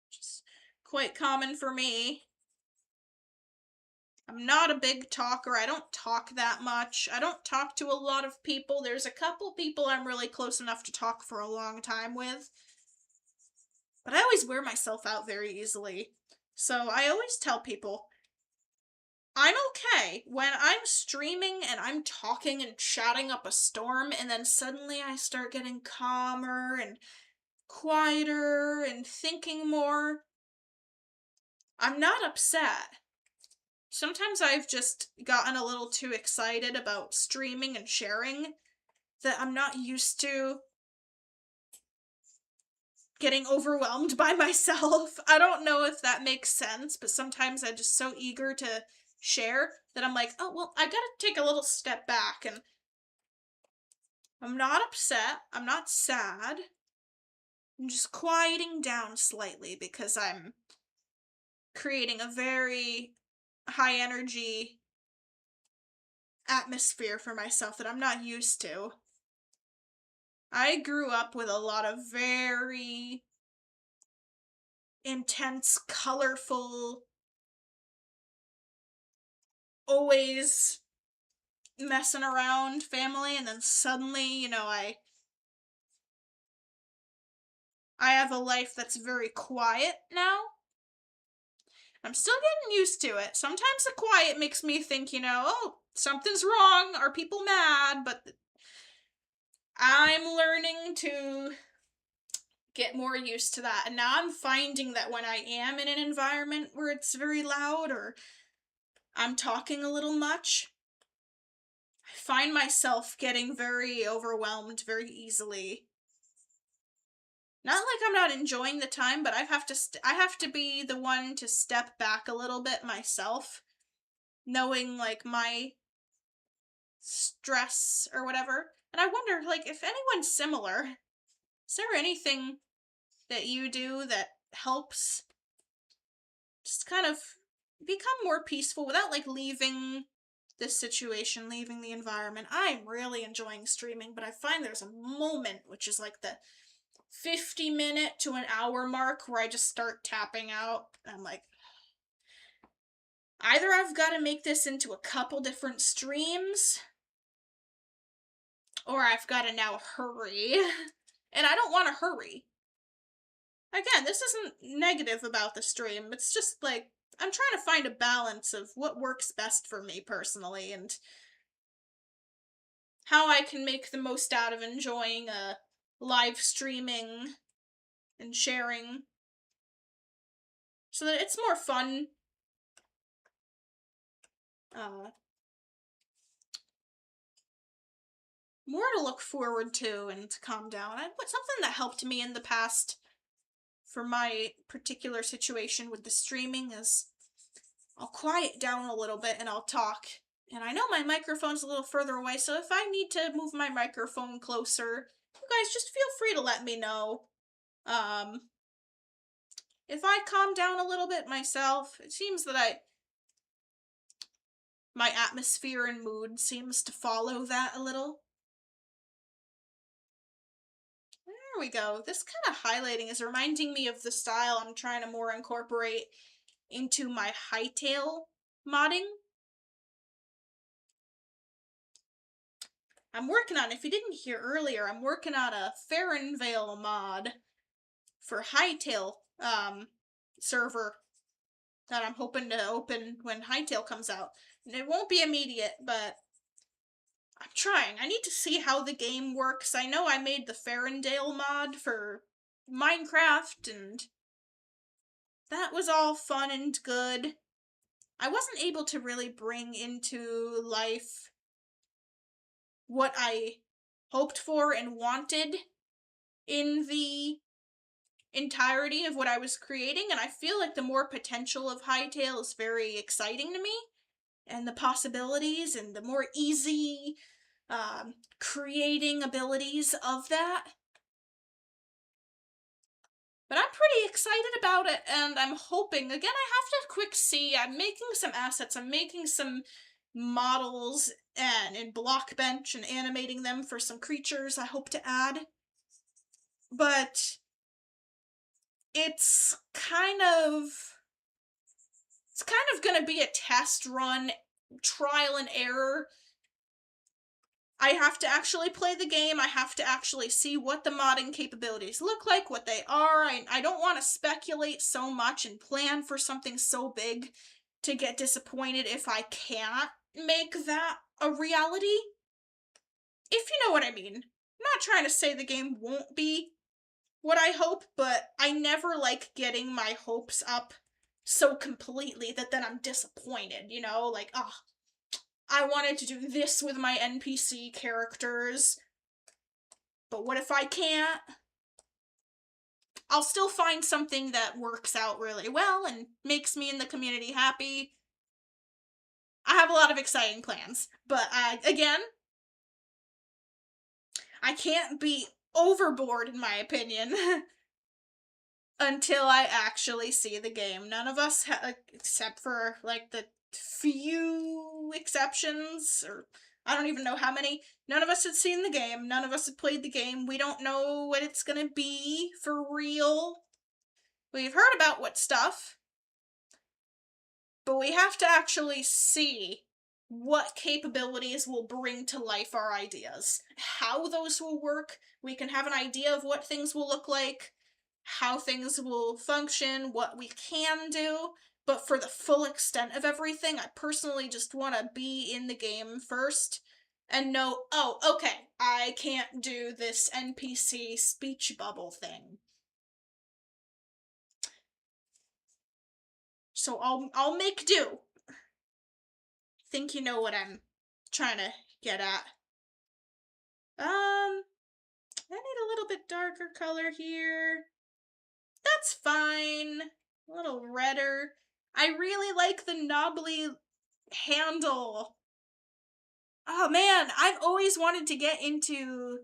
Just quite common for me. I'm not a big talker. I don't talk that much. I don't talk to a lot of people. There's a couple people I'm really close enough to talk for a long time with, but I always wear myself out very easily. So I always tell people I'm okay when I'm streaming and I'm talking and chatting up a storm, and then suddenly I start getting calmer and quieter and thinking more. I'm not upset. Sometimes I've just gotten a little too excited about streaming and sharing that I'm not used to getting overwhelmed by myself. I don't know if that makes sense, but sometimes I'm just so eager to share that I'm like, oh, well, I gotta take a little step back, and I'm not upset. I'm not sad. I'm just quieting down slightly because I'm creating a very high energy atmosphere for myself that I'm not used to. I grew up with a lot of very intense, colorful, always messing around family, and then suddenly, I have a life that's very quiet now. I'm still getting used to it. Sometimes the quiet makes me think, oh, something's wrong. Are people mad? But I'm learning to get more used to that. And now I'm finding that when I am in an environment where it's very loud or I'm talking a little much, I find myself getting very overwhelmed very easily. Not like I'm not enjoying the time, but I have to be the one to step back a little bit myself, knowing like my stress or whatever. And I wonder, like, if anyone's similar, is there anything that you do that helps just kind of become more peaceful without like leaving this situation, leaving the environment? I'm really enjoying streaming, but I find there's a moment, which is like the 50-minute to an hour mark, where I just start tapping out. I'm like, either I've got to make this into a couple different streams, or I've got to now hurry. And I don't want to hurry. Again, this isn't negative about the stream. It's just like, I'm trying to find a balance of what works best for me personally and how I can make the most out of enjoying live streaming and sharing so that it's more fun. More to look forward to and to calm down. Something that helped me in the past for my particular situation with the streaming is I'll quiet down a little bit and I'll talk. And I know my microphone's a little further away, so if I need to move my microphone closer, you guys just feel free to let me know. If I calm down a little bit myself, it seems that my atmosphere and mood seems to follow that a little. There we go. This kind of highlighting is reminding me of the style I'm trying to more incorporate into my hightail modding. I'm working on, if you didn't hear earlier, I'm working on a Farrenvale mod for hightail server that I'm hoping to open when hightail comes out. And it won't be immediate, but I'm trying. I need to see how the game works. I know I made the Farrendale mod for Minecraft, and that was all fun and good. I wasn't able to really bring into life what I hoped for and wanted in the entirety of what I was creating, and I feel like the more potential of Hightail is very exciting to me, and the possibilities and the more easy creating abilities of that. But I'm pretty excited about it, and I'm hoping, again, I have to quick see, I'm making some assets, I'm making some models and in Blockbench and animating them for some creatures I hope to add. But it's kind of gonna be a test run, trial and error. I have to actually play the game. I have to actually see what the modding capabilities look like, what they are. I don't want to speculate so much and plan for something so big to get disappointed if I can't make that a reality. If you know what I mean. I'm not trying to say the game won't be what I hope, but I never like getting my hopes up so completely that then I'm disappointed, you know? Like, oh, I wanted to do this with my NPC characters, but what if I can't? I'll still find something that works out really well and makes me and the community happy. I have a lot of exciting plans, but again, I can't be overboard in my opinion until I actually see the game. None of us, except for like the few exceptions, or I don't even know how many, none of us had seen the game. None of us had played the game. We don't know what it's gonna be for real. We've heard about what stuff, but we have to actually see what capabilities will bring to life our ideas. How those will work. We can have an idea of what things will look like, how things will function, what we can do, but for the full extent of everything, I personally just want to be in the game first and know, oh, okay, I can't do this NPC speech bubble thing. So I'll make do. Think you know what I'm trying to get at. I need a little bit darker color here. That's fine. A little redder. I really like the knobbly handle. Oh man, I've always wanted to get into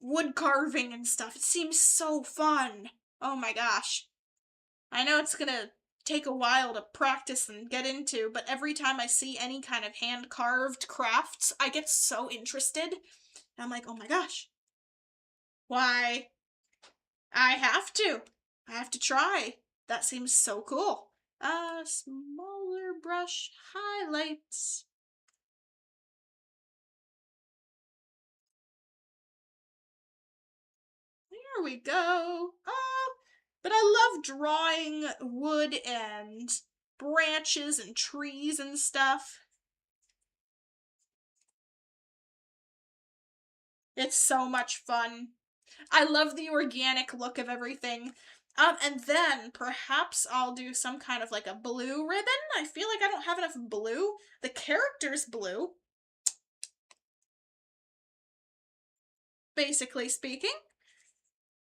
wood carving and stuff. It seems so fun. Oh my gosh. I know it's gonna take a while to practice and get into, but every time I see any kind of hand-carved crafts, I get so interested. I'm like, oh my gosh. Why? I have to. I have to try. That seems so cool. Smaller brush highlights. There we go. Oh, but I love drawing wood and branches and trees and stuff. It's so much fun. I love the organic look of everything. And then perhaps I'll do some kind of like a blue ribbon. I feel like I don't have enough blue. The character's blue, basically speaking.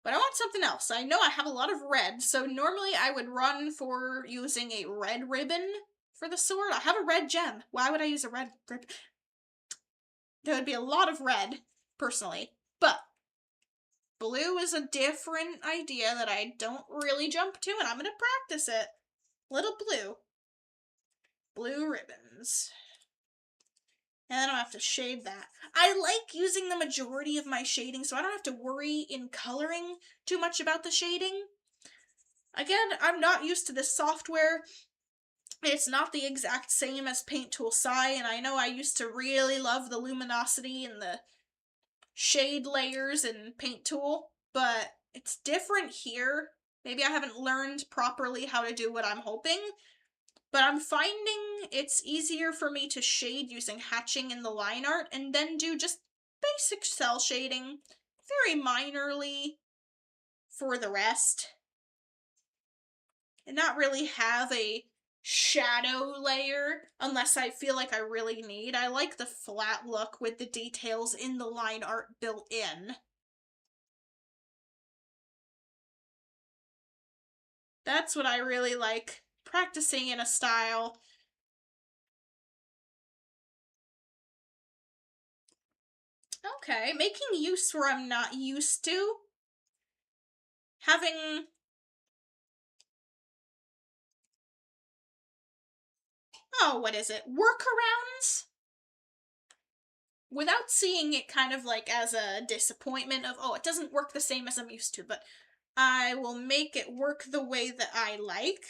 But I want something else. I know I have a lot of red, so normally I would run for using a red ribbon for the sword. I have a red gem. Why would I use a red ribbon? There would be a lot of red, personally. But blue is a different idea that I don't really jump to, and I'm gonna practice it. Little blue. Blue ribbons. And then I'll have to shade that. I like using the majority of my shading, so I don't have to worry in coloring too much about the shading. Again, I'm not used to this software. It's not the exact same as Paint Tool Sai, and I know I used to really love the luminosity and the shade layers in Paint Tool, but it's different here. Maybe I haven't learned properly how to do what I'm hoping, but I'm finding it's easier for me to shade using hatching in the line art and then do just basic cell shading, very minorly, for the rest. And not really have a shadow layer unless I feel like I really need. I like the flat look with the details in the line art built in. That's what I really like, practicing in a style. Okay, making use where I'm not used to. Having what is it? Workarounds? Without seeing it kind of like as a disappointment of, oh, it doesn't work the same as I'm used to, but I will make it work the way that I like.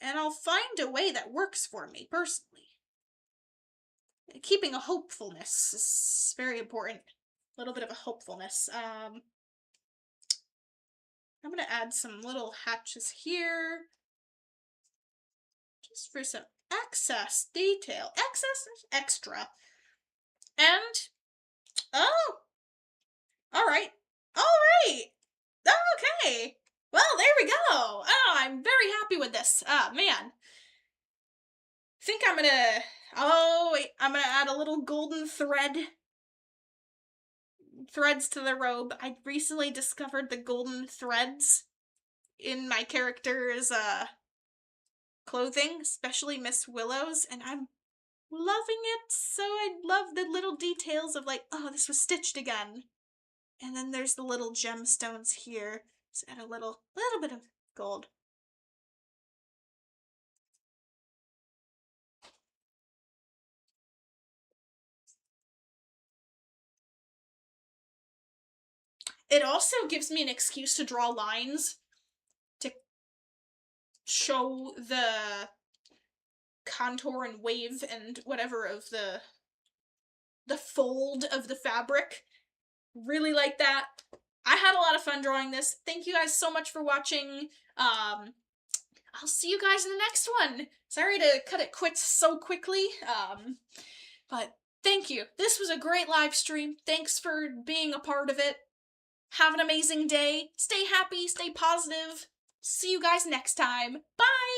And I'll find a way that works for me, personally. Keeping a hopefulness is very important. A little bit of a hopefulness. I'm gonna add some little hatches here. Just for some excess detail. Excess? Extra. And, oh! Alright. Alright! Okay! Well, there we go! Oh, I'm very happy with this. Man. Think I'm gonna... Oh, wait. I'm gonna add a little golden threads to the robe. I recently discovered the golden threads in my character's, clothing, especially Miss Willow's, and I'm loving it. So I love the little details of like, oh, this was stitched again. And then there's the little gemstones here. Let's add a little bit of gold. It also gives me an excuse to draw lines to show the contour and wave and whatever of the fold of the fabric. Really like that. I had a lot of fun drawing this. Thank you guys so much for watching. I'll see you guys in the next one. Sorry to cut it quits so quickly. But thank you. This was a great live stream. Thanks for being a part of it. Have an amazing day. Stay happy, stay positive. See you guys next time. Bye!